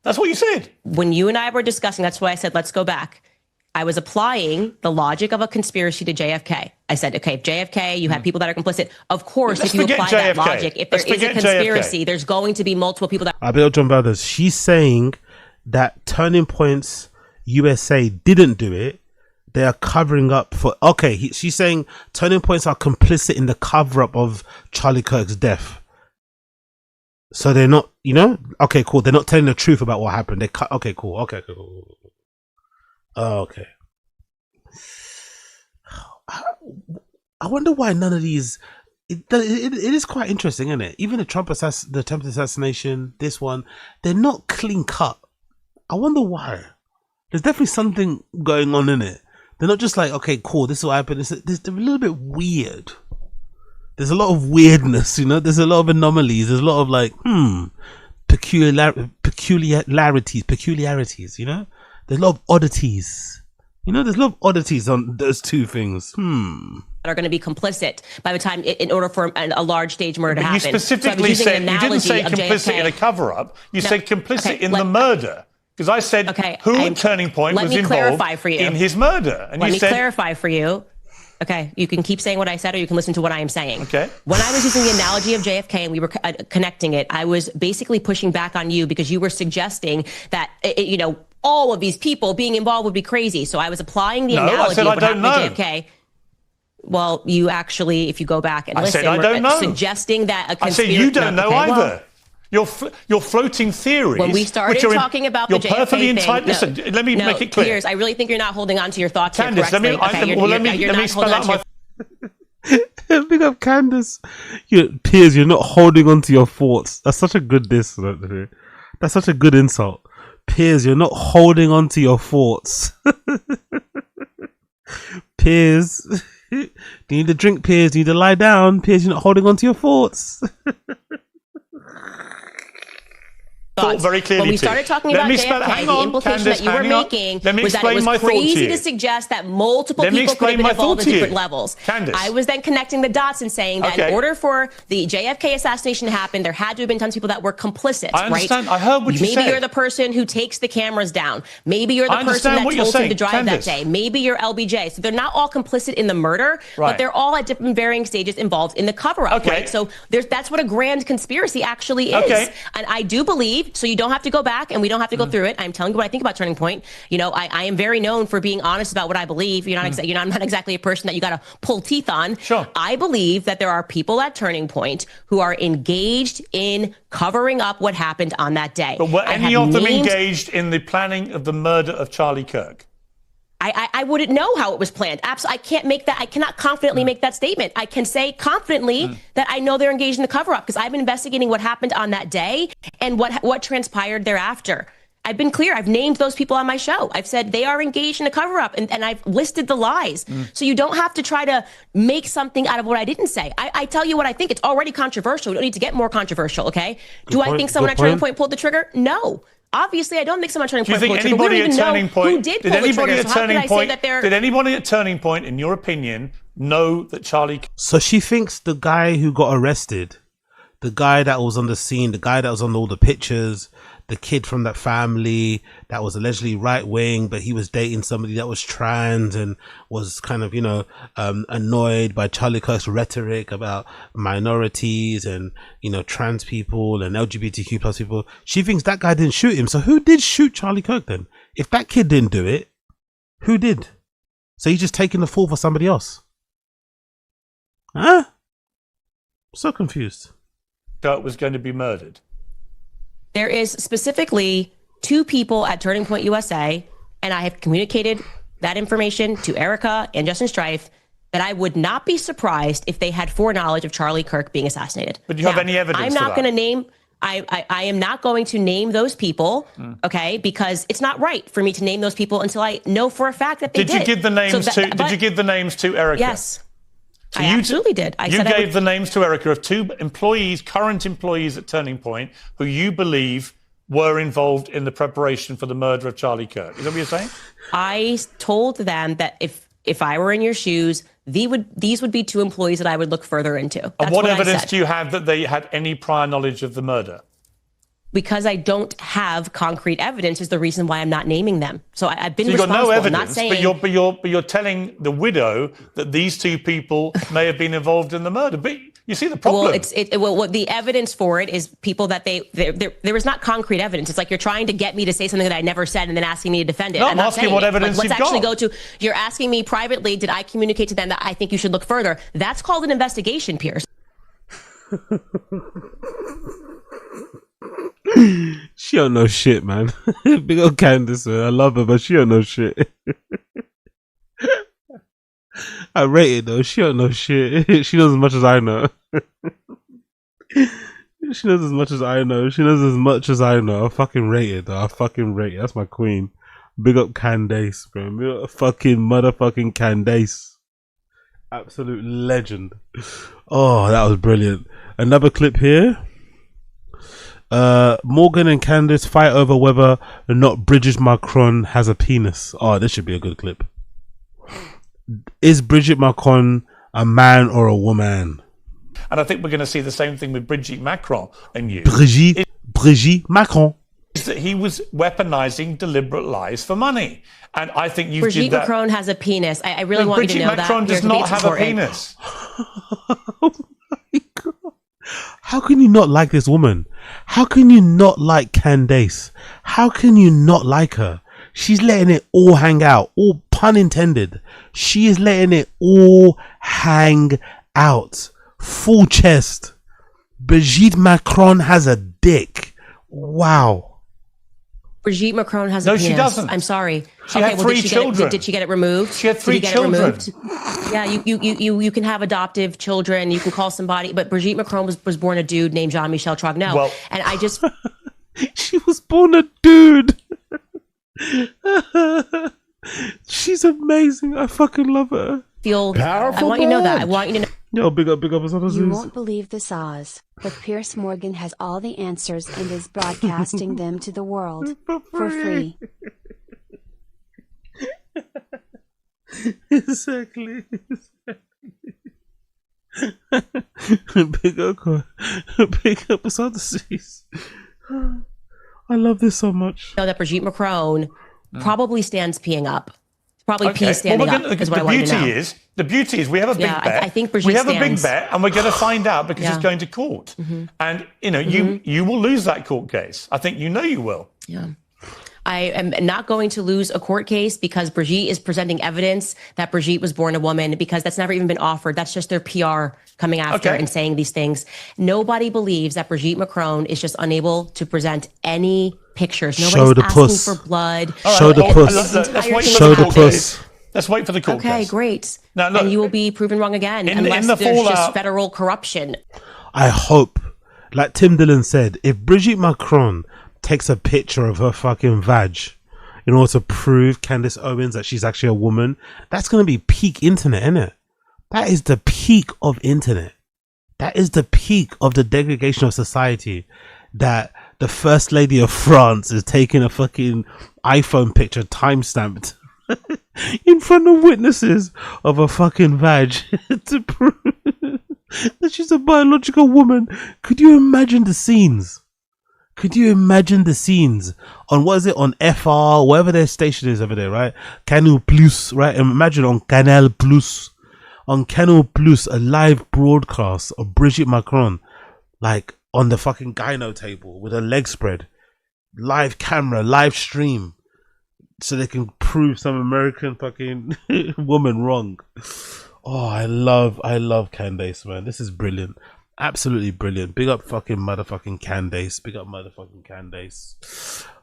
That's what you said. When you and I were discussing, that's why I said, let's go back. I was applying the logic of a conspiracy to JFK. I said, okay, if JFK, you have people that are complicit. Of course, if you apply that logic, if there is a conspiracy, there's going to be multiple people that... I bet John Brothers, she's saying that Turning Points USA didn't do it. They are covering up for... Okay, she's saying Turning Points are complicit in the cover-up of Charlie Kirk's death. So they're not, you know? Okay, cool. They're not telling the truth about what happened. Okay, cool. Okay, cool. Oh, okay. I wonder why none of these. It is quite interesting, isn't it? Even the the attempted assassination, this one, they're not clean cut. I wonder why. There's definitely something going on in it. They're not just like, okay, cool, this is what happened. They're a little bit weird. There's a lot of weirdness, you know. There's a lot of anomalies. There's a lot of like, peculiarities, you know. There's a lot of oddities. You know, there's a lot of oddities on those two things. That are going to be complicit by the time, in order for a large stage murder to happen. You specifically said, you didn't say complicit in a cover-up. You said complicit in the murder. Because I said, who at Turning Point was involved in his murder? And let me clarify for you. Okay, you can keep saying what I said, or you can listen to what I am saying. Okay. When I was using the analogy of JFK and we were connecting it, I was basically pushing back on you because you were suggesting that, all of these people being involved would be crazy. So I was applying the analogy of what happened to JFK. Well, you actually, if you go back and listen, I don't know. Suggesting that a conspiracy. I said you don't know either. You're floating theories. When we started talking about the JFK thing, listen, let me make it clear. Piers, I really think you're not holding on to your thoughts Candace, here correctly. let me spell out my... Big up Candace. Piers, you're not holding on to your thoughts. That's such a good diss. That's such a good insult. Piers, you're not holding on to your thoughts. Piers, do you need a drink, Piers? Do you need to lie down? Piers, you're not holding on to your thoughts. Thoughts. Very clearly when we started talking about JFK, the implication that you were making was that it was crazy to suggest that multiple people could have been involved at different levels. Candace. I was then connecting the dots and saying that in order for the JFK assassination to happen, there had to have been tons of people that were complicit, I understand. right? I heard what you said. Maybe you're the person who takes the cameras down. Maybe you're the person that told him to drive Candace. that day. Maybe you're LBJ. So they're not all complicit in the murder, but they're all at different varying stages involved in the cover-up, right? So that's what a grand conspiracy actually is. And I do believe, so you don't have to go back and we don't have to go through it. I'm telling you what I think about Turning Point. I am very known for being honest about what I believe. I'm not exactly a person that you got to pull teeth on. Sure. I believe that there are people at Turning Point who are engaged in covering up what happened on that day. But were any of them engaged in the planning of the murder of Charlie Kirk? I wouldn't know how it was planned. Absolutely, I can't make that. I cannot confidently make that statement. I can say confidently that I know they're engaged in the cover-up because I've been investigating what happened on that day and what transpired thereafter. I've been clear. I've named those people on my show. I've said they are engaged in a cover-up, and I've listed the lies. So you don't have to try to make something out of what I didn't say. I tell you what I think. It's already controversial. We don't need to get more controversial, okay? Do I think someone at Turning Point pulled the trigger? No. Obviously, I don't think someone at Turning Point pulled the trigger. We don't even know who did pull the trigger. So how can I say that they're... Did anybody at Turning Point, in your opinion, know that Charlie... So she thinks the guy who got arrested, the guy that was on the scene, the guy that was on all the pictures, the kid from that family that was allegedly right wing, but he was dating somebody that was trans and was kind of, annoyed by Charlie Kirk's rhetoric about minorities and, trans people and LGBTQ plus people. She thinks that guy didn't shoot him. So who did shoot Charlie Kirk then? If that kid didn't do it, who did? So he's just taking the fall for somebody else. Huh? So confused. Kirk was going to be murdered. There is specifically 2 people at Turning Point USA, and I have communicated that information to Erica and Justin Strife, that I would not be surprised if they had foreknowledge of Charlie Kirk being assassinated. But do you have any evidence I'm not going to name... I am not going to name those people, okay, because it's not right for me to name those people until I know for a fact that they did. Did you give the names Did you give the names to Erica? Yes. So I absolutely did. You gave the names to Erica of 2 employees, current employees at Turning Point, who you believe were involved in the preparation for the murder of Charlie Kirk. Is that what you're saying? I told them that if I were in your shoes, these would be 2 employees that I would look further into. That's and what evidence do you have that they had any prior knowledge of the murder? Because I don't have concrete evidence is the reason why I'm not naming them. So I've been responsible. You've got no evidence, I'm not saying... but you're telling the widow that these 2 people may have been involved in the murder. But you see the problem. Well, the evidence for it is people that there is not concrete evidence. It's like you're trying to get me to say something that I never said and then asking me to defend it. No, I'm asking what evidence you've got. Let's actually go to. You're asking me privately. Did I communicate to them that I think you should look further? That's called an investigation, Piers. She don't know shit, man. Big old Candace, man. I love her, but she don't know shit. I rate it though. She don't know shit. She knows as much as I know. She knows as much as I know. She knows as much as I know. I fucking rate it though. I fucking rate it. That's my queen. Big up Candace, bro. Big up fucking motherfucking Candace. Absolute legend. Oh, that was brilliant. Another clip here. Morgan and Candace fight over whether or not Brigitte Macron has a penis. Oh, this should be a good clip. Is Brigitte Macron a man or a woman? And I think we're going to see the same thing with Brigitte Macron and you. Brigitte Macron. Is is that he was weaponizing deliberate lies for money. And I think you Brigitte did that. Macron has a penis. I really want you to know that. Macron does Here's not what's have important. a penis. Oh my God. How can you not like this woman? How can you not like Candace? How can you not like her? She's letting it all hang out. All pun intended. She is letting it all hang out. Full chest. Brigitte Macron has a dick. Wow. Brigitte Macron has a No, penis. she doesn't. I'm sorry. She had three children. Did she get it removed? She had 3 Did he children. Get it removed? Yeah, you can have adoptive children. You can call somebody. But Brigitte Macron was born a dude named Jean-Michel Trogneux. Well- and I just She was born a dude. She's amazing. I fucking love her. feel. Powerful I want you to know that. I bunch. want you to know. Yo, big up, as always. You won't believe this, Oz, but Piers Morgan has all the answers and is broadcasting them to the world for free. Exactly. Big up, as Odysseys. I love this so much. Know that Brigitte Macron probably stands peeing up. Probably pees standing well, up is what I want you to know. The beauty is we have a big bet. I think Brigitte we have a big stands. bet, and we're going to find out because Yeah. it's going to court. And you will lose that court case. I think you will. Yeah. I am not going to lose a court case because Brigitte is presenting evidence that Brigitte was born a woman, because that's never even been offered. That's just their PR coming after and saying these things. Nobody believes that Brigitte Macron is just unable to present any pictures. Nobody's Show the asking puss. for blood. Show the puss. Let's wait Show for the the puss. Let's wait for the court Okay, case. great. Now, look, and you will be proven wrong again in unless the there's just fallout- federal corruption. I hope, like Tim Dillon said, if Brigitte Macron takes a picture of her fucking vag in order to prove Candace Owens that she's actually a woman, that's going to be peak internet, innit? That is the peak of internet. That is the peak of the degradation of society. That the First Lady of France is taking a fucking iPhone picture time-stamped in front of witnesses of a fucking vag to prove that she's a biological woman. Could you imagine the scenes? Could you imagine the scenes on, what is it, on FR, wherever their station is over there, right? Canal Plus, right? Imagine on Canal Plus. On Canal Plus, a live broadcast of Brigitte Macron, like on the fucking gyno table with her legs spread. Live camera, live stream. So they can prove some American fucking woman wrong. Oh, I love Candace, man. This is brilliant. Absolutely brilliant. Big up fucking motherfucking Candace. Big up motherfucking Candace.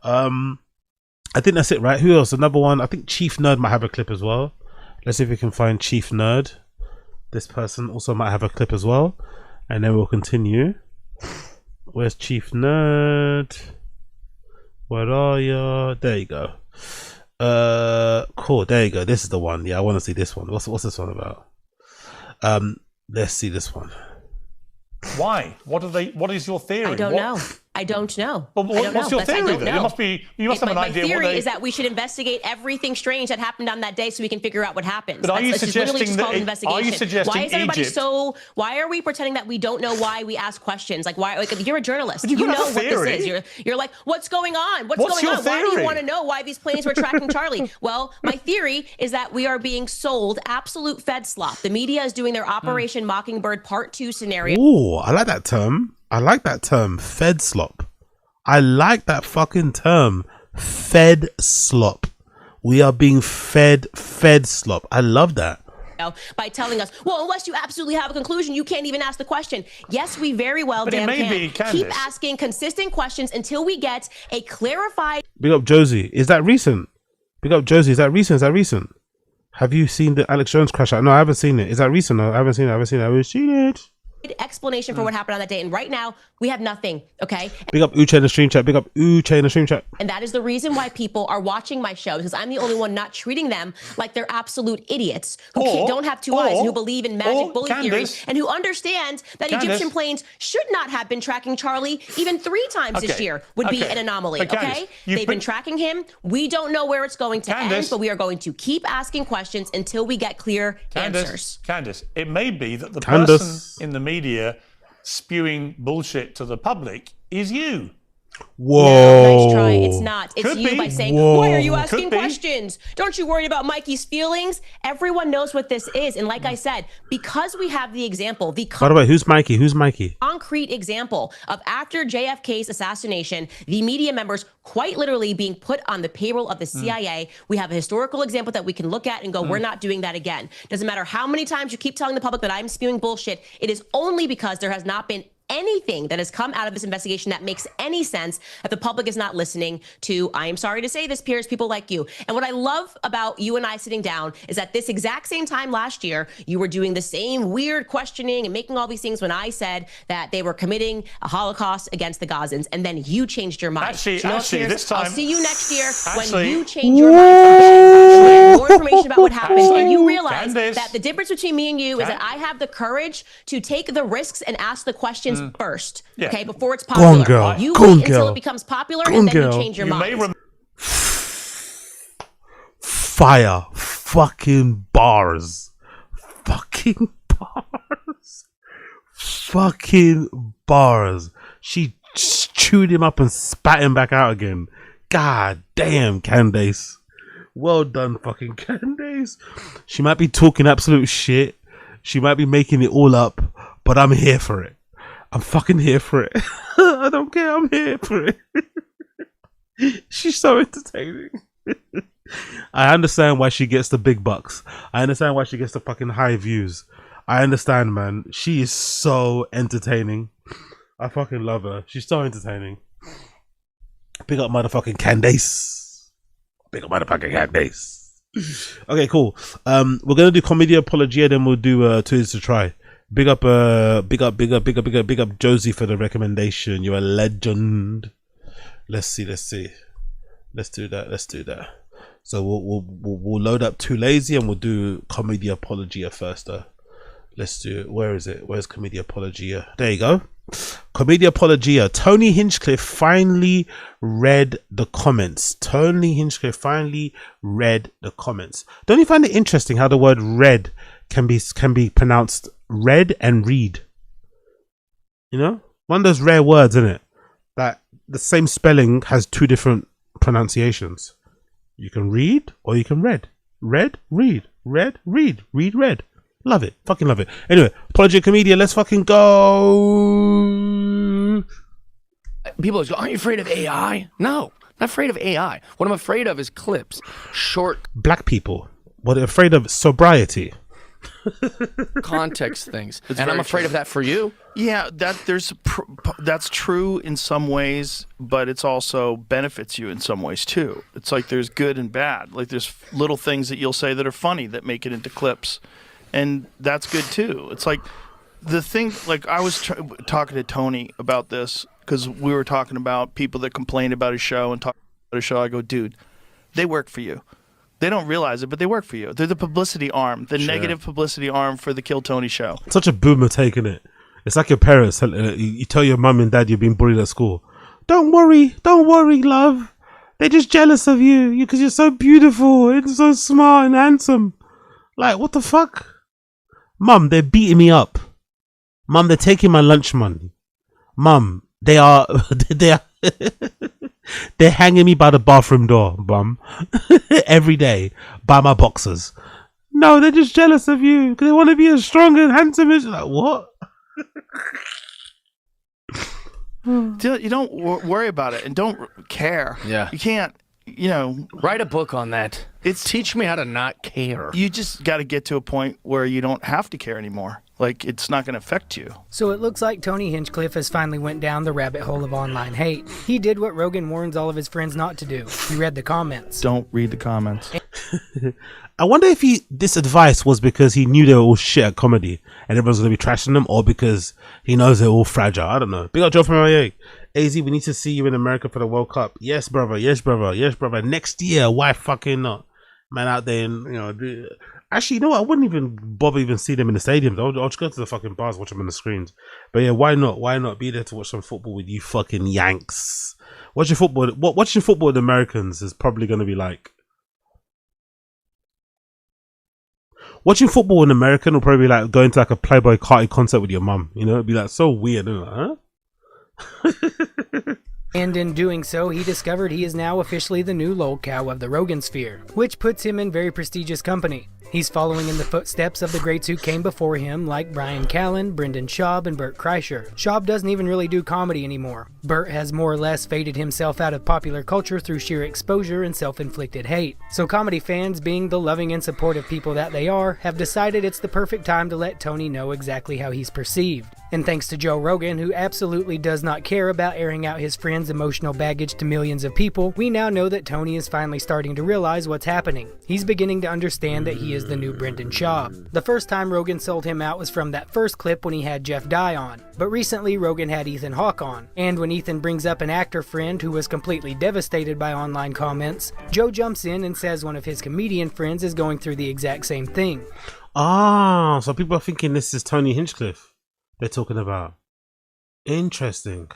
I think that's it, right? Who else? Another one. I think Chief Nerd might have a clip as well. Let's see if we can find Chief Nerd. This person also might have a clip as well. And then we'll continue. Where's Chief Nerd? Where are you? There you go. Cool. There you go. This is the one. Yeah, I want to see this one. What's this one about? Let's see this one. Why? What is your theory? I don't know. I don't know. But I don't what's know. your theory I don't then? know. You must have an my idea. theory is that we should investigate everything strange that happened on that day so we can figure out what happened. But are you It's just literally suggesting just called that investigation. are you suggesting why is everybody Egypt- so? Why are we pretending that we don't know why we ask questions? Like why? Like you're a journalist. But you You have know a what this theory. is. You're like, what's going on? What's What's going your on? Why do you theory? want to know why these planes were tracking Charlie? Well, my theory is that we are being sold absolute Fed slop. The media is doing their Operation Mockingbird Part 2 scenario. Oh, I like that term. Fed slop. I like that fucking term. Fed slop. We are being fed slop. I love that. By telling us, well, unless you absolutely have a conclusion, you can't even ask the question. Yes, we very well But it damn may can. be, Candace. Keep asking consistent questions until we get a clarified. Big up Josie. Is that recent? Big up Josie. Is that recent? Have you seen the Alex Jones crash out? No, I haven't seen it. Is that recent? No, I haven't seen it. Explanation for what happened on that day, and right now we have nothing. Okay, Big up Uche in the stream chat. Big up Uche in the stream chat. and that is the reason why people are watching my show, because I'm the only one not treating them like they're absolute idiots who don't have two eyes and who believe in magic bully theory Candace, and who understand that Candace. Egyptian planes should not have been tracking Charlie even 3 times this Okay, year would be okay. an anomaly. But Candace, Okay, you've they've been tracking him. We don't know where it's going to end, Candace. but we are going to keep asking questions until we get clear answers. Candace, it may be that the Candace. person in the media spewing bullshit to the public is you. Whoa. No, nice try. It's not. It's Could you be. by saying, Whoa. why are you Could asking be. questions? Don't you worry about Mikey's feelings? Everyone knows what this is. And like I said, because we have the example, By the way, who's Mikey? Who's Mikey? concrete example of after JFK's assassination, the media members quite literally being put on the payroll of the CIA. We have a historical example that we can look at and go, we're not doing that again. Doesn't matter how many times you keep telling the public that I'm spewing bullshit. It is only because there has not been anything that has come out of this investigation that makes any sense that the public is not listening to. I am sorry to say this, Piers, people like you. And what I love about you and I sitting down is at this exact same time last year, you were doing the same weird questioning and making all these things when I said that they were committing a Holocaust against the Gazans, and then you changed your mind. Actually, So you know what, Piers? this time, I'll see you next year when actually- you change your mind again. More information about what happened, and you realize Candace. that the difference between me and you is that I have the courage to take the risks and ask the questions first, Yeah. okay, before it's Go popular. on, girl. You Go wait on, until girl. it becomes popular, Go and on, then girl. you change your You may mind. Fire. Fucking bars. Fucking bars. Fucking bars. She chewed him up and spat him back out again. God damn, Candace. Well done, fucking Candace. She might be talking absolute shit. She might be making it all up, but I'm here for it. I'm fucking here for it. I don't care. I'm here for it. She's so entertaining. I understand why she gets the big bucks. I understand why she gets the fucking high views. I understand, man. She is so entertaining. I fucking love her. She's so entertaining. Big up motherfucking Candace. Big up motherfucking Candace. Okay, cool. We're gonna do Comedy Apologia, then we'll do Two Is to Try. Big up Josie for the recommendation. You're a legend. Let's see. Let's do that. So we'll load up Too Lazy and we'll do Comedy Apologia first. Let's do it. Where is it? Where's Comedy Apologia? There you go. Comedy Apologia. Tony Hinchcliffe finally read the comments. Don't you find it interesting how the word "read" can be pronounced "read" and "read"? You know, one of those rare words, isn't it? That the same spelling has two different pronunciations. You can read or you can read. Read, read, read, read, read, read. Love it. Fucking love it. Anyway, Apologia Comedian, let's fucking go. People always go, aren't you afraid of AI? No, I'm not afraid of AI. What I'm afraid of is clips, short Black people. What are afraid of? Sobriety. context things. And I'm afraid of that for you. Yeah, that's true in some ways, but it's also benefits you in some ways too. It's like there's good and bad. Like there's little things that you'll say that are funny that make it into clips, and that's good too. It's like the thing. Like I was talking to Tony about this because we were talking about people that complain about his show and talk about his show. I go, dude, they work for you. They don't realize it, but they work for you. They're the publicity arm, the negative publicity arm for the Kill Tony show. Such a boomer take, innit? It's like your parents. You tell your mum and dad you're being bullied at school. Don't worry, love. They're just jealous of you because you're so beautiful and so smart and handsome. Like, what the fuck? Mum, they're beating me up. Mum, they're taking my lunch money. Mum, they're hanging me by the bathroom door, Mum. Every day by my boxers. No, they're just jealous of you because they want to be as strong and handsome as. Like, what? You don't worry about it and don't care. Yeah. You can't, Write a book on that. Teach me how to not care. You just got to get to a point where you don't have to care anymore. Like, it's not going to affect you. So it looks like Tony Hinchcliffe has finally went down the rabbit hole of online hate. He did what Rogan warns all of his friends not to do. He read the comments. Don't read the comments. I wonder if this advice was because he knew they were all shit at comedy and everyone's going to be trashing them, or because he knows they're all fragile. I don't know. Big up Joe from MIA. AZ, we need to see you in America for the World Cup. Yes, brother. Yes, brother. Yes, brother. Next year. Why fucking not? Man out there and, actually, you know what? I wouldn't even bother even see them in the stadiums. I'll just go to the fucking bars, watch them on the screens. But yeah, why not? Why not be there to watch some football with you fucking Yanks? Watching football with Americans is probably going to be like. Watching football in American will probably be like going to like a Playboy Carti concert with your mum. It'd be like so weird, isn't it? Huh? And in doing so, he discovered he is now officially the new lolcow of the Rogan sphere, which puts him in very prestigious company. He's following in the footsteps of the greats who came before him, like Brian Callen, Brendan Schaub, and Bert Kreischer. Schaub doesn't even really do comedy anymore. Bert has more or less faded himself out of popular culture through sheer exposure and self-inflicted hate. So comedy fans, being the loving and supportive people that they are, have decided it's the perfect time to let Tony know exactly how he's perceived. And thanks to Joe Rogan, who absolutely does not care about airing out his friend's emotional baggage to millions of people, we now know that Tony is finally starting to realize what's happening. He's beginning to understand that he is the new Brendan Schaub. The first time Rogan sold him out was from that first clip when he had Jeff Dye on. But recently Rogan had Ethan Hawke on. And when Ethan brings up an actor friend who was completely devastated by online comments, Joe jumps in and says one of his comedian friends is going through the exact same thing. Ah, so people are thinking this is Tony Hinchcliffe they're talking about. Interesting.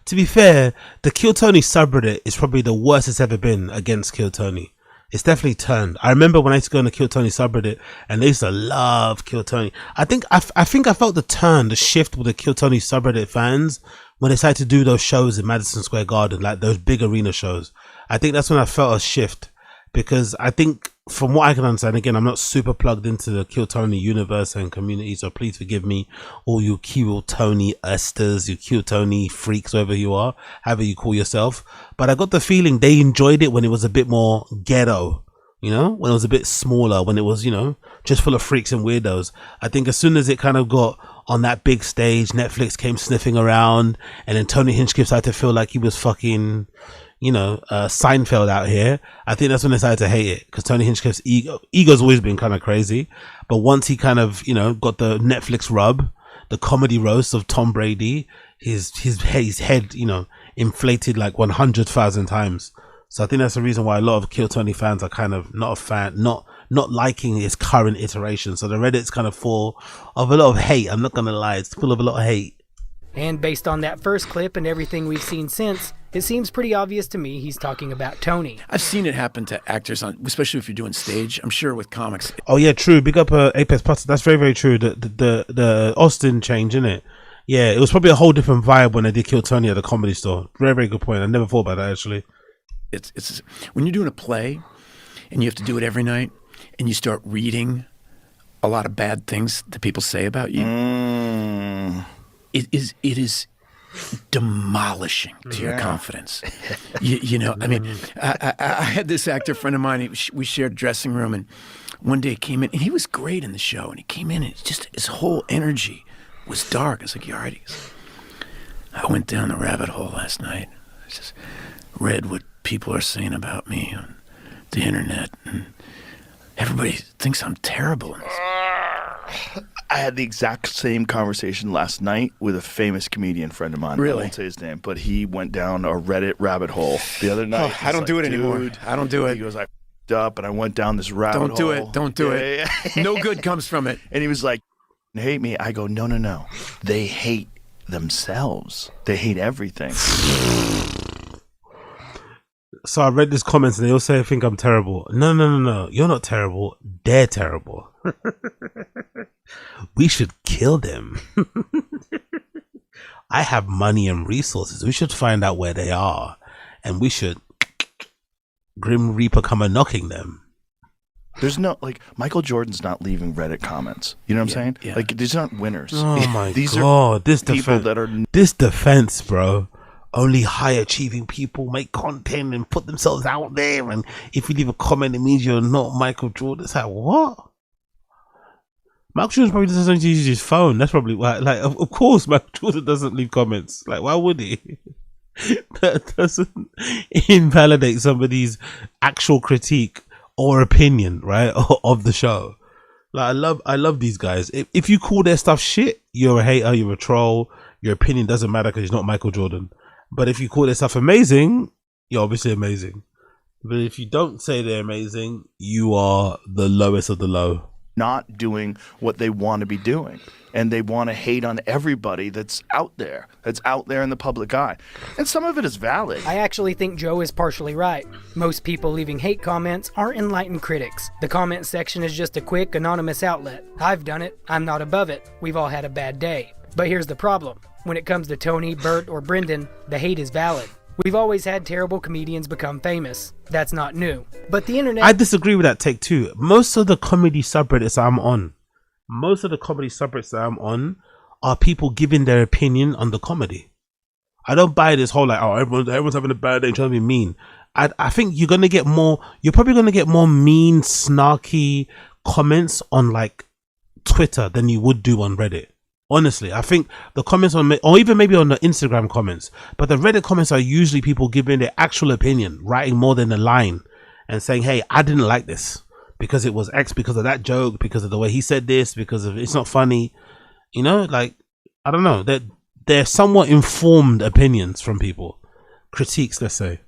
To be fair, the Kill Tony subreddit is probably the worst it's ever been against Kill Tony. It's definitely turned. I remember when I used to go on the Kill Tony subreddit and they used to love Kill Tony. I think I felt the shift with the Kill Tony subreddit fans when they started to do those shows in Madison Square Garden, like those big arena shows. I think that's when I felt a shift, because I think from what I can understand, again, I'm not super plugged into the Kill Tony universe and community, so please forgive me, all you Kill Tony esters, you Kill Tony freaks, whoever you are, however you call yourself. But I got the feeling they enjoyed it when it was a bit more ghetto, you know, when it was a bit smaller, when it was, you know, just full of freaks and weirdos. I think as soon as it kind of got on that big stage, Netflix came sniffing around, and then Tony Hinchcliffe started to feel like he was fucking, you know, Seinfeld out here. I think that's when they started to hate it, because Tony Hinchcliffe's ego's always been kind of crazy. But once he kind of, you know, got the Netflix rub, the comedy roast of Tom Brady, his head, you know, inflated like 100,000 times. So I think that's the reason why a lot of Kill Tony fans are kind of not liking his current iteration. So the Reddit's kind of full of a lot of hate. I'm not gonna lie, it's full of a lot of hate. And based on that first clip and everything we've seen since, it seems pretty obvious to me he's talking about Tony. I've seen it happen to actors, especially if you're doing stage. I'm sure with comics. Oh yeah, true. Big up Apex Plus. That's very, very true. The Austin change, innit? Yeah, it was probably a whole different vibe when they did Kill Tony at the Comedy Store. Very, very good point. I never thought about that, actually. It's when you're doing a play and you have to do it every night and you start reading a lot of bad things that people say about you. It is demolishing to your confidence. You know, I mean, I had this actor friend of mine, we shared dressing room, and one day he came in, and he was great in the show, and he came in, and just his whole energy was dark. I was like, you all right? He goes, I went down the rabbit hole last night. I just read what people are saying about me on the internet, and everybody thinks I'm terrible. I had the exact same conversation last night with a famous comedian friend of mine. Really? I won't say his name, but he went down a Reddit rabbit hole the other night. I don't do it anymore. I don't do it. He goes, I f***ed up and I went down this rabbit hole. Don't do it. No good comes from it. And he was like, "You hate me?" I go, no. They hate themselves. They hate everything. So I read these comments and they all say I think I'm terrible. No. You're not terrible. They're terrible. We should kill them. I have money and resources. We should find out where they are. And we should Grim Reaper come a-knocking them. There's no, like, Michael Jordan's not leaving Reddit comments. You know what I'm saying? Yeah. Like, these aren't winners. Oh my these God. Are this people defense, that are... This defense, bro. Only high achieving people make content and put themselves out there, and if you leave a comment it means you're not Michael Jordan. It's like, what? Michael Jordan probably doesn't use his phone. That's probably why. Like, of course Michael Jordan doesn't leave comments. Like, why would he? That doesn't invalidate somebody's actual critique or opinion, right, of the show. Like, I love these guys. If you call their stuff shit, you're a hater, you're a troll. Your opinion doesn't matter because you're not Michael Jordan. But if you call their stuff amazing, you're obviously amazing. But if you don't say they're amazing, you are the lowest of the low. Not doing what they want to be doing. And they want to hate on everybody that's out there in the public eye. And some of it is valid. I actually think Joe is partially right. Most people leaving hate comments aren't enlightened critics. The comment section is just a quick, anonymous outlet. I've done it. I'm not above it. We've all had a bad day. But here's the problem. When it comes to Tony, Bert, or Brendan, the hate is valid. We've always had terrible comedians become famous. That's not new. But the internet... I disagree with that take too. Most of the comedy subreddits I'm on, are people giving their opinion on the comedy. I don't buy this whole like, oh, everyone's having a bad day and trying to be mean. I think you're probably going to get more mean, snarky comments on like Twitter than you would do on Reddit. Honestly, I think the comments or even maybe on the Instagram comments, but the Reddit comments are usually people giving their actual opinion, writing more than a line and saying, hey, I didn't like this because it was X, because of that joke, because of the way he said this, because of it's not funny. You know, like, I don't know. They're somewhat informed opinions from people. Critiques, let's say.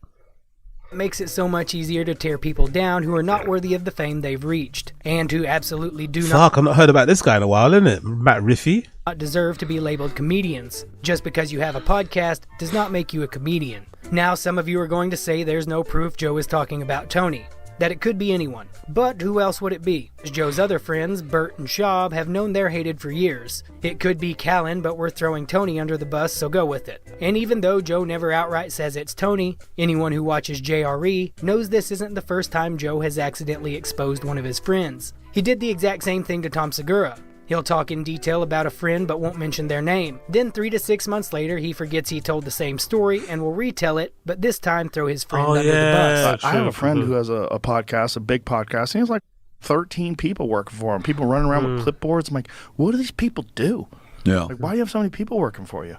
Makes it so much easier to tear people down who are not worthy of the fame they've reached, and who absolutely do Fuck, I've not heard about this guy in a while, isn't it? Matt Riffy. Not deserve to be labeled comedians. Just because you have a podcast does not make you a comedian. Now, some of you are going to say there's no proof Joe is talking about Tony, that it could be anyone. But who else would it be? Joe's other friends, Bert and Schaub, have known they're hated for years. It could be Callan, but we're throwing Tony under the bus, so go with it. And even though Joe never outright says it's Tony, anyone who watches JRE knows this isn't the first time Joe has accidentally exposed one of his friends. He did the exact same thing to Tom Segura. He'll talk in detail about a friend but won't mention their name. Then 3 to 6 months later, he forgets he told the same story and will retell it, but this time throw his friend under the bus. I have a friend who has a podcast, a big podcast, and he has like 13 people working for him. People running around with clipboards. I'm like, what do these people do? Yeah. Like, why do you have so many people working for you?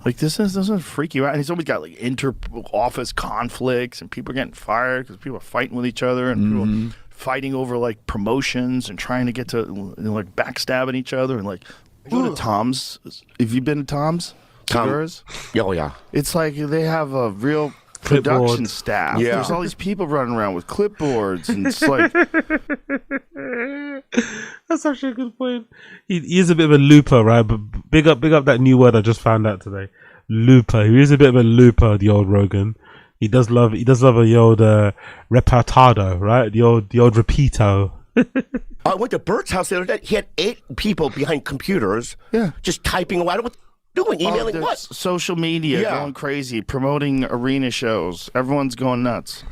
Like, this doesn't freak you out. And he's always got like inter-office conflicts, and people are getting fired because people are fighting with each other, and people fighting over like promotions and trying to get to like backstabbing each other. And like, go to Tom's. Have you been to Tom's? Cigars? Oh yeah. It's like they have a real production staff. Yeah. There's all these people running around with clipboards, and it's like that's actually a good point. He is a bit of a looper, right? But big up that new word I just found out today. Looper. He is a bit of a looper, the old Rogan. He does love the old repartado, right? The old repeato. I went to Bert's house the other day. He had 8 people behind computers, just typing away. What doing? Emailing what? Social media going crazy, promoting arena shows. Everyone's going nuts.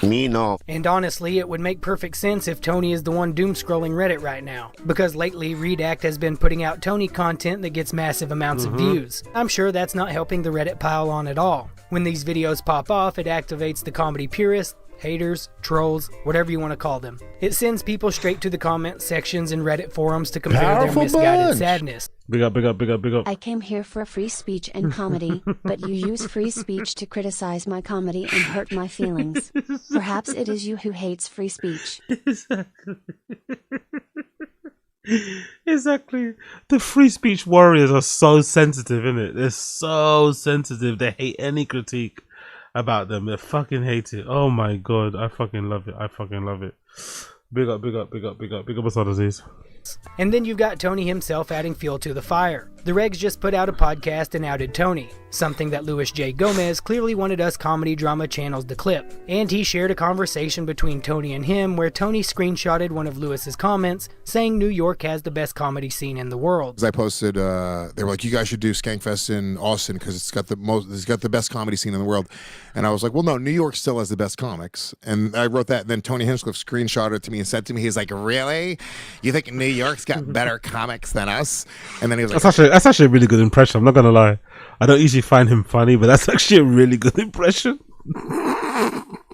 Me, no. And honestly, it would make perfect sense if Tony is the one doom-scrolling Reddit right now. Because lately, Redact has been putting out Tony content that gets massive amounts of views. I'm sure that's not helping the Reddit pile on at all. When these videos pop off, it activates the comedy purists, haters, trolls, whatever you want to call them. It sends people straight to the comment sections in Reddit forums to compare their misguided sadness. Big up. I came here for free speech and comedy, but you use free speech to criticize my comedy and hurt my feelings. Perhaps it is you who hates free speech. Exactly. The free speech warriors are so sensitive, innit? They're so sensitive. They hate any critique about them. They fucking hate it. Oh my god. I fucking love it. Big up us all disease. And then you've got Tony himself adding fuel to the fire. The Regs just put out a podcast and outed Tony, something that Louis J. Gomez clearly wanted us comedy drama channels to clip. And he shared a conversation between Tony and him where Tony screenshotted one of Louis's comments saying New York has the best comedy scene in the world. I posted, they were like, you guys should do Skankfest in Austin because it's got the best comedy scene in the world. And I was like, well, no, New York still has the best comics. And I wrote that, and then Tony Hinchcliffe screenshotted it to me and said to me, he's like, really? You think New York's got better comics than us? And then he was like, that's actually a really good impression. I'm not gonna lie. I don't usually find him funny, but that's actually a really good impression.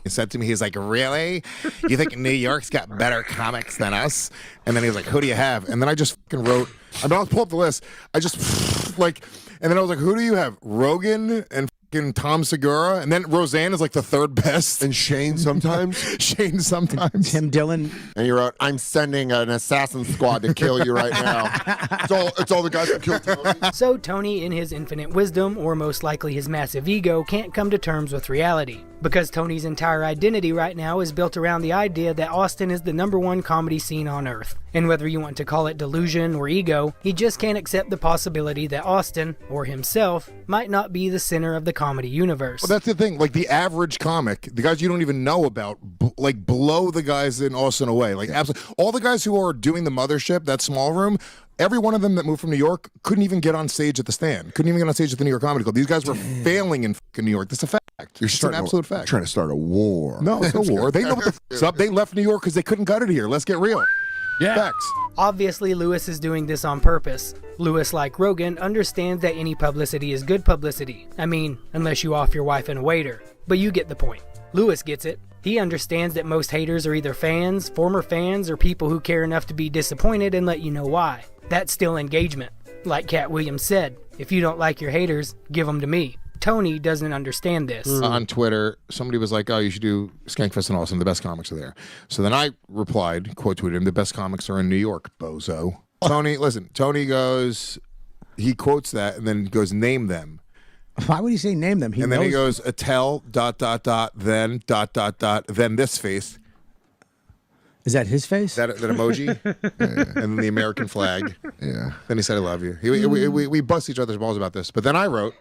He said to me, he's like, really? You think New York's got better comics than us? And then he was like, who do you have? And then I just fucking wrote, I'll pull up the list. I just and then I was like, who do you have? Rogan and Tom Segura, and then Roseanne is like the third best, and Shane sometimes. Tim Dillon, and you wrote, "I'm sending an assassin squad to kill you right now." It's all the guys who killed Tony. So Tony, in his infinite wisdom, or most likely his massive ego, can't come to terms with reality. Because Tony's entire identity right now is built around the idea that Austin is the #1 comedy scene on Earth. And whether you want to call it delusion or ego, he just can't accept the possibility that Austin, or himself, might not be the center of the comedy universe. Well, that's the thing. Like, the average comic, the guys you don't even know about, blow the guys in Austin away. Like, absolutely. All the guys who are doing the Mothership, that small room, Every one of them that moved from New York couldn't even get on stage at the Stand. Couldn't even get on stage at the New York Comedy Club. These guys were failing in fucking New York. That's a fact. It's an absolute fact. Trying to start a war. No, it's no war. They know what the fuck's up. They left New York because they couldn't cut it here. Let's get real. Yeah. Facts. Obviously, Lewis is doing this on purpose. Lewis, like Rogan, understands that any publicity is good publicity. I mean, unless you off your wife and a waiter. But you get the point. Lewis gets it. He understands that most haters are either fans, former fans, or people who care enough to be disappointed and let you know why. That's still engagement. Like Cat Williams said, if you don't like your haters, give them to me. Tony doesn't understand this. On Twitter, somebody was like, oh, you should do Skankfest in Austin. The best comics are there. So then I replied, quote tweeted him, the best comics are in New York, bozo. Tony, listen, Tony goes, he quotes that and then goes, name them. Why would he say name them? Then he goes, Attell, ... then ... then this face. Is that his face? That emoji? And then the American flag. Yeah. Then he said, I love you. We bust each other's balls about this. But then I wrote,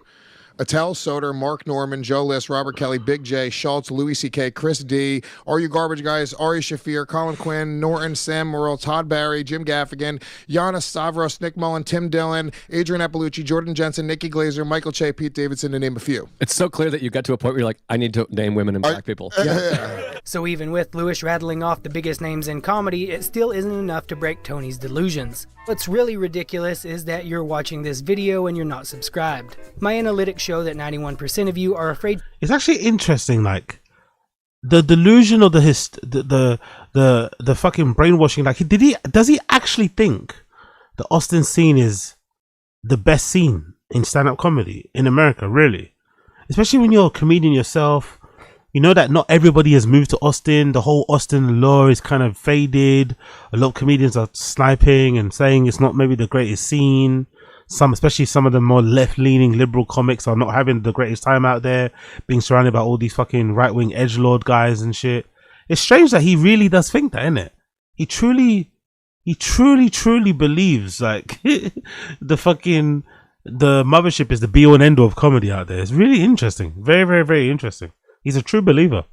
Attell, Soder, Mark Norman, Joe List, Robert Kelly, Big J, Schultz, Louis C.K., Chris D, Are You Garbage Guys, Ari Shafir, Colin Quinn, Norton, Sam Morrill, Todd Barry, Jim Gaffigan, Giannis Stavros, Nick Mullen, Tim Dillon, Adrian Appalucci, Jordan Jensen, Nikki Glazer, Michael Che, Pete Davidson, to name a few. It's so clear that you got to a point where you're like, I need to name women and black people. So even with Lewis rattling off the biggest names in comedy, it still isn't enough to break Tony's delusions. What's really ridiculous is that you're watching this video and you're not subscribed. My analytics show that 91% of you are afraid. It's actually interesting, like the delusion of the fucking brainwashing. Like, does he actually think the Austin scene is the best scene in stand-up comedy in America? Really, especially when you're a comedian yourself. You know that not everybody has moved to Austin. The whole Austin lore is kind of faded. A lot of comedians are sniping and saying it's not maybe the greatest scene. Especially some of the more left-leaning liberal comics are not having the greatest time out there, being surrounded by all these fucking right-wing edgelord guys and shit. It's strange that he really does think that, isn't it? He truly believes like the mothership is the be-all and end-all of comedy out there. It's really interesting. Very, very, very interesting. He's a true believer.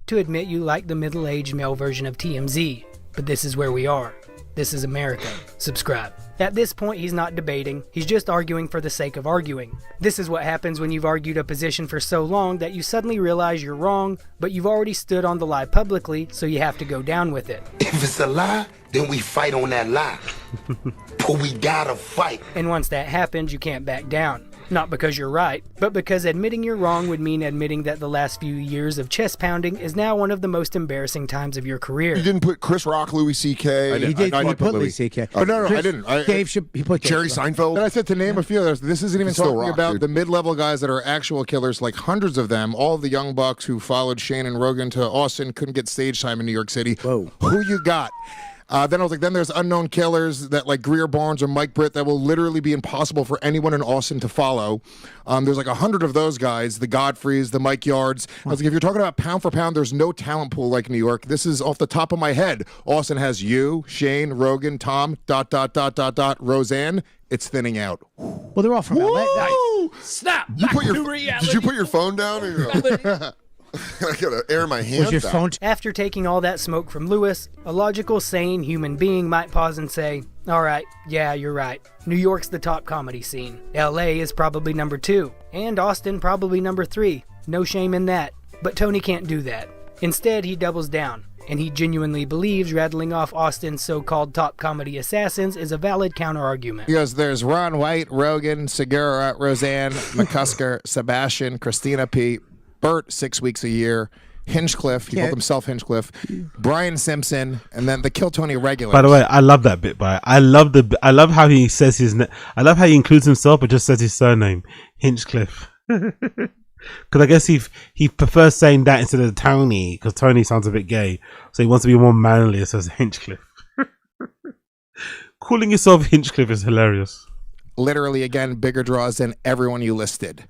To admit you like the middle-aged male version of TMZ, but this is where we are. This is America. Subscribe. At this point, he's not debating. He's just arguing for the sake of arguing. This is what happens when you've argued a position for so long that you suddenly realize you're wrong, but you've already stood on the lie publicly, so you have to go down with it. If it's a lie, then we fight on that lie. But we gotta fight. And once that happens, you can't back down. Not because you're right, but because admitting you're wrong would mean admitting that the last few years of chest pounding is now one of the most embarrassing times of your career. You didn't put Chris Rock, Louis C.K. He did put Louis C.K. Oh, no, I didn't. He put Jerry Seinfeld. Then I said to name a few others. This isn't even Still talking Rock, about dude. the mid-level guys that are actual killers, like hundreds of them. All of the young bucks who followed Shane and Rogan to Austin couldn't get stage time in New York City. Whoa. Who you got? Then I was like, then there's unknown killers that like Greer Barnes or Mike Britt that will literally be impossible for anyone in Austin to follow. There's like 100 of those guys, the Godfreys, the Mike Yards. I was like, if you're talking about pound for pound, there's no talent pool like New York. This is off the top of my head. Austin has you, Shane, Rogan, Tom, ... Roseanne. It's thinning out. Well, they're all from LA. Snap! You Back put to your, reality. did you put your phone down? Or you're like, I gotta air my hands. Was your phone? After taking all that smoke from Lewis, a logical, sane human being might pause and say, alright, yeah, you're right. New York's the top comedy scene. LA is probably number 2. And Austin probably number 3. No shame in that. But Tony can't do that. Instead, he doubles down. And he genuinely believes rattling off Austin's so-called top comedy assassins is a valid counter-argument. He goes, there's Ron White, Rogan, Segura, Roseanne, McCusker, Sebastian, Christina P., Burt, 6 weeks a year, Hinchcliffe, he called himself Hinchcliffe, Brian Simpson, and then the Kill Tony regulars. By the way, I love that bit. I love how he says I love how he includes himself, but just says his surname, Hinchcliffe. Because I guess he prefers saying that instead of Tony, because Tony sounds a bit gay, so he wants to be more manly. It says Hinchcliffe. Calling yourself Hinchcliffe is hilarious. Literally, again, bigger draws than everyone you listed.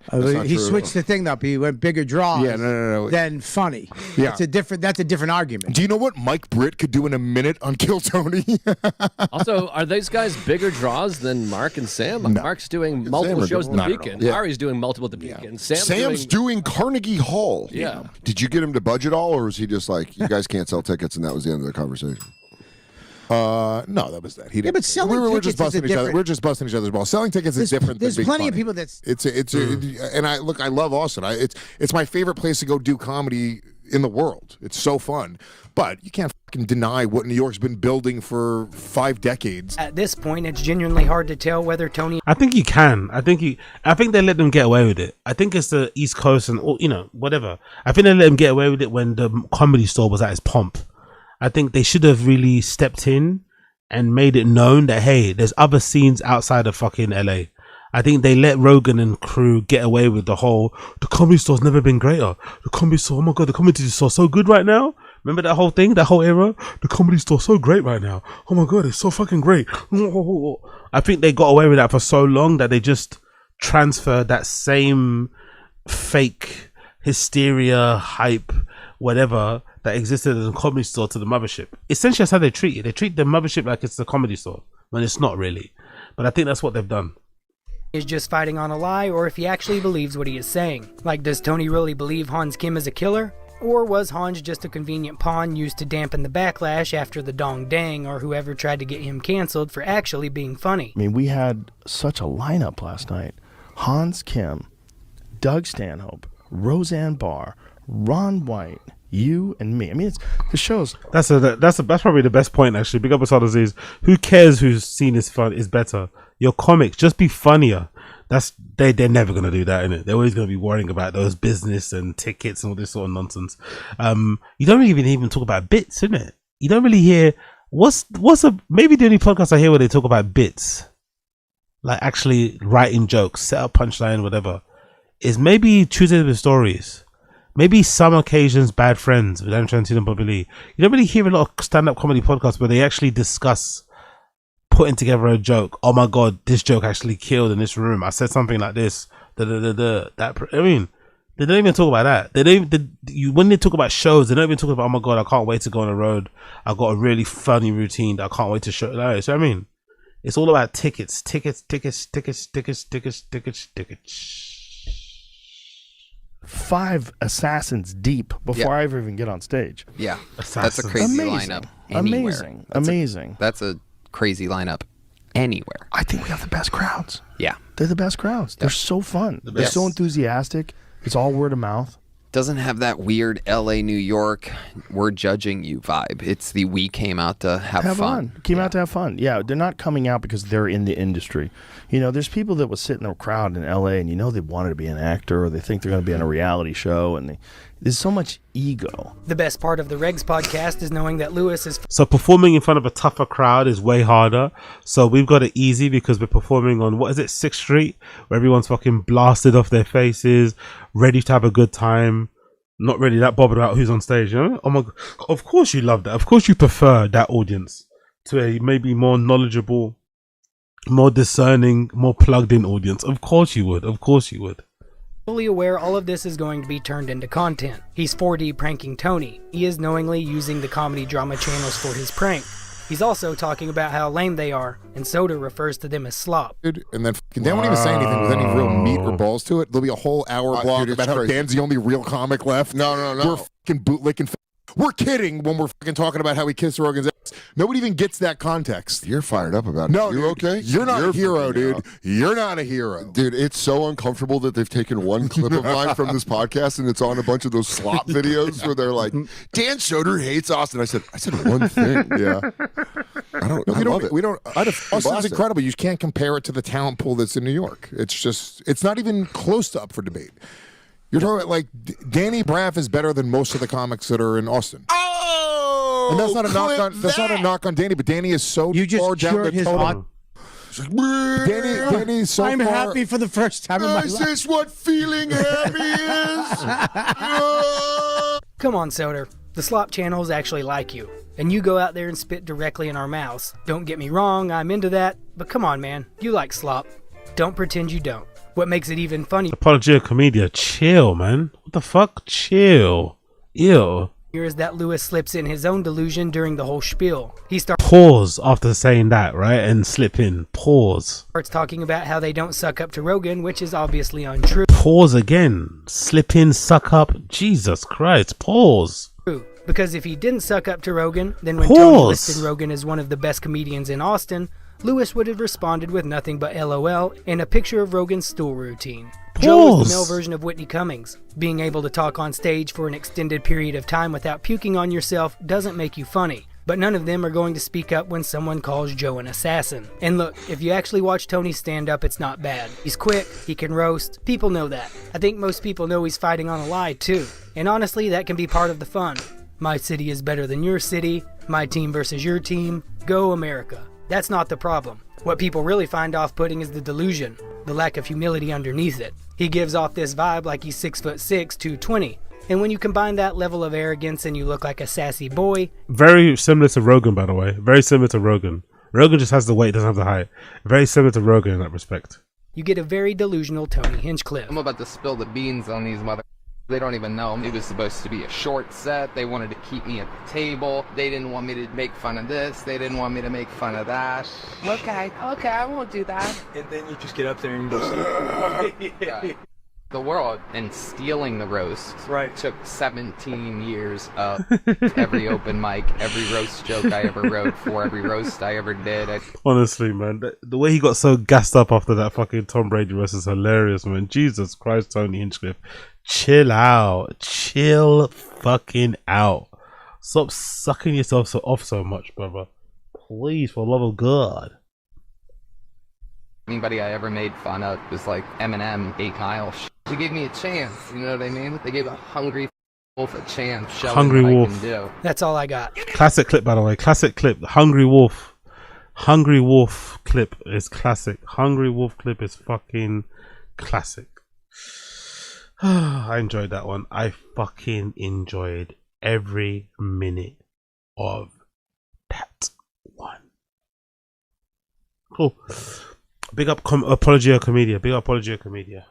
He switched the thing up. He went bigger draws. Yeah, no. Than funny. Yeah. That's a different argument. Do you know what Mike Britt could do in a minute on Kill Tony? Also, are those guys bigger draws than Mark and Sam? No. Mark's doing multiple shows at the doing- Beacon. Yeah. Ari's doing multiple at the Beacon. Sam's doing Carnegie Hall. Yeah. Did you get him to budge at all, or was he just like, you guys can't sell tickets, and that was the end of the conversation? No, that was that. He didn't. but selling we're tickets just busting is a each other. different- We're just busting each other's balls. Selling tickets is different. There's than being plenty of funny. people that's. And I love Austin. It's my favorite place to go do comedy in the world. It's so fun. But you can't fucking deny what New York's been building for 5 decades. At this point, it's genuinely hard to tell whether Tony. I think you can. I think they let them get away with it. I think it's the East Coast and whatever. I think they let them get away with it when the Comedy Store was at its pomp. I think they should have really stepped in and made it known that, hey, there's other scenes outside of fucking LA. I think they let Rogan and crew get away with the Comedy Store's never been greater. The Comedy Store, oh my God, the Comedy Store's so good right now. Remember that whole thing, that whole era? The Comedy Store's so great right now. Oh my God, it's so fucking great. I think they got away with that for so long that they just transferred that same fake hysteria, hype, whatever that existed in the Comedy Store to the mothership. Essentially, that's how they treat it. They treat the mothership like it's the Comedy Store when it's not really. But I think that's what they've done. Is just fighting on a lie, or if he actually believes what he is saying. Like, does Tony really believe Hans Kim is a killer? Or was Hans just a convenient pawn used to dampen the backlash after the Dong Dang or whoever tried to get him canceled for actually being funny? I mean, we had such a lineup last night. Hans Kim, Doug Stanhope, Roseanne Barr, Ron White, you and me. I mean, the show's... That's probably the best point, actually. Big up as hard as who cares whose scene is fun is better? Your comics, just be funnier. They're never gonna do that, innit? They're always gonna be worrying about those business and tickets and all this sort of nonsense. You don't really even talk about bits, innit? You don't really hear maybe the only podcast I hear where they talk about bits, like actually writing jokes, set up punchline, whatever, is maybe Tuesdays with Stories. Maybe some occasions, Bad Friends with Andrew and Bobby. You don't really hear a lot of stand-up comedy podcasts where they actually discuss putting together a joke. Oh my God, this joke actually killed in this room. I said something like this. I mean, they don't even talk about that. They don't even, when they talk about shows, they don't even talk about, oh my God, I can't wait to go on the road. I've got a really funny routine that I can't wait to show. Like, so I mean, it's all about tickets. 5 assassins deep before I ever even get on stage. Yeah, that's a crazy lineup. Anywhere. Amazing. That's a crazy lineup anywhere. I think we have the best crowds. Yeah. They're the best crowds. They're so fun. They're best. so enthusiastic. It's all word of mouth. Doesn't have that weird LA, New York, we're judging you vibe. It's the we came out to have fun. Came out to have fun. Yeah, they're not coming out because they're in the industry. You know, there's people that will sit in a crowd in LA and they wanted to be an actor or they think they're going to be on a reality show and there's so much ego. The best part of the Regs podcast is knowing that Lewis is... So performing in front of a tougher crowd is way harder. So we've got it easy because we're performing on, 6th Street, where everyone's fucking blasted off their faces, ready to have a good time, not really that bothered about who's on stage, you know? Oh my God. Of course you love that. Of course you prefer that audience to a maybe more knowledgeable, more discerning, more plugged in audience. Of course you would. Of course you would. Fully aware all of this is going to be turned into content. He's 4D pranking Tony. He is knowingly using the comedy drama channels for his prank. He's also talking about how lame they are, and Soda refers to them as slop. And then they won't even say anything with any real meat or balls to it. There'll be a whole hour blog about how Dan's the only real comic left. No. We're fucking bootlicking. We're kidding when we're fucking talking about how he kissed Rogan's ass. Nobody even gets that context. You're fired up about it. No, you okay? You're not a hero, dude. Out. You're not a hero. Dude, it's so uncomfortable that they've taken one clip of mine from this podcast and it's on a bunch of those slop videos where they're like, Dan Soder hates Austin. I said one thing. Yeah. I love it. We don't. Austin's incredible. You can't compare it to the talent pool that's in New York. It's not even close to up for debate. You're talking about like Danny Braff is better than most of the comics that are in Austin. Oh, and that's not a knock on Danny, but Danny is so far down the totem. Danny's so I'm far. happy for the first time in my life. Is this what feeling happy is? Come on, Soder. The slop channels actually like you, and you go out there and spit directly in our mouths. Don't get me wrong, I'm into that, but come on, man. You like slop. Don't pretend you don't. What makes it even funny Apologia Comedia, chill, man. What the fuck? Chill. Ew. here is that Lewis slips in his own delusion during the whole spiel. He Pause after saying that, right? And slip in. Pause. starts talking about how they don't suck up to Rogan, which is obviously untrue. Pause again. Slip in, suck up. Jesus Christ. Pause. Because if he didn't suck up to Rogan, then when Pause. Tony listed Rogan as one of the best comedians in Austin, Lewis would have responded with nothing but LOL and a picture of Rogan's stool routine. Joe is the male version of Whitney Cummings. Being able to talk on stage for an extended period of time without puking on yourself doesn't make you funny. But none of them are going to speak up when someone calls Joe an assassin. And look, if you actually watch Tony stand up, it's not bad. He's quick, he can roast, people know that. I think most people know he's fighting on a lie too. And honestly, that can be part of the fun. My city is better than your city, my team versus your team, go America. That's not the problem. What people really find off-putting is the delusion, the lack of humility underneath it. He gives off this vibe like he's 6'6", 220. And when you combine that level of arrogance and you look like a sassy boy... Very similar to Rogan, by the way. Very similar to Rogan. Rogan just has the weight, doesn't have the height. Very similar to Rogan in that respect. You get a very delusional Tony Hinchcliffe. I'm about to spill the beans on these mother... They don't even know. It was supposed to be a short set. They wanted to keep me at the table. They didn't want me to make fun of this. They didn't want me to make fun of that. Okay, I won't do that. And then you just get up there and go, Right. The world and stealing the roast took 17 years of every open mic, every roast joke I ever wrote for every roast I ever did. Honestly, man, the way he got so gassed up after that fucking Tom Brady roast is hilarious, man. Jesus Christ, Tony Hinchcliffe. Chill out. Chill fucking out. Stop sucking yourself off so much, brother. Please, for the love of God. Anybody I ever made fun of was like Eminem, A. Kyle. They gave me a chance, you know what I mean? They gave a hungry wolf a chance. Showing Hungry what wolf. I can do. That's all I got. Classic clip, by the way. Classic clip. Hungry Wolf. Hungry Wolf clip is classic. Hungry Wolf clip is fucking classic. I enjoyed that one. I fucking enjoyed every minute of that one. Cool. Big up Apologia Comedia. Big up Apologia Comedia.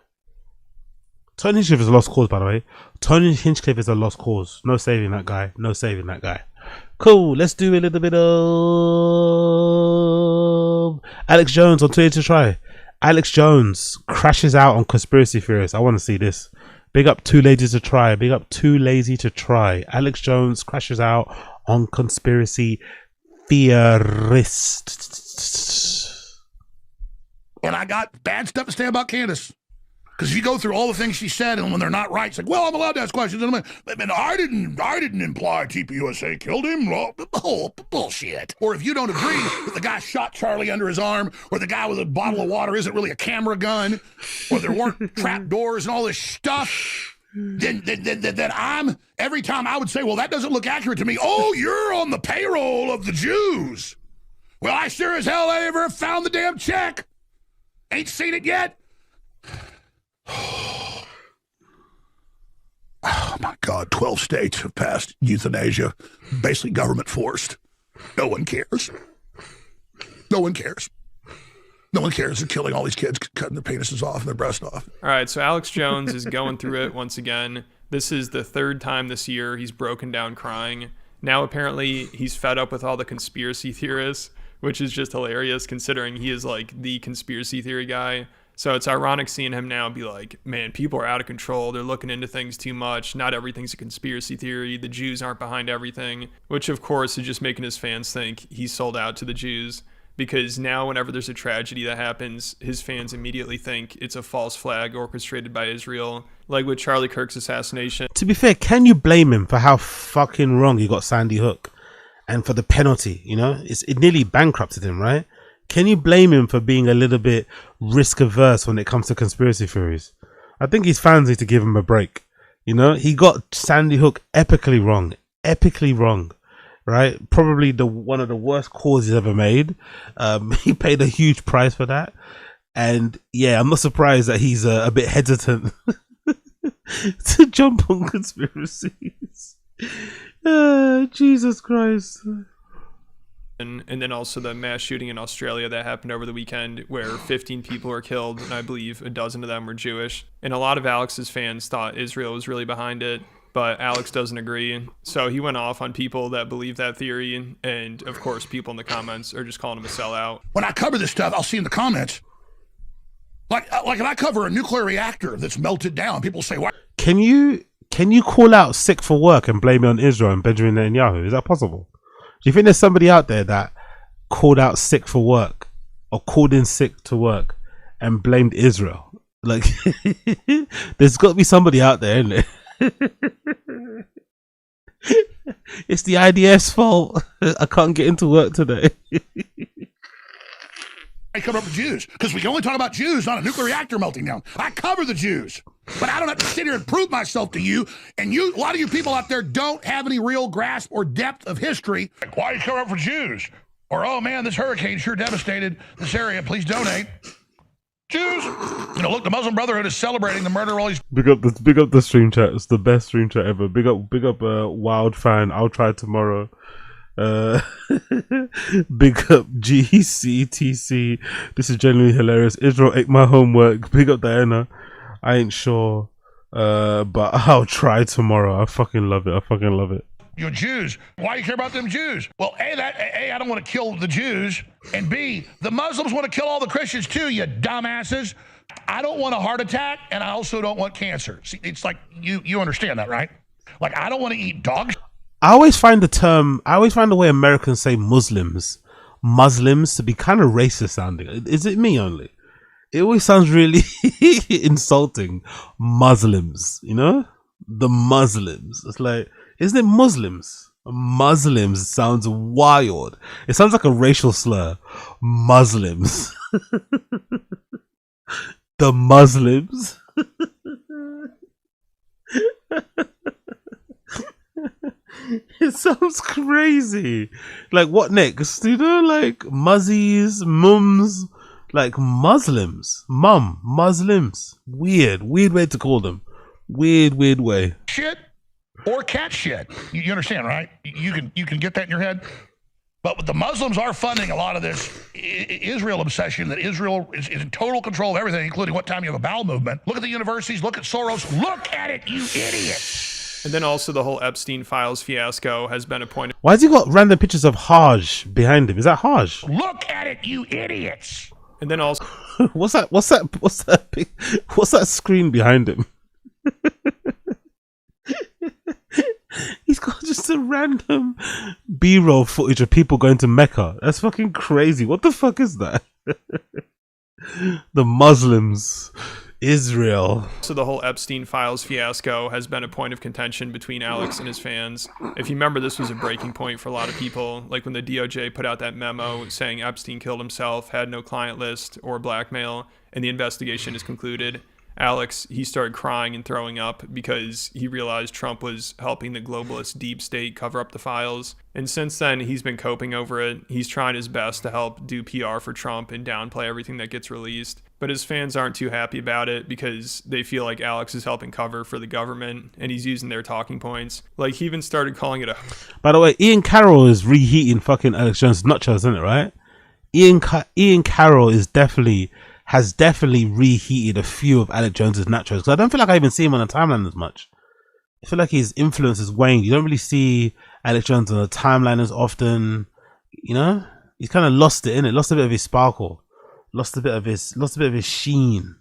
Tony Hinchcliffe is a lost cause, by the way. Tony Hinchcliffe is a lost cause. No saving that guy. No saving that guy. Cool. Let's do a little bit of Alex Jones on Twitter to try. Alex Jones crashes out on conspiracy theorists. I want to see this. Big up Too Lazy to Try. Big up Too Lazy to Try. Alex Jones crashes out on conspiracy theorists. And I got bad stuff to say about Candace. Because if you go through all the things she said, and when they're not right, it's like, well, I'm allowed to ask questions. And I didn't imply TPUSA killed him. Oh, bullshit. Or if you don't agree that the guy shot Charlie under his arm, or the guy with a bottle of water isn't really a camera gun, or there weren't trap doors and all this stuff, then I'm, every time I would say, well, that doesn't look accurate to me. Oh, you're on the payroll of the Jews. Well, I sure as hell ain't ever found the damn check. Ain't seen it yet. Oh my God, 12 states have passed euthanasia, basically government forced. No one cares. No one cares. No one cares. They're killing all these kids, cutting their penises off and their breasts off. All right, so Alex Jones is going through it once again. This is the third time this year he's broken down crying. Now apparently he's fed up with all the conspiracy theorists, which is just hilarious considering he is like the conspiracy theory guy. So it's ironic seeing him now be like, man, people are out of control. They're looking into things too much. Not everything's a conspiracy theory. The Jews aren't behind everything, which of course is just making his fans think he's sold out to the Jews. Because now whenever there's a tragedy that happens, his fans immediately think it's a false flag orchestrated by Israel. Like with Charlie Kirk's assassination. To be fair, can you blame him for how fucking wrong he got Sandy Hook? And for the penalty, you know? It nearly bankrupted him, right? Can you blame him for being a little bit risk averse when it comes to conspiracy theories? I think his fans need to give him a break. You know, he got Sandy Hook epically wrong, right? Probably one of the worst calls he's ever made. He paid a huge price for that. And yeah, I'm not surprised that he's a bit hesitant to jump on conspiracies. Jesus Christ. And then also the mass shooting in Australia that happened over the weekend where 15 people were killed and I believe a dozen of them were Jewish. And a lot of Alex's fans thought Israel was really behind it, but Alex doesn't agree. So he went off on people that believe that theory. And of course, people in the comments are just calling him a sellout. When I cover this stuff, I'll see in the comments, like if I cover a nuclear reactor that's melted down, people say, why? Can you can you call out sick for work and blame it on Israel and Benjamin Netanyahu? Is that possible? Do you think there's somebody out there that called out sick for work or called in sick to work and blamed Israel? Like, there's got to be somebody out there, isn't there? It's the IDF's fault. I can't get into work today. I cover up the Jews because we can only talk about Jews, not a nuclear reactor melting down. I cover the Jews, but I don't have to sit here and prove myself to you. And you, a lot of you people out there don't have any real grasp or depth of history. Like, why are you covering up for Jews? Or, oh man, this hurricane sure devastated this area. Please donate. Jews. You know, look, the Muslim Brotherhood is celebrating the murder of all these. Big up the stream chat. It's the best stream chat ever. Big up Wild Fan. I'll try tomorrow. Big up GCTC. This is genuinely hilarious. Israel ate my homework. Big up Diana. I ain't sure, but I'll try tomorrow. I fucking love it. You Jews. Why do you care about them Jews? Well, A, I don't want to kill the Jews. And B, the Muslims want to kill all the Christians too, you dumbasses. I don't want a heart attack, and I also don't want cancer. See, it's like, you understand that, right? Like, I don't want to eat dog. I always find the way Americans say Muslims to be kind of racist sounding. Is it me only? It always sounds really insulting. Muslims, you know? The Muslims. It's like, isn't it Muslims? Muslims sounds wild. It sounds like a racial slur. Muslims. The Muslims. It sounds crazy. Like, what next? You know, like muzzies, mums, like Muslims. Muslims. Weird way to call them. Weird way. Shit or cat shit. You understand, right? You can get that in your head. But the Muslims are funding a lot of this Israel obsession, that Israel is in total control of everything, including what time you have a bowel movement. Look at the universities. Look at Soros. Look at it, you idiots. And then also the whole Epstein files fiasco has been a point. Why has he got random pictures of Hajj behind him? Is that Hajj? Look at it, you idiots. And then also, what's that screen behind him? He's got just a random B-roll footage of people going to Mecca. That's fucking crazy. What the fuck is that? The Muslims. Israel. So the whole Epstein files fiasco has been a point of contention between Alex and his fans. If you remember, this was a breaking point for a lot of people. Like when the DOJ put out that memo saying Epstein killed himself, had no client list or blackmail, and the investigation is concluded. Alex, he started crying and throwing up because he realized Trump was helping the globalist deep state cover up the files. And since then, he's been coping over it. He's trying his best to help do PR for Trump and downplay everything that gets released. But his fans aren't too happy about it because they feel like Alex is helping cover for the government and he's using their talking points. Like, he even started calling it a... By the way, Ian Carroll is reheating fucking Alex Jones' nachos, isn't it, right? Ian Carroll has definitely reheated a few of Alex Jones's nachos. Because I don't feel like I even see him on the timeline as much. I feel like his influence is waned. You don't really see Alex Jones on the timeline as often. You know, he's kind of lost it, innit? Lost a bit of his sparkle. Lost a bit of his sheen.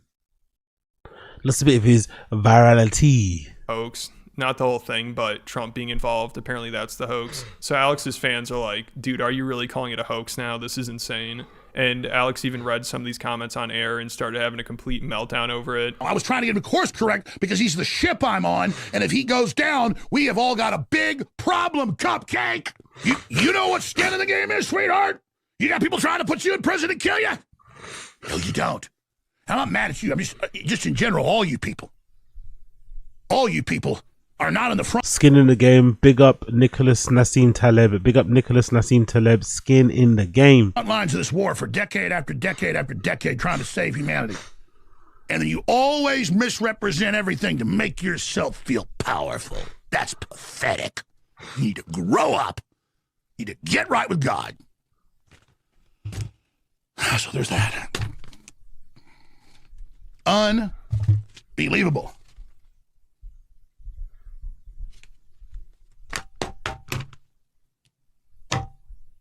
Lost a bit of his virality. Hoax. Not the whole thing, but Trump being involved. Apparently that's the hoax. So Alex's fans are like, dude, are you really calling it a hoax now? This is insane. And Alex even read some of these comments on air and started having a complete meltdown over it. I was trying to get him course correct because he's the ship I'm on, and if he goes down, we have all got a big problem, Cupcake. You know what skin in the game is, sweetheart? You got people trying to put you in prison and kill you? No, you don't. I'm not mad at you. I'm just in general, all you people are not in the front. Skin in the game. Big up Nicholas Nassim Taleb. Big up Nicholas Nassim Taleb. Skin in the game. Front lines of this war for decade after decade after decade trying to save humanity. And then you always misrepresent everything to make yourself feel powerful. That's pathetic. You need to grow up. You need to get right with God. So there's that. Unbelievable.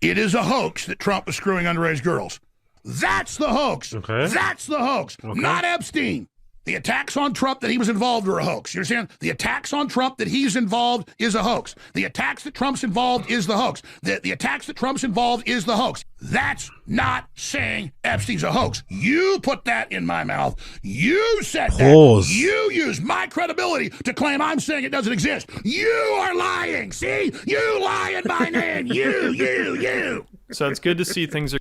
It is a hoax that Trump is screwing underage girls. That's the hoax. Okay. That's the hoax. Okay. Not Epstein. The attacks on Trump that he was involved were a hoax. You understand? The attacks on Trump that he's involved is a hoax. The attacks that Trump's involved is the hoax. The attacks that Trump's involved is the hoax. That's not saying Epstein's a hoax. You put that in my mouth. You said Pause. that. You use my credibility to claim I'm saying it doesn't exist. You are lying. See? You lie in my name. You. So it's good to see things are.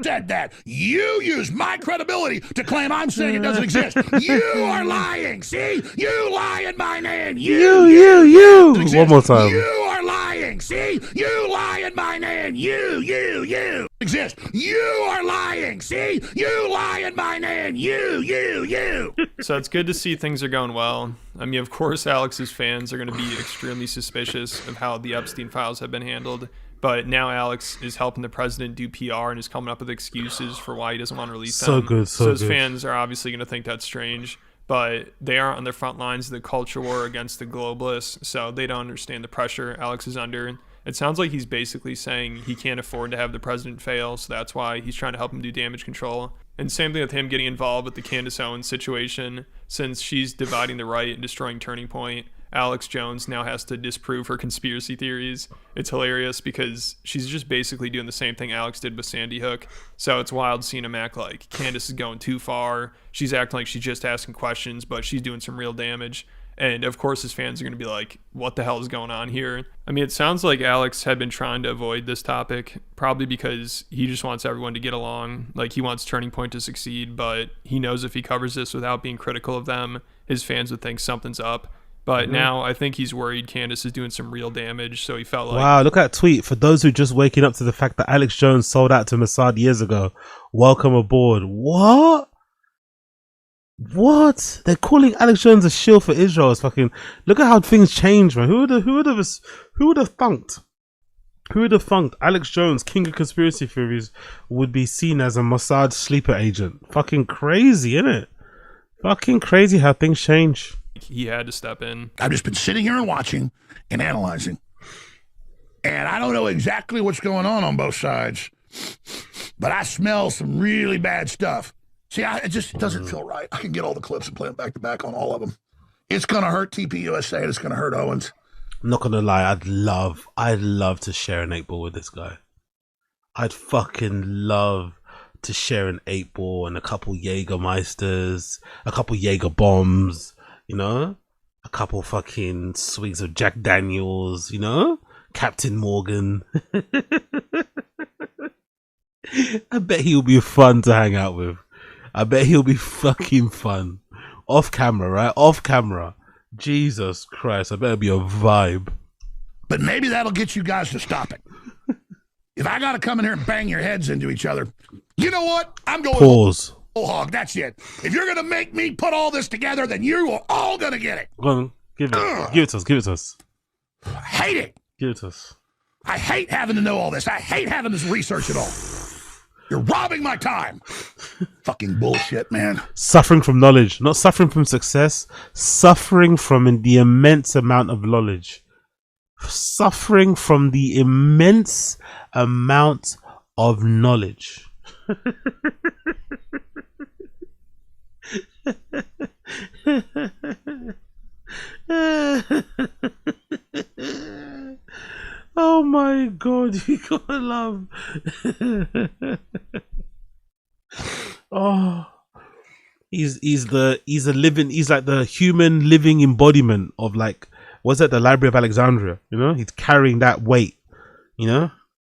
Said that. You use my credibility to claim I'm saying it doesn't exist. You are lying. See? You lie in my name. You. One more time. You are lying. See? You lie in my name. You. Exist. You are lying. See? You lie in my name. You. So it's good to see things are going well. I mean, of course, Alex's fans are going to be extremely suspicious of how the Epstein files have been handled. But now Alex is helping the president do PR and is coming up with excuses for why he doesn't want to release them. So his fans are obviously going to think that's strange. But they aren't on the front lines of the culture war against the globalists, so they don't understand the pressure Alex is under. It sounds like he's basically saying he can't afford to have the president fail, so that's why he's trying to help him do damage control. And same thing with him getting involved with the Candace Owens situation. Since she's dividing the right and destroying Turning Point, Alex Jones now has to disprove her conspiracy theories. It's hilarious because she's just basically doing the same thing Alex did with Sandy Hook. So it's wild seeing him act like Candace is going too far. She's acting like she's just asking questions, but she's doing some real damage. And of course his fans are going to be like, what the hell is going on here? I mean, it sounds like Alex had been trying to avoid this topic, probably because he just wants everyone to get along. Like, he wants Turning Point to succeed, but he knows if he covers this without being critical of them, his fans would think something's up. But now I think he's worried Candace is doing some real damage, so he felt like... Wow, look at that tweet. For those who just waking up to the fact that Alex Jones sold out to Mossad years ago, welcome aboard. What? They're calling Alex Jones a shill for Israel. It's fucking... Look at how things change, man. Who would have thunked? Who would have thunked Alex Jones, king of conspiracy theories, would be seen as a Mossad sleeper agent? Fucking crazy, innit? Fucking crazy how things change. He had to step in. I've just been sitting here and watching and analyzing. And I don't know exactly what's going on both sides, but I smell some really bad stuff. See, it just doesn't feel right. I can get all the clips and play them back to back on all of them. It's going to hurt TPUSA and it's going to hurt Owens. I'm not going to lie. I'd love to share an 8-ball with this guy. I'd fucking love to share an 8-ball and a couple Jägermeisters, a couple Jaeger bombs, you know, a couple fucking swigs of Jack Daniels, you know, Captain Morgan. I bet he'll be fun to hang out with. I bet he'll be fucking fun. Off camera, right? Off camera. Jesus Christ, I bet it'll be a vibe. But maybe that'll get you guys to stop it. If I got to come in here and bang your heads into each other, you know what? I'm going Pause. Whole hog. That's it. If you're going to make me put all this together, then you are all going to get it. Go on, give it to us. I hate it. Give it to us. I hate having to know all this. I hate having this research at all. You're robbing my time. Fucking bullshit, man. Suffering from knowledge, not suffering from success. Suffering from the immense amount of knowledge. Suffering from the immense amount of knowledge. Oh my God, you gotta love. Oh, he's like the human living embodiment of, like, what's that, the Library of Alexandria, you know? He's carrying that weight, you know?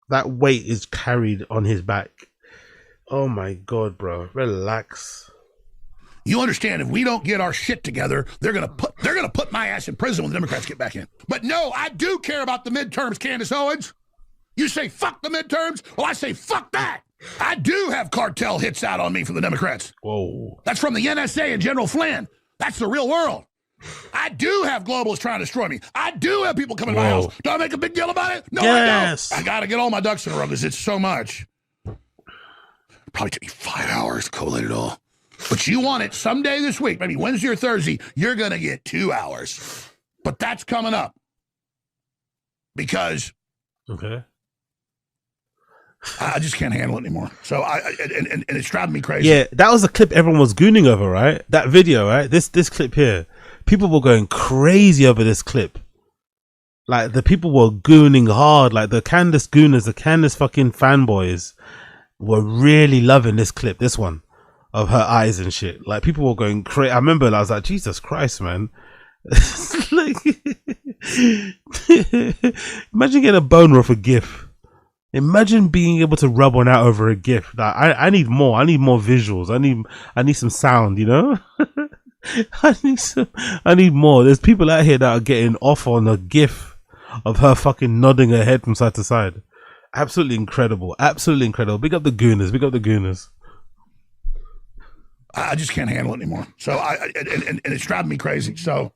That weight is carried on his back. Oh my God, bro, relax. You understand, if we don't get our shit together, they're gonna put my ass in prison when the Democrats get back in. But no, I do care about the midterms, Candace Owens. You say fuck the midterms? Well, I say fuck that. I do have cartel hits out on me from the Democrats. Whoa. That's from the NSA and General Flynn. That's the real world. I do have globalists trying to destroy me. I do have people coming to my house. Do I make a big deal about it? No, yes. I don't. I got to get all my ducks in a row because it's so much. Probably took me 5 hours to collate it all. But you want it someday this week, maybe Wednesday or Thursday, you're going to get 2 hours. But that's coming up. Because I just can't handle it anymore. So and it's driving me crazy. Yeah, that was the clip everyone was gooning over, right? That video, right? This clip here. People were going crazy over this clip. Like, the people were gooning hard. Like, the Candace gooners, the Candace fucking fanboys were really loving this clip, this one, of her eyes and shit. Like, people were going crazy. I remember I was like, Jesus Christ, man. Like, imagine getting a boner off a GIF. Imagine being able to rub one out over a GIF. Like, I need more. I need more visuals. I need some sound, you know? I need more. There's people out here that are getting off on a GIF of her fucking nodding her head from side to side. Absolutely incredible. Absolutely incredible. Big up the gooners. Big up the gooners. I just can't handle it anymore. So and it's driving me crazy. So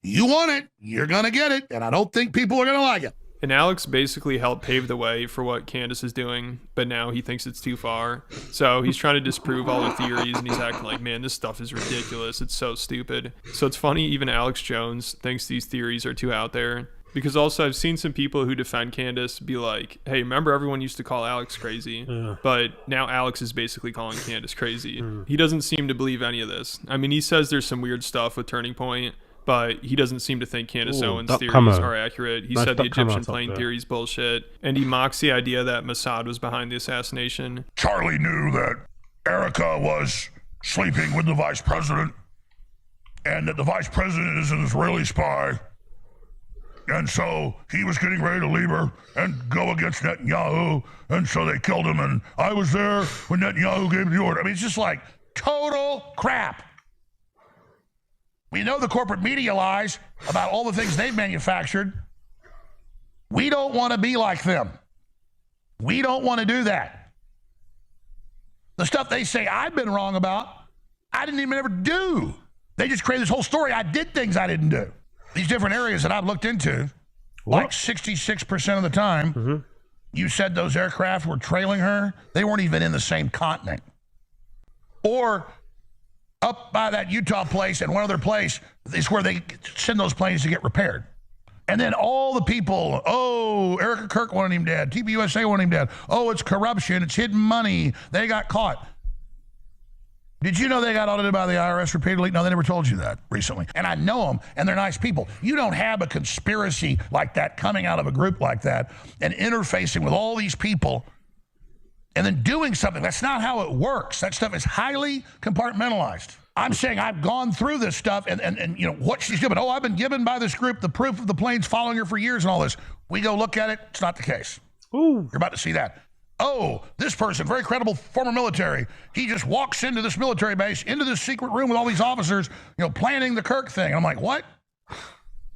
you want it, you're gonna get it, and I don't think people are gonna like it. And Alex basically helped pave the way for what Candace is doing, but now he thinks it's too far. So he's trying to disprove all the theories, and he's acting like, man, this stuff is ridiculous. It's so stupid. So it's funny, even Alex Jones thinks these theories are too out there. Because also I've seen some people who defend Candace be like, hey, remember everyone used to call Alex crazy? Yeah. But now Alex is basically calling Candace crazy. He doesn't seem to believe any of this. I mean, he says there's some weird stuff with Turning Point, but he doesn't seem to think Candace Owens' theories are accurate. He said the Egyptian plane theory is bullshit, and he mocks the idea that Mossad was behind the assassination. Charlie knew that Erica was sleeping with the vice president, and that the vice president is an Israeli spy. And so he was getting ready to leave her and go against Netanyahu, and so they killed him, and I was there when Netanyahu gave the order. I mean, it's just like total crap. We know the corporate media lies about all the things they've manufactured. We don't want to be like them. We don't want to do that. The stuff they say I've been wrong about, I didn't even ever do. They just created this whole story. I did things I didn't do. These different areas that I've looked into, like 66% of the time, you said those aircraft were trailing her. They weren't even in the same continent. Or up by that Utah place and one other place is where they send those planes to get repaired. And then all the people, oh, Erica Kirk wanted him dead. TPUSA wanted him dead. Oh, it's corruption. It's hidden money. They got caught. Did you know they got audited by the IRS repeatedly? No, they never told you that recently. And I know them, and they're nice people. You don't have a conspiracy like that coming out of a group like that and interfacing with all these people and then doing something. That's not how it works. That stuff is highly compartmentalized. I'm saying I've gone through this stuff and you know, what she's doing. Oh, I've been given by this group the proof of the planes following her for years and all this. We go look at it. It's not the case. Ooh. You're about to see that. Oh, this person, very credible former military, he just walks into this military base, into this secret room with all these officers, you know, planning the Kirk thing. I'm like, what?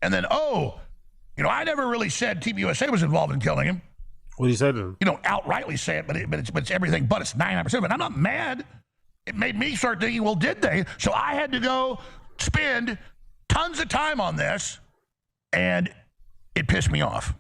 And then, oh, you know, I never really said TPUSA was involved in killing him. What did you say to him? You don't outrightly say it, but it's everything, but it's 99%. But I'm not mad. It made me start thinking, well, did they? So I had to go spend tons of time on this, and it pissed me off.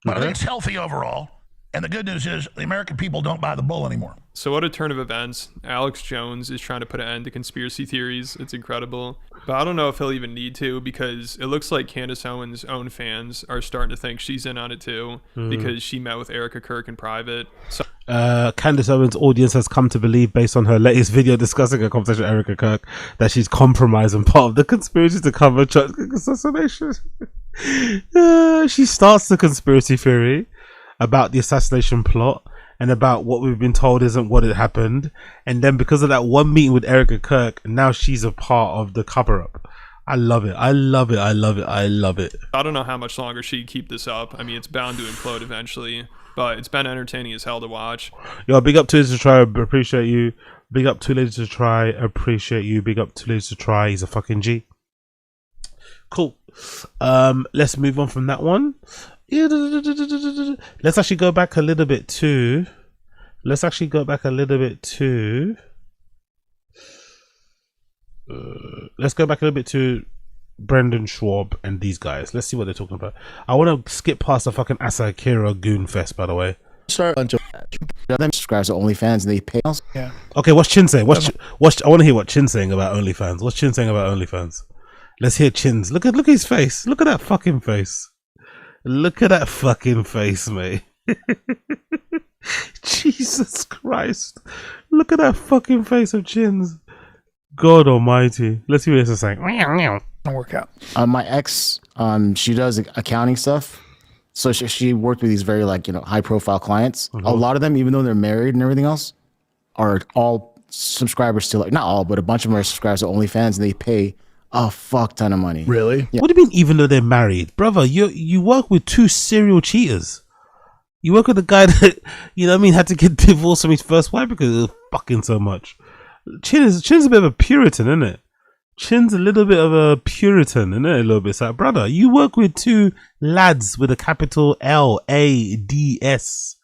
But I think it's healthy overall. And the good news is the American people don't buy the bull anymore. So what a turn of events. Alex Jones is trying to put an end to conspiracy theories. It's incredible. But I don't know if he'll even need to, because it looks like Candace Owens' own fans are starting to think she's in on it too, because she met with Erica Kirk in private. So Candace Owens' audience has come to believe, based on her latest video discussing her conversation with Erica Kirk, that she's compromised and part of the conspiracy to cover Chuck's assassination. She starts the conspiracy theory about the assassination plot and about what we've been told isn't what had happened, and then because of that one meeting with Erica Kirk, now she's a part of the cover-up. I love it. I love it. I love it. I love it. I don't know how much longer she can keep this up. I mean, it's bound to implode eventually, but it's been entertaining as hell to watch. Yo, big up to Ladies to Try, appreciate you. Big up to Ladies to Try, appreciate you. Big up to Ladies to Try, he's a fucking G. Cool. Let's move on from that one. Let's actually go back a little bit to Brendan Schwab and these guys. Let's see what they're talking about. I want to skip past the fucking Asa Akira Goon Fest, by the way. Them subscribes to OnlyFans and they pay us. Yeah. Okay, what's Chin saying? I want to hear what Chin's saying about OnlyFans. What's Chin saying about OnlyFans? Let's hear Chin's. Look at his face. Look at that fucking face. Look at that fucking face, mate. Jesus Christ. Look at that fucking face of Chins. God almighty. Let's see what this is saying. Work out. My ex, she does accounting stuff. So she worked with these very high profile clients. A lot of them, even though they're married and everything else, are all subscribers to not all, but a bunch of them are subscribers to OnlyFans, and they pay a fuck ton of money. Really? Yeah. What do you mean even though they're married? Brother, you work with two serial cheaters. You work with a guy that, had to get divorced from his first wife because it was fucking so much. Chin's a bit of a Puritan, isn't it? Chin's a little bit of a Puritan, isn't it? A little bit. It's like, brother, you work with two lads with a capital LADS.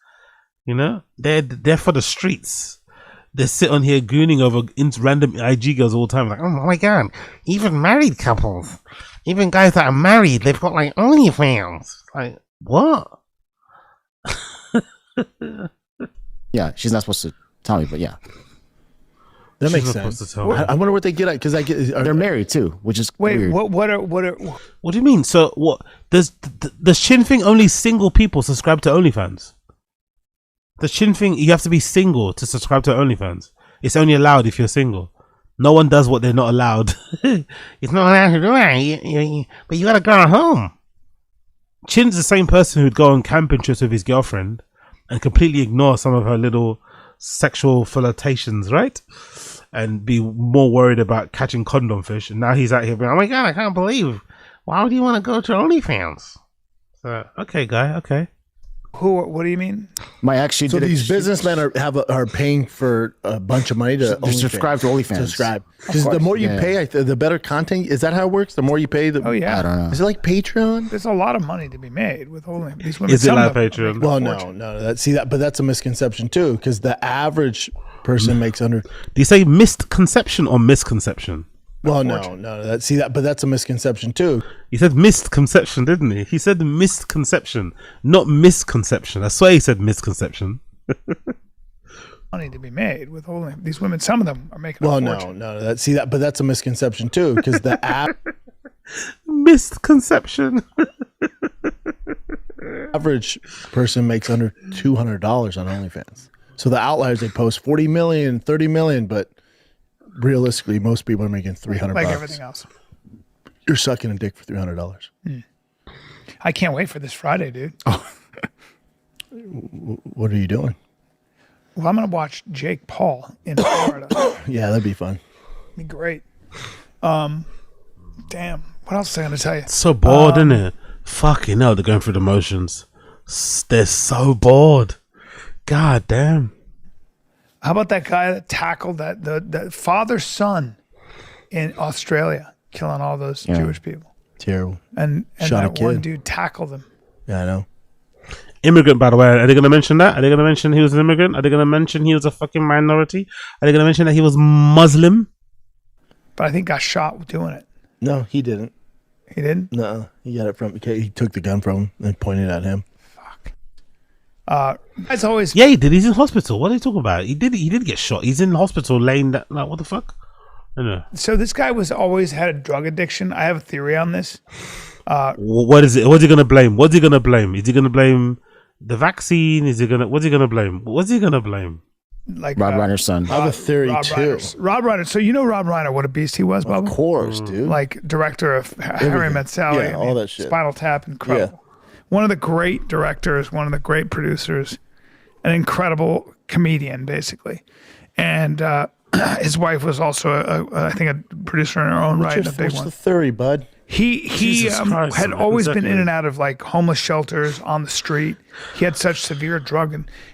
They're for the streets. They sit on here gooning over random IG girls all the time. Like, oh my god, even married couples, even guys that are married, they've got OnlyFans. Like, what? Yeah, she's not supposed to tell me, but yeah. That makes sense. I wonder what they get at because they're married too, which is weird. What do you mean? So what? Does Chin thing only single people subscribe to OnlyFans? The Chin thing, you have to be single to subscribe to OnlyFans. It's only allowed if you're single. No one does what they're not allowed. It's not allowed to do it, but you gotta go home. Chin's the same person who'd go on camping trips with his girlfriend and completely ignore some of her little sexual flirtations, right? And be more worried about catching condom fish. And now he's out here being, oh my god, I can't believe. Why would you want to go to OnlyFans? So, okay, guy, okay. What do you mean? My ex, so these businessmen are paying for a bunch of money to subscribe to OnlyFans. Subscribe because the more you pay, the better content. Is that how it works? The more you pay, I don't know. Is it like Patreon? There's a lot of money to be made with these women. Is it like Patreon? Well, no. But that's a misconception too, because the average person makes under. Do you say misconception or misconception? Well, no. But that's a misconception too. He said misconception, didn't he? He said misconception, not misconception. I swear he said misconception. Money to be made with these women. Some of them are making. Well, a fortune. But that's a misconception too, because the misconception. Average person makes under $200 on OnlyFans. So the outliers, they post 40 million, 30 million, but realistically, most people are making $300. Like everything else. You're sucking a dick for $300. I can't wait for this Friday, dude. What are you doing? Well, I'm going to watch Jake Paul in Florida. Yeah, that'd be fun. Be great. Damn. What else was I going to tell you? So bored, isn't it? Fucking hell, they're going through the motions. They're so bored. God damn. How about that guy that tackled the father-son in Australia, killing all those Jewish people? Terrible. And Shot that a one kid. dude tackled him. Yeah, I know. Immigrant, by the way. Are they going to mention that? Are they going to mention he was an immigrant? Are they going to mention he was a fucking minority? Are they going to mention that he was Muslim? But I think got shot doing it. No, he didn't. He didn't? No, he got it from. He took the gun from him and pointed at him. It's always he did. He's in hospital. What are you talking about? He did get shot. He's in hospital laying that. Like, what the fuck? I don't know. So this guy was always had a drug addiction. I have a theory on this. What is it? What's he gonna blame? What's he gonna blame? Is he gonna blame the vaccine? Is he gonna? What's he gonna blame? What's he gonna blame? Like Rob Reiner's son. I have a theory too. Rob Reiner. So you know Rob Reiner, what a beast he was, Bubba? Of course, dude. Like director of Harry Met Sally, Yeah, all that shit. Spinal Tap, incredible. One of the great directors, one of the great producers, an incredible comedian, basically. And his wife was also, I think, a producer in her own right, a big What's one. the theory, bud? He Jesus Christ, had man. always been Exactly. in and out of like homeless shelters, on the street. He had such severe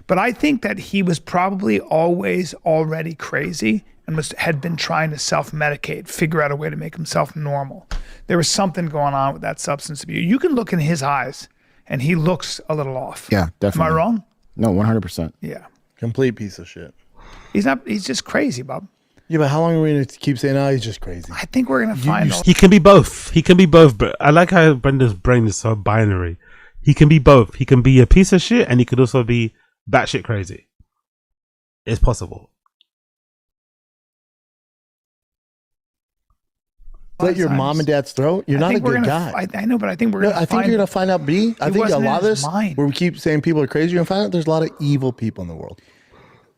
but I think that he was probably always already crazy and had been trying to self-medicate, figure out a way to make himself normal. There was something going on with that substance abuse. You can look in his eyes and he looks a little off. Yeah, definitely. Am I wrong? No, 100%. Yeah. Complete piece of shit. He's just crazy, Bob. Yeah, but how long are we going to keep saying, he's just crazy? I think we're going to find He can be both. He can be both. But I like how Brenda's brain is so binary. He can be both. He can be a piece of shit and he could also be batshit crazy. It's possible. Slit your mom and dad's throat? You're not a good guy. I know, but I think we're No, going to I think you're going to find out, B. I think a lot of this, where we keep saying people are crazy, you're going to find out there's a lot of evil people in the world.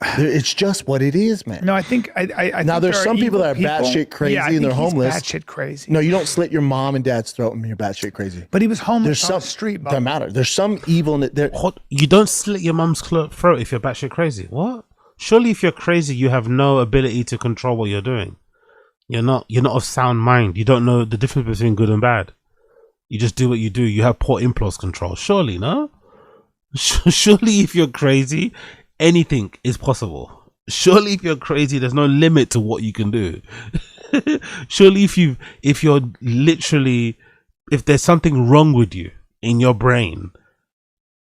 It's just what it is, man. No, I think I now think there's there some people that are evil batshit crazy Yeah, I and think they're he's homeless. Batshit crazy. No, you don't slit your mom and dad's throat when you're batshit crazy. But he was homeless There's on the street. Bob. Doesn't matter. There's some evil in it. There. You don't slit your mum's throat if you're batshit crazy. What? Surely, if you're crazy, you have no ability to control what you're doing. You're not of sound mind. You don't know the difference between good and bad. You just do what you do. You have poor impulse control. Surely, no? Surely, if you're crazy, anything is possible. Surely, if you're crazy, there's no limit to what you can do. Surely, if there's something wrong with you in your brain,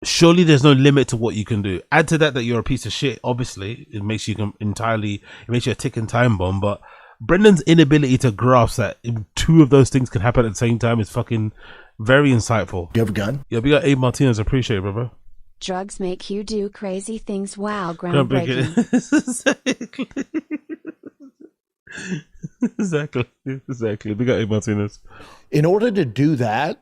surely there's no limit to what you can do. Add to that you're a piece of shit. Obviously, it makes you a ticking time bomb. But Brendan's inability to grasp that two of those things can happen at the same time is fucking very insightful. You have a gun? Yeah, we got Abe Martinez. Appreciate it, brother. Drugs make you do crazy things. Wow, groundbreaking. Exactly. We got Abe Martinez. In order to do that,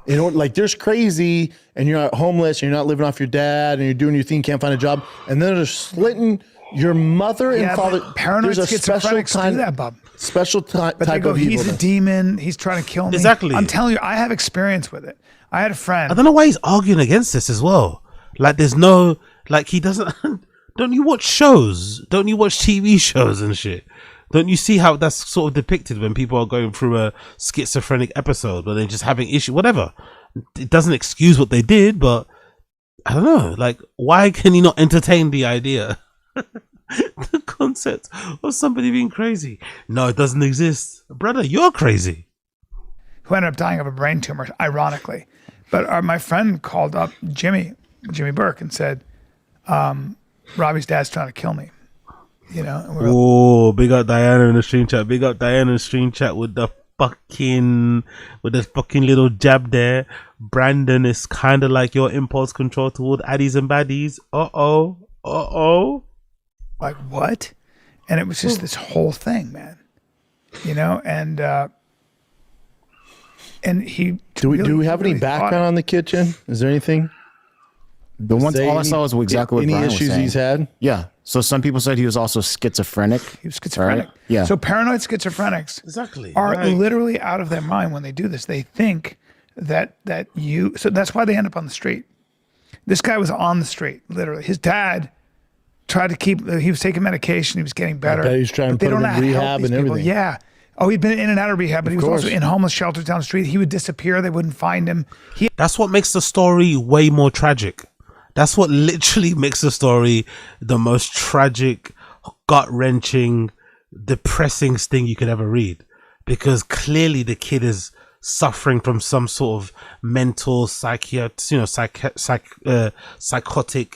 there's crazy and you're not homeless and you're not living off your dad and you're doing your thing, can't find a job, and then they're slitting your mother and father. Paranoid schizophrenics do that, Bob. Special type But they go, of he's evilness. a demon. He's trying to kill me. Exactly. I'm telling you, I have experience with it. I had a friend. I don't know why he's arguing against this as well. Like, there's no, like, he doesn't. Don't you watch shows? Don't you watch TV shows and shit? Don't you see how that's sort of depicted when people are going through a schizophrenic episode where they're just having issue, whatever? It doesn't excuse what they did, but I don't know. Like, why can you not entertain the idea? The concept of somebody being crazy. No, it doesn't exist. Brother, you're crazy. Who ended up dying of a brain tumor, ironically. But my friend called up Jimmy Burke, and said, Robbie's dad's trying to kill me. You know? And Oh, big up Diana in the stream chat. Big up Diana in the stream chat with the fucking little jab there. Brandon is kind of like your impulse control toward addies and baddies. Uh-oh. Like, what? And it was just this whole thing, man. You know, and he... Do we have any background on the kitchen? Is there anything? All I saw was exactly what any Brian was issues saying. he's had. Yeah. So some people said he was also schizophrenic. He was schizophrenic. Right? Yeah. So paranoid schizophrenics are literally out of their mind when they do this. They think that so that's why they end up on the street. This guy was on the street, literally. His dad tried to he was taking medication. He was getting better. I bet he was trying to put him in rehab and everything. Yeah. Oh, he'd been in and out of rehab, but he was also in homeless shelters down the street. He would disappear. They wouldn't find him. That's what makes the story way more tragic. That's what literally makes the story the most tragic, gut-wrenching, depressing thing you could ever read. Because clearly the kid is suffering from some sort of mental psychotic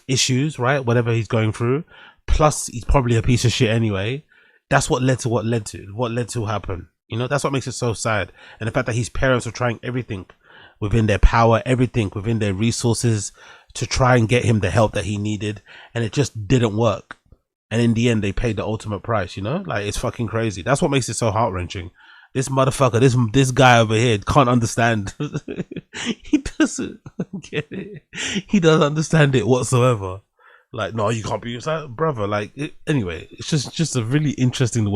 issues, right? Whatever he's going through. Plus, he's probably a piece of shit anyway. That's what led to what led to happen. You know, that's what makes it so sad. And the fact that his parents were trying everything within their power, everything within their resources to try and get him the help that he needed, and it just didn't work. And in the end, they paid the ultimate price, you know? Like, it's fucking crazy. That's what makes it so heart-wrenching. This motherfucker, this guy over here can't understand. He doesn't get it. He doesn't understand it whatsoever. Like, no, you can't be that, brother. Like, anyway, it's just a really interesting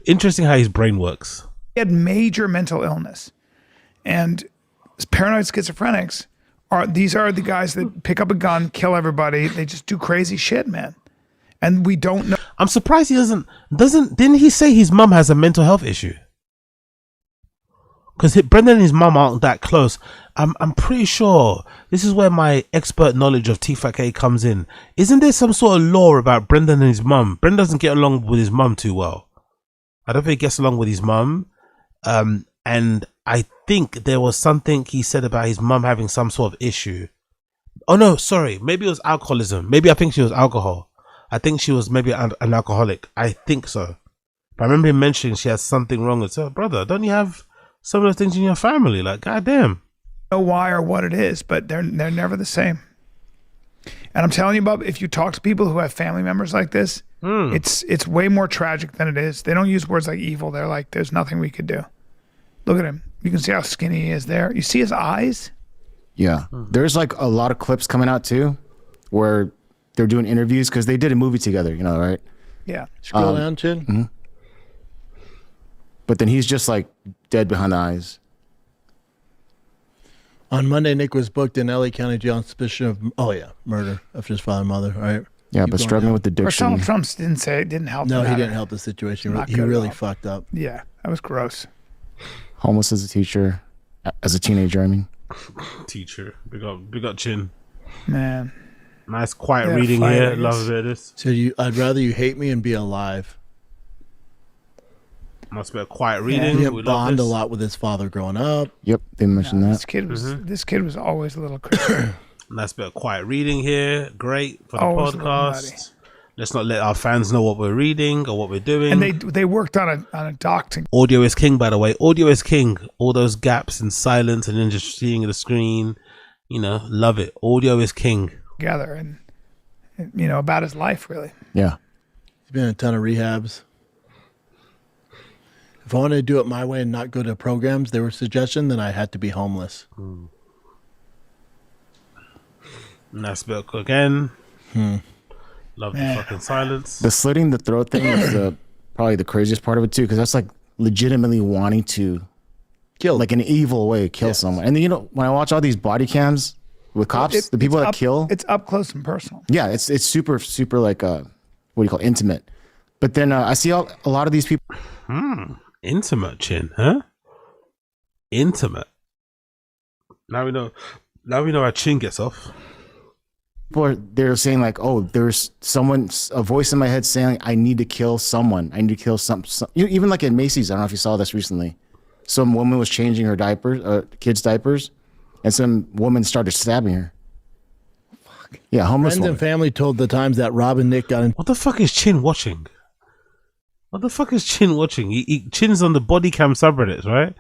interesting how his brain works. He had major mental illness, and paranoid schizophrenics these are the guys that pick up a gun, kill everybody. They just do crazy shit, man. And we don't know. I'm surprised he didn't he say his mum has a mental health issue? Because Brendan and his mum aren't that close. I'm pretty sure this is where my expert knowledge of T-Fat-K comes in. Isn't there some sort of law about Brendan and his mum? Brendan doesn't get along with his mum too well. I don't think he gets along with his mum. And I think there was something he said about his mum having some sort of issue. Oh no, sorry. Maybe it was alcoholism. Maybe I think she was alcohol. I think she was maybe an alcoholic. I think so. But I remember him mentioning she has something wrong with her. Brother, don't you have some of those things in your family? Like, goddamn. Know why or what it is, but they're never the same. And I'm telling you, Bob, if you talk to people who have family members like this, it's way more tragic than it is. They don't use words like evil. They're like, there's nothing we could do. Look at him. You can see how skinny he is there. You see his eyes? Yeah. There's like a lot of clips coming out too where they're doing interviews because they did a movie together, right? Yeah. Scroll down, Chin. Mm-hmm. But then he's just like dead behind the eyes. On Monday, Nick was booked in LA County Jail on suspicion of, murder of his father and mother, right? Yeah, Keep but going struggling down. with addiction. Donald Trump didn't help. No, the he matter. didn't help the situation. Not He good at really all. fucked up. Yeah, that was gross. Homeless as a teacher, as a teenager, I mean. Teacher. Big up Chin. Man. Nice quiet Yeah, reading fight, I here. guess. Love a bit of this. So I'd rather you hate me and be alive. Must be a quiet reading. He We love bond a this. lot with his father growing up. Yep, they mentioned that. This kid was always a little crazy. Nice bit of quiet reading here. Great for the Always a little nutty. podcast. Let's not let our fans know what we're reading or what we're doing. And they worked on a doc together. Audio is king, by the way. Audio is king. All those gaps and silence and then just seeing the screen. Love it. Audio is king. And about his life, really. Yeah. He's been in a ton of rehabs. If I wanted to do it my way and not go to programs they were suggestion, then I had to be homeless. Nice bit again. Love Man. the fucking silence. The slitting the throat thing was probably the craziest part of it too, because that's like legitimately wanting to kill, like an evil way, kill someone. And then when I watch all these body cams with cops, the people that kill, it's up close and personal. yeah, it's super like what do you call it? Intimate. But then I see a lot of these people. Intimate, Chin, huh? Intimate. Now we know how Chin gets off. They're saying like, oh, there's a voice in my head saying I need to kill someone. I need to kill some even like at Macy's. I don't know if you saw this recently. Some woman was changing her diapers, kids' diapers, and some woman started stabbing her. Fuck. Yeah, homeless Friends woman. and family told the Times that Rob and Nick got in. What the fuck is Chin watching? Chin's on the body cam subreddits, right?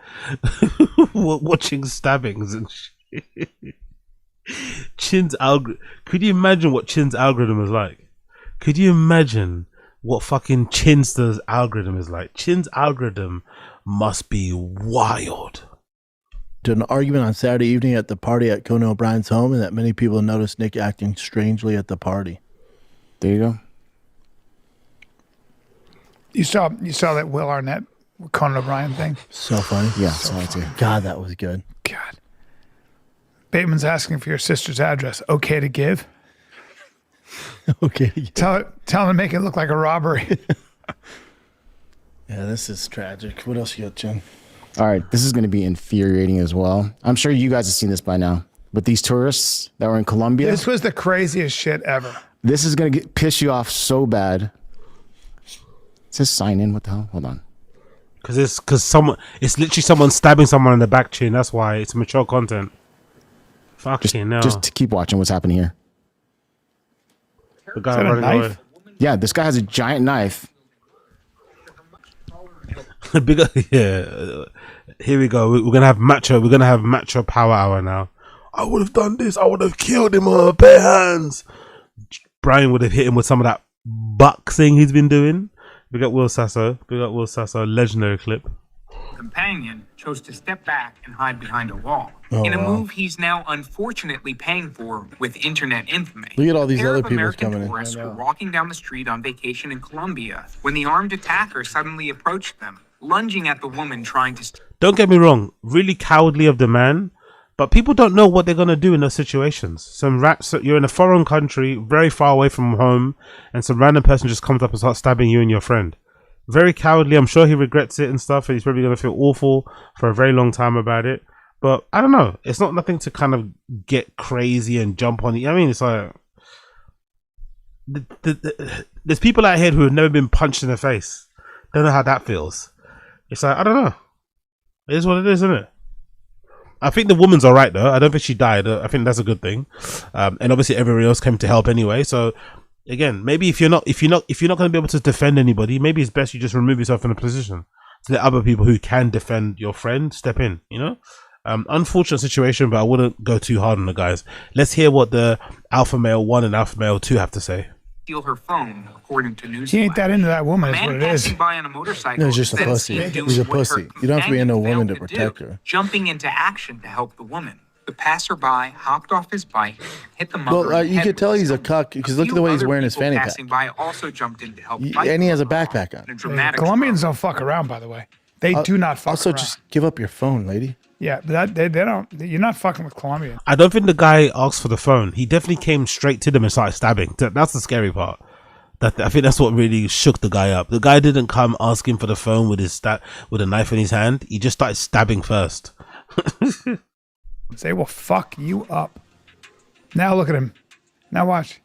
Watching stabbings and shit. Chin's algorithm. Could you imagine what Chin's algorithm is like? Could you imagine what fucking Chinster's algorithm is like? Chin's algorithm must be wild. To an argument on Saturday evening at the party at Conan O'Brien's home, and that many people noticed Nick acting strangely at the party. There you go. You saw that Will Arnett Conan O'Brien thing? So funny. Yeah, so I too. God, that was good. God. Bateman's asking for your sister's address. Okay to give? Okay. Tell him to make it look like a robbery. Yeah, this is tragic. What else you got, Jen? All right, this is going to be infuriating as well. I'm sure you guys have seen this by now. But these tourists that were in Colombia. This was the craziest shit ever. This is going to piss you off so bad. It says sign in. What the hell? Hold on. It's literally someone stabbing someone in the back, Chin. That's why it's mature content. Fucking no. Just to keep watching what's happening here. The guy running away. Yeah, this guy has a giant knife. Yeah. Here we go. We're gonna have macho power hour now. I would have done this. I would have killed him with my bare hands. Brian would have hit him with some of that boxing he's been doing. Big up Will Sasso. Legendary clip. Companion chose to step back and hide behind a wall. Oh, in a wow. move he's now unfortunately paying for with internet infamy. Look at all these A pair other of people American coming in. tourists were walking down the street on vacation in Colombia when the armed attacker suddenly approached them, lunging at the woman trying to... Don't get me wrong. Really cowardly of the man. But people don't know what they're gonna do in those situations. You're in a foreign country, very far away from home, and some random person just comes up and starts stabbing you and your friend. Very cowardly. I'm sure he regrets it and stuff, and he's probably gonna feel awful for a very long time about it. But I don't know. It's not nothing to kind of get crazy and jump on. I mean, it's like there's people out here who have never been punched in the face. Don't know how that feels. It's like I don't know. It is what it is, isn't it? I think the woman's all right though. I don't think she died. I think that's a good thing. And obviously everybody else came to help anyway. So again, maybe if you're not going to be able to defend anybody, maybe it's best you just remove yourself from the position to let other people who can defend your friend step in. Unfortunate situation, but I wouldn't go too hard on the guys. Let's hear what the Alpha Male 1 and Alpha Male 2 have to say. steal her phone, according to news. He ain't that into that woman. A Is man what it is. passing by on a motorcycle. No, he's just a then pussy. seen doing He's a what her pussy. You don't have to be into a woman to companion protect failed her. jumping into action to help the woman. The passerby hopped off his bike, hit the mother. Well, you could tell he's a cuck because look at the way he's wearing his fanny pack. Passing by also jumped in to help. And he has a backpack on. Colombians don't fuck around, by the way. They do not fuck also, around. just give up your phone, lady. Yeah, but they don't. You're not fucking with Colombians. I don't think the guy asked for the phone. He definitely came straight to them and started stabbing. That's the scary part. I think that's what really shook the guy up. The guy didn't come asking for the phone with a knife in his hand. He just started stabbing first. They will fuck you up. Now look at him. Now watch.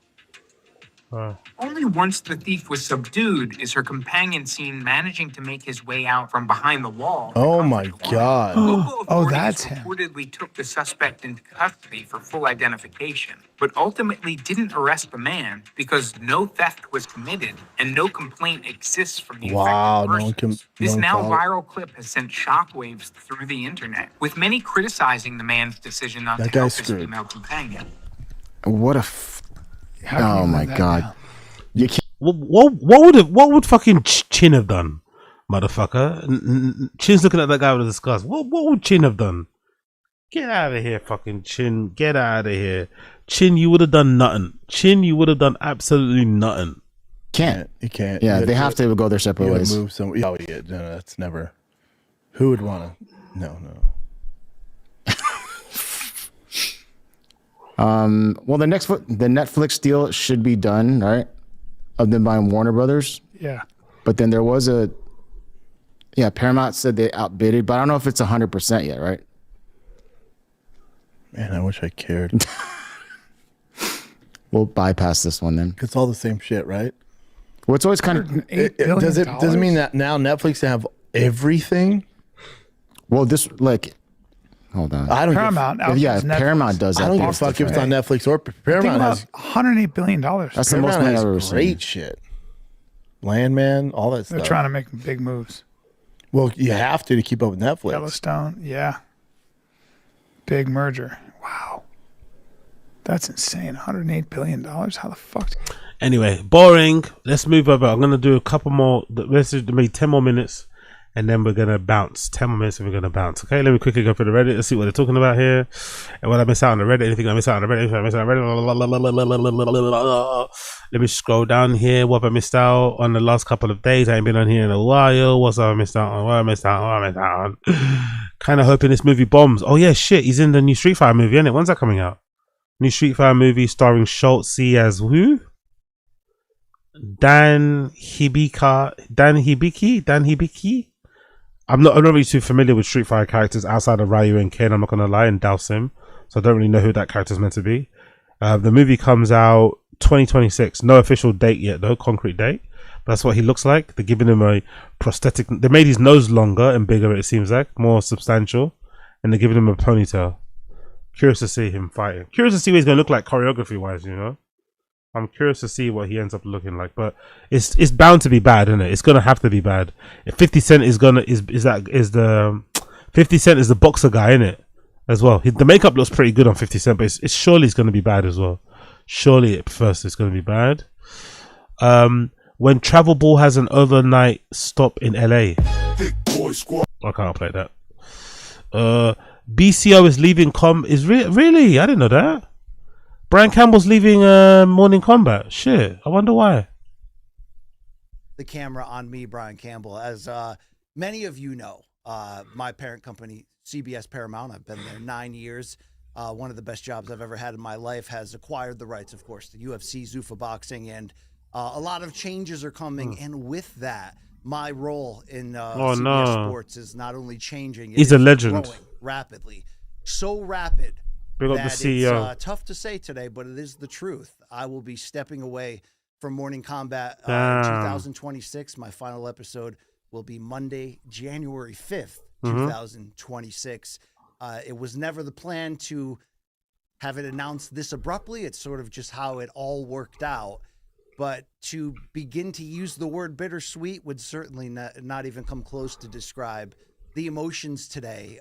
Only once the thief was subdued is her companion seen managing to make his way out from behind the wall. Oh my God. Oh, that's him. Reportedly took the suspect into custody for full identification, but ultimately didn't arrest the man because no theft was committed and no complaint exists from the Wow, affected no one can. persons. This no now one viral clip has sent shockwaves through the internet, with many criticizing the man's decision not That to help guy's his screwed. female companion. What a. Oh my God. Down? You can't. What would fucking Chin have done, motherfucker? Chin's looking at that guy with disgust. What would Chin have done? Get out of here, fucking Chin. Get out of here. Chin, you would have done nothing. Chin, you would have done absolutely nothing. Can't. You can't. Yeah, You they gotta have to go their separate you gotta ways. Move some. Oh yeah, no, that's never. Who would want to? No. Well, the Netflix deal should be done, right? Of them buying Warner Brothers. Yeah. But then there was Paramount said they outbidded, but I don't know if it's 100% yet, right? Man, I wish I cared. We'll bypass this one then. It's all the same shit, right? Well, it's always kind of. Does it mean that now Netflix have everything? Well, hold on. I don't Paramount. Paramount does that. I don't give a fuck if it's on Netflix or Paramount has $108 billion. That's the most money I've ever seen. Great shit. Landman, all that stuff. They're trying to make big moves. Well, you have to keep up with Netflix. Yellowstone, yeah. Big merger. Wow. That's insane. $108 billion. How the fuck? Anyway, boring. Let's move over. I'm gonna do a couple more. Let's do maybe 10 more minutes, and then we're gonna bounce. 10 more minutes, and we're gonna bounce. Okay, let me quickly go through the Reddit. Let's see what they're talking about here. And what I miss out on the Reddit? Anything I miss out on the Reddit? Anything I miss out on the Reddit? Let me scroll down here. What have I missed out on the last couple of days? I ain't been on here in a while. What's I missed out on? What I missed out on? What I missed out on? Kind of hoping this movie bombs. Oh yeah, shit. He's in the new Street Fighter movie, isn't it? When's that coming out? New Street Fighter movie starring Schultz as who? Dan Hibiki. I'm not really too familiar with Street Fighter characters outside of Ryu and Ken. I'm not gonna lie and douse him, so I don't really know who that character's meant to be. The movie comes out 2026. No official date yet, though, concrete date. But that's what he looks like. They're giving him a prosthetic. They made his nose longer and bigger. It seems like more substantial, and they're giving him a ponytail. Curious to see him fighting. Curious to see what he's gonna look like choreography wise. You know. I'm curious to see what he ends up looking like, but it's bound to be bad, isn't it? It's gonna have to be bad. If 50 Cent is the 50 Cent is the boxer guy, in it as well. The makeup looks pretty good on 50 Cent, but it's surely it's gonna be bad as well. Surely at first it's gonna be bad. When Travel Ball has an overnight stop in LA. I can't play that. BCO is leaving really? I didn't know that. Brian Campbell's leaving Morning Combat. Shit, I wonder why. The camera on me, Brian Campbell. As many of you know, my parent company, CBS Paramount, I've been there 9 years. One of the best jobs I've ever had in my life, has acquired the rights, of course, to UFC, Zuffa Boxing, and a lot of changes are coming. And with that, my role in CBS Sports is not only changing, he's a legend. Growing rapidly. So rapid. Big up the CEO. It's tough to say today, but it is the truth. I will be stepping away from Morning Combat in 2026. My final episode will be Monday, January 5th, 2026. It was never the plan to have it announced this abruptly. It's sort of just how it all worked out. But to begin to use the word bittersweet would certainly not even come close to describe the emotions today.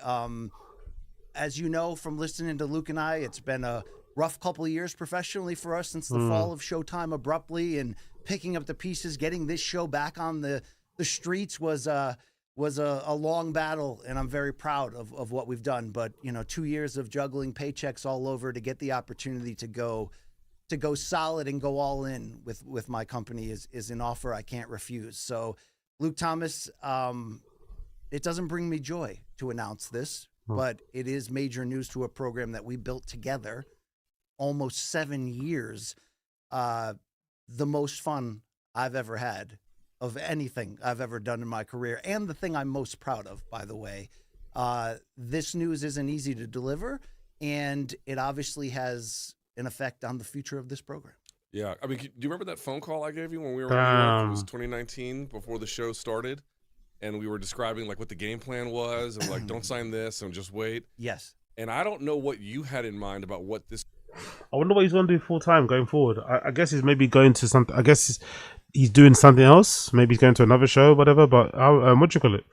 As you know from listening to Luke and I, it's been a rough couple of years professionally for us since the fall of Showtime abruptly, and picking up the pieces, getting this show back on the streets was a long battle, and I'm very proud of what we've done. But 2 years of juggling paychecks all over to get the opportunity to go solid and go all in with my company is an offer I can't refuse. So, Luke Thomas, it doesn't bring me joy to announce this, but it is major news to a program that we built together almost 7 years. The most fun I've ever had of anything I've ever done in my career, and the thing I'm most proud of, by the way. This news isn't easy to deliver, and it obviously has an effect on the future of this program. Yeah. I mean, do you remember that phone call I gave you when we were in New York? It was 2019 before the show started, and we were describing like what the game plan was and like, don't sign this and just wait. Yes. And I don't know what you had in mind about what this. I wonder what he's going to do full time going forward. I guess he's maybe going to something. I guess he's doing something else. Maybe he's going to another show, whatever. But what do you call it?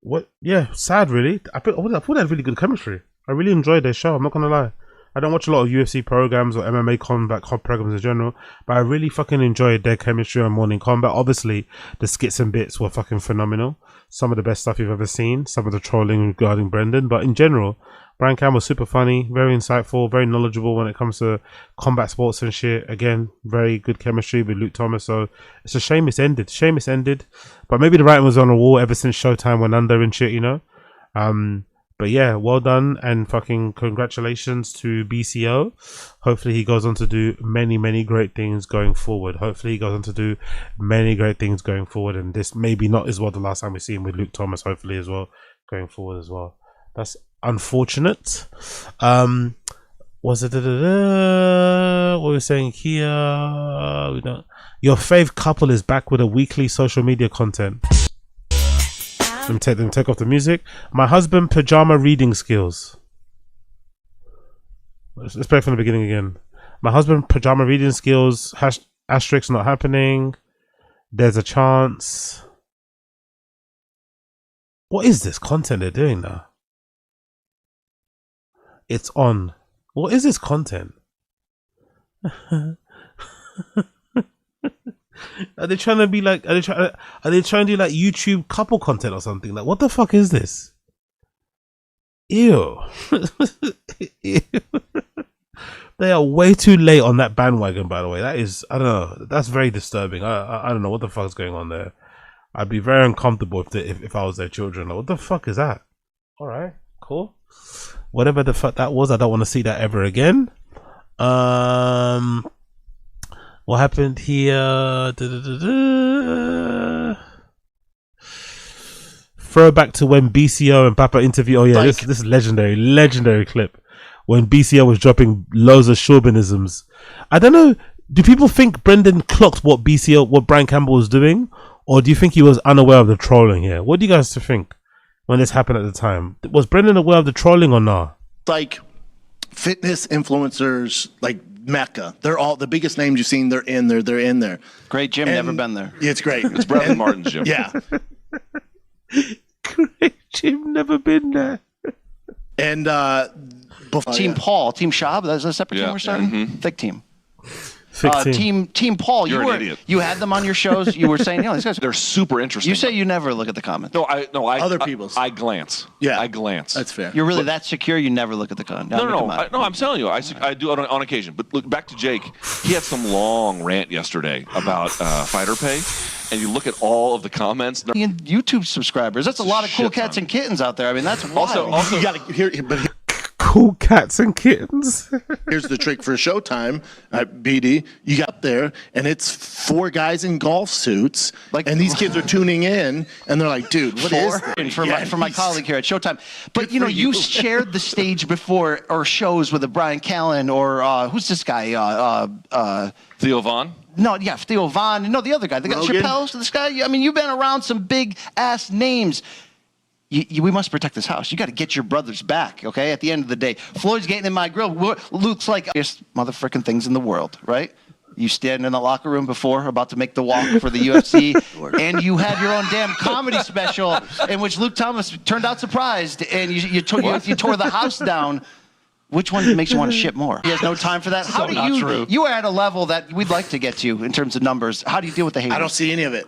What? Yeah, sad really. I thought they had really good chemistry. I really enjoyed their show. I'm not gonna lie. I don't watch a lot of UFC programs or MMA combat programs in general, but I really fucking enjoyed their chemistry on Morning Combat. Obviously, the skits and bits were fucking phenomenal. Some of the best stuff you've ever seen. Some of the trolling regarding Brendan, but in general, Brian Campbell was super funny, very insightful, very knowledgeable when it comes to combat sports and shit. Again, very good chemistry with Luke Thomas. So it's a shame it's ended. But maybe the writing was on the wall ever since Showtime went under and shit, But yeah, well done and fucking congratulations to BCO. Hopefully he goes on to do many, many great things going forward. And this maybe not as well the last time we see him with Luke Thomas, hopefully as well, going forward as well. That's unfortunate. Was it what we're saying here? We don't. Your fave couple is back with a weekly social media content. Let me take off the music. My husband pajama reading skills. Let's play from the beginning again. My husband pajama reading skills. Asterisk not happening. There's a chance. What is this content they're doing now? It's on. What is this content? Are they trying to be like? Are they trying to do like YouTube couple content or something? Like, what the fuck is this? Ew. Ew. They are way too late on that bandwagon. By the way, that is, I don't know. That's very disturbing. I don't know what the fuck is going on there. I'd be very uncomfortable if I was their children. Like, what the fuck is that? All right, cool. Whatever the fuck that was, I don't want to see that ever again. What happened here? Throwback to when BCO and Papa interview. Oh yeah, this is legendary clip when BCO was dropping loads of chauvinisms. I don't know. Do people think Brendan clocked what Brian Campbell was doing, or do you think he was unaware of the trolling here? What do you guys think when this happened at the time? Was Brendan aware of the trolling or not? Like fitness influencers, like Mecca. They're all the biggest names you've seen. They're in there. Great gym. Never been there. Yeah, it's great. It's Brendan Martin's gym. Yeah. Great gym. Never been there. And Team Paul, Team Shab. That's a separate team we're starting. Thick team. Team Paul, You're an idiot. You had them on your shows. You were saying, these guys, they're super interesting. You say you never look at the comments. No, other people's. I glance. Yeah, I glance. That's fair. You're really that secure. You never look at the comments. No. I'm telling you, I do it on occasion. But look back to Jake. He had some long rant yesterday about fighter pay, and you look at all of the comments. YouTube subscribers. That's a lot of cool cats and kittens out there. I mean, that's wild. Also, you got to hear, but. Cool cats and kittens. Here's the trick for Showtime, BD. You got there, and it's 4 guys in golf suits, and these kids are tuning in, and they're like, "Dude, what is this?" For my colleague here at Showtime. But you shared the stage before or shows with a Brian Callen or who's this guy? Theo Vaughn. No, yeah, Theo Vaughn. No, the other guy. They got Chappelle. This guy. I mean, you've been around some big ass names. We must protect this house. You got to get your brothers back, okay? At the end of the day, Floyd's getting in my grill. Luke's like, biggest motherfucking things in the world, right? You stand in the locker room before, about to make the walk for the UFC, and you had your own damn comedy special in which Luke Thomas turned out surprised, and you tore the house down. Which one makes you want to shit more? He has no time for that. How So do not you? true. You are at a level that we'd like to get to in terms of numbers. How do you deal with the haters? I don't see any of it.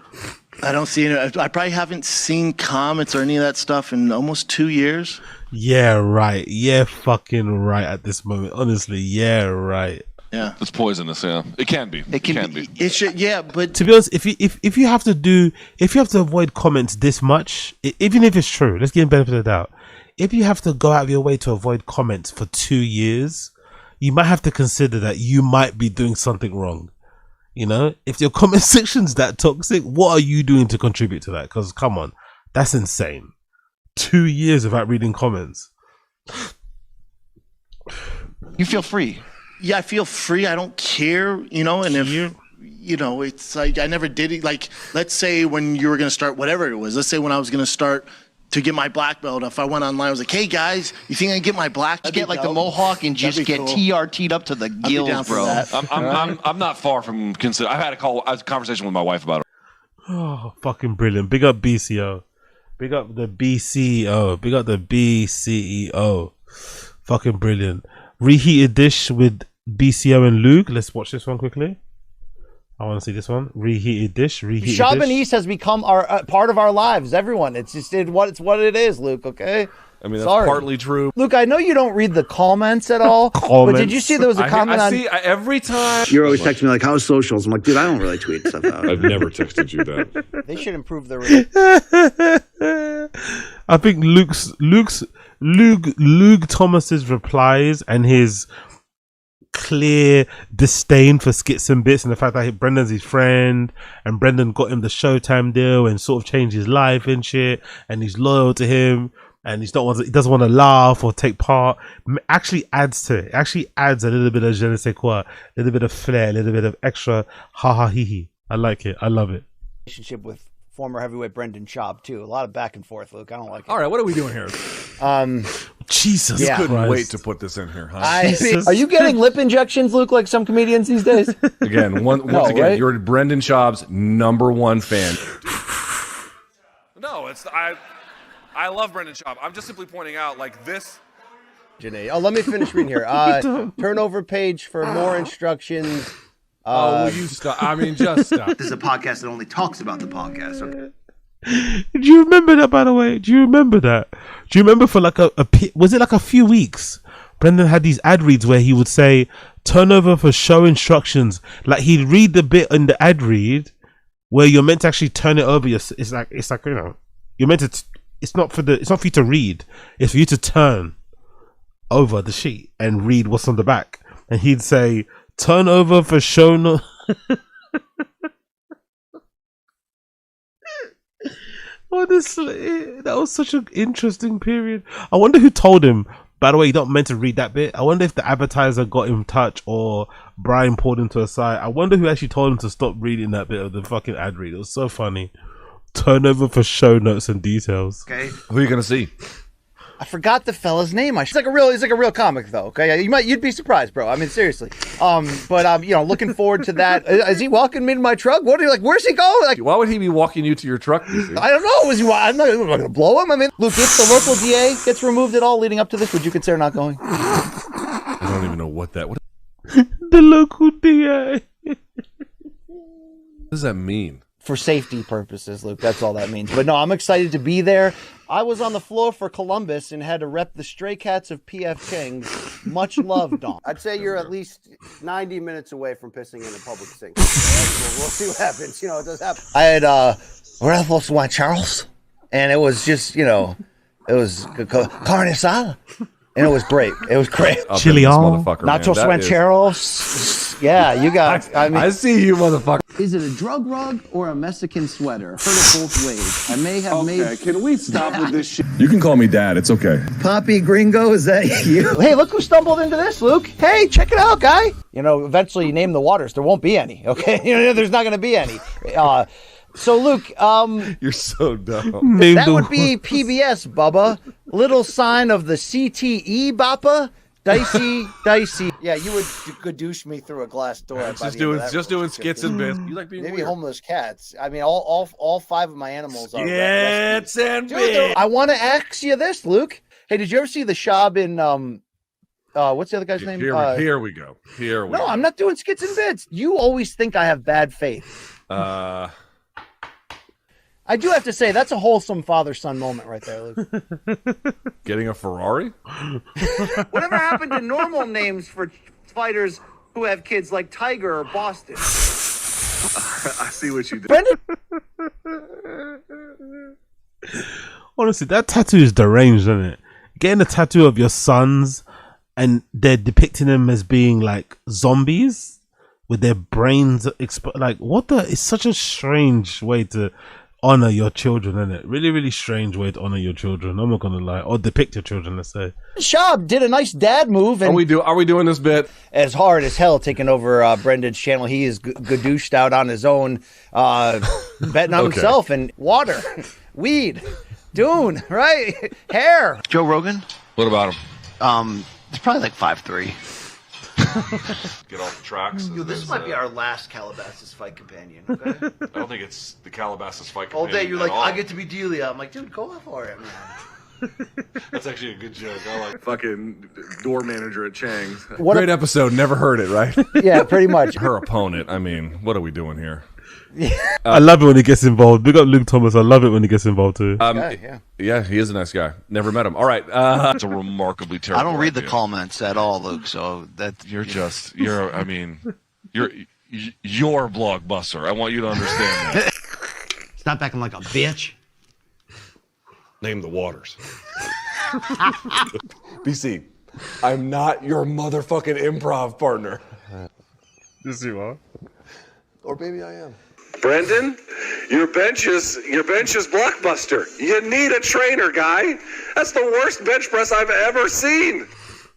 I don't see any. I probably haven't seen comments or any of that stuff in almost 2 years. Yeah, right. Yeah, fucking right at this moment. Honestly, yeah, right. Yeah, it's poisonous. Yeah, it can be. It can be. It should. Yeah, but To be honest, if you have to avoid comments this much, even if it's true, let's give him benefit of the doubt. If you have to go out of your way to avoid comments for 2 years, you might have to consider that you might be doing something wrong. You know, if your comment section's that toxic, what are you doing to contribute to that? Because come on, that's insane. 2 years without reading comments. You feel free. Yeah, I feel free. I don't care, you know, and if, you know, it's like I never did it. Like, let's say when you were going to start, whatever it was, let's say when I was going to start to get my black belt, if I went online, I was like, hey guys, you think I can get my black? Just get like the mohawk and just get TRT'd up to the gills, bro. I'm not far from consider. I've had a conversation with my wife about it. Oh, fucking brilliant. Big up BCO. Big up the BCEO. Big up the BCEO. Fucking brilliant. Reheated dish with BCO and Luke. Let's watch this one quickly. I want to see this one. Reheated dish. Reheated Chamonix dish. has become our part of our lives. Everyone, it's just it's what it is, Luke. Okay. I mean, that's Sorry. partly true. Luke, I know you don't read the comments at all, but did you see there was a comment on? Every time. You're always texting me like, how's socials? I'm like, dude, I don't really tweet stuff out. I've never texted you that. They should improve their. I think Luke Thomas's replies and his clear disdain for skits and bits, and the fact that Brendan's his friend and Brendan got him the Showtime deal and sort of changed his life and shit, and he's loyal to him and he doesn't want to laugh or take part, actually adds to it. It actually adds a little bit of je ne sais quoi, a little bit of flair, a little bit of extra ha ha hee hee. I like it. I love it. Relationship with former heavyweight Brendan Schaub too. A lot of back and forth, Luke. I don't like it. All right, what are we doing here? Jesus, Yeah. Couldn't Christ. wait to put this in here, huh? Are you getting lip injections, Luke, like some comedians these days? Again, once again, right? you're Brendan Schaub's #1 fan. No, I love Brendan Schaub. I'm just simply pointing out, like this. Janae. Oh, let me finish reading here. Turnover page for more instructions. Will you stop? I mean, just stop. This is a podcast that only talks about the podcast. Okay. Do you remember that, by the way? Do you remember that? Do you remember for like was it like a few weeks? Brendan had these ad reads where he would say, turnover for show instructions. Like he'd read the bit in the ad read where you're meant to actually turn it over. It's like, you know, you're meant to, it's not for you to read. It's for you to turn over the sheet and read what's on the back. And he'd say, turn over for show no. Honestly, that was such an interesting period. I wonder who told him, by the way, you're not meant to read that bit. I wonder if the advertiser got in touch or Brian pulled him to a side. I wonder who actually told him to stop reading that bit of the fucking ad read. It was so funny. Turnover for show notes and details. Okay. Who are you going to see? I forgot the fella's name. He's like a real comic though. Okay, you'd be surprised, bro. I mean, seriously. But I'm looking forward to that. Is he walking me to my truck? What are you like? Where's he going? Like, why would he be walking you to your truck? I don't know. I'm not going to blow him. I mean, Luke, if the local DA gets removed at all leading up to this, would you consider not going? I don't even know what that. What The local DA. does that mean? For safety purposes, Luke. That's all that means. But no, I'm excited to be there. I was on the floor for Columbus and had to rep the Stray Cats of PF Kings. Much love, Don. I'd say you're at least 90 minutes away from pissing in a public sink. We'll see what happens. It does happen. I had Ralphos Juan Charles, and it was just, it was carne asada. And it was great. It was great. Chili on. Nachos rancheros. Yeah, you got. I see you, motherfucker. Is it a drug rug or a Mexican sweater? Heard it both ways. I may have made. Okay, can we stop with this shit? You can call me Dad. It's okay. Poppy Gringo, is that you? Hey, look who stumbled into this, Luke. Hey, check it out, guy. Eventually you name the waters. There won't be any, okay? There's not going to be any. So, Luke, you're so dumb. That would be PBS, Bubba. Little sign of the CTE, Bappa. Dicey. Yeah, you would gadoosh me through a glass door. Just doing skits and bits. You like being maybe weird. homeless cats. I mean, all 5 of my animals are. Skits and bits. I want to ask you this, Luke. Hey, did you ever see the Schaub in what's the other guy's name? Here we go. No, I'm not doing skits and bits. You always think I have bad faith. I do have to say, that's a wholesome father-son moment right there, Luke. Getting a Ferrari? Whatever happened to normal names for fighters who have kids like Tiger or Boston? I see what you did. Brendan? Honestly, that tattoo is deranged, isn't it? Getting a tattoo of your sons and they're depicting them as being like zombies with their brains like what the? It's such a strange way to honor your children, isn't it? Really, really strange way to honor your children. I'm not gonna lie, or depict your children. Let's say. Shab did a nice dad move, and Are we doing this bit as hard as hell, taking over Brendan's channel? He is gadooshed out on his own, betting on himself and water, weed, Dune, right? Hair. Joe Rogan? What about him? It's probably like 5'3". Get off the tracks. This might be our last Calabasas fight companion. Okay. I don't think it's the Calabasas fight. All day you're like, all. I get to be Delia. I'm like, dude, go for it, man. That's actually a good joke. I like Fucking door manager at Chang's. Great episode. Never heard it, right? Yeah, pretty much. Her opponent. I mean, what are we doing here? I love it when he gets involved. Big up Luke Thomas. I love it when he gets involved too. Yeah, he is a nice guy. Never met him. All right. It's a remarkably terrible. I don't read the idea. comments at all, Luke. So that you're Blockbuster. I want you to understand that. Stop acting like a bitch. Name the waters. BC, I'm not your motherfucking improv partner. Yes, you are. Or maybe I am. Brendan, your bench is Blockbuster. You need a trainer, guy. That's the worst bench press I've ever seen.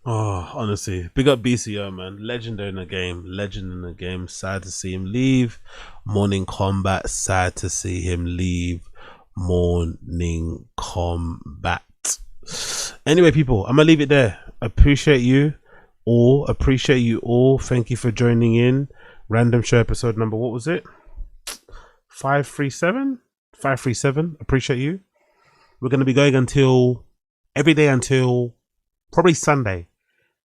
Oh, honestly, big up BCO, man. Legend in the game. Sad to see him leave. Morning Combat. Sad to see him leave. Morning Combat. Anyway, people, I'm gonna leave it there. Appreciate you all. Thank you for joining in. Random show episode number, what was it? 537. Appreciate you. We're going to be going every day until probably Sunday,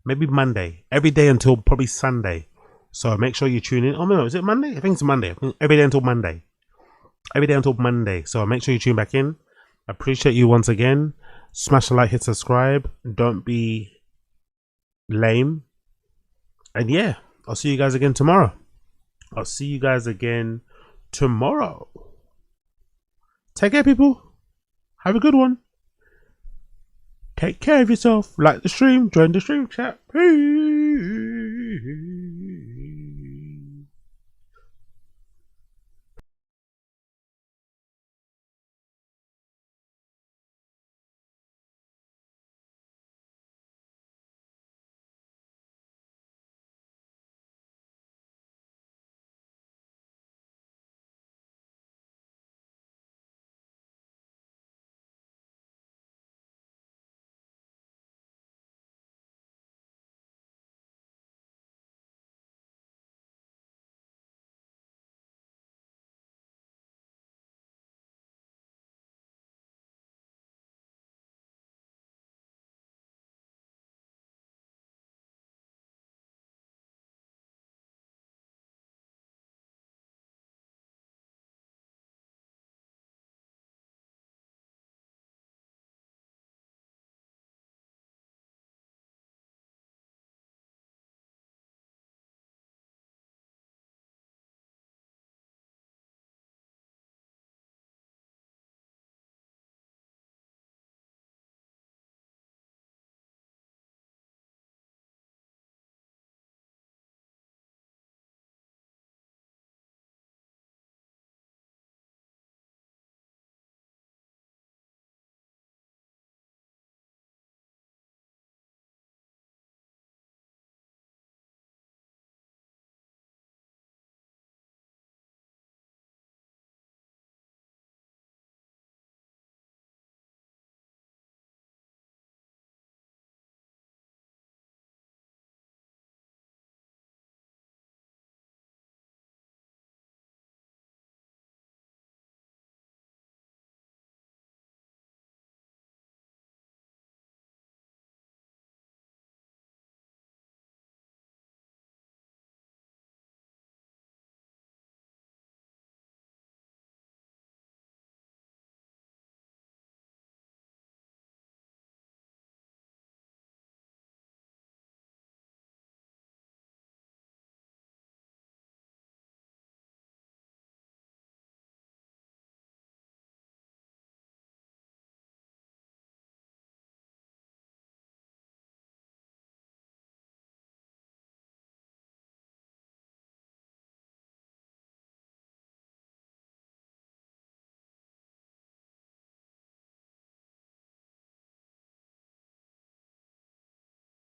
maybe Monday, every day until probably Sunday. So make sure you tune in. Oh no, is it Monday? I think it's Monday. Every day until Monday. So make sure you tune back in. Appreciate you once again. Smash the like, hit subscribe. Don't be lame. And yeah, I'll see you guys again tomorrow. Take care, people. Have a good one. Take care of yourself. Like the stream. Join the stream chat. Peace.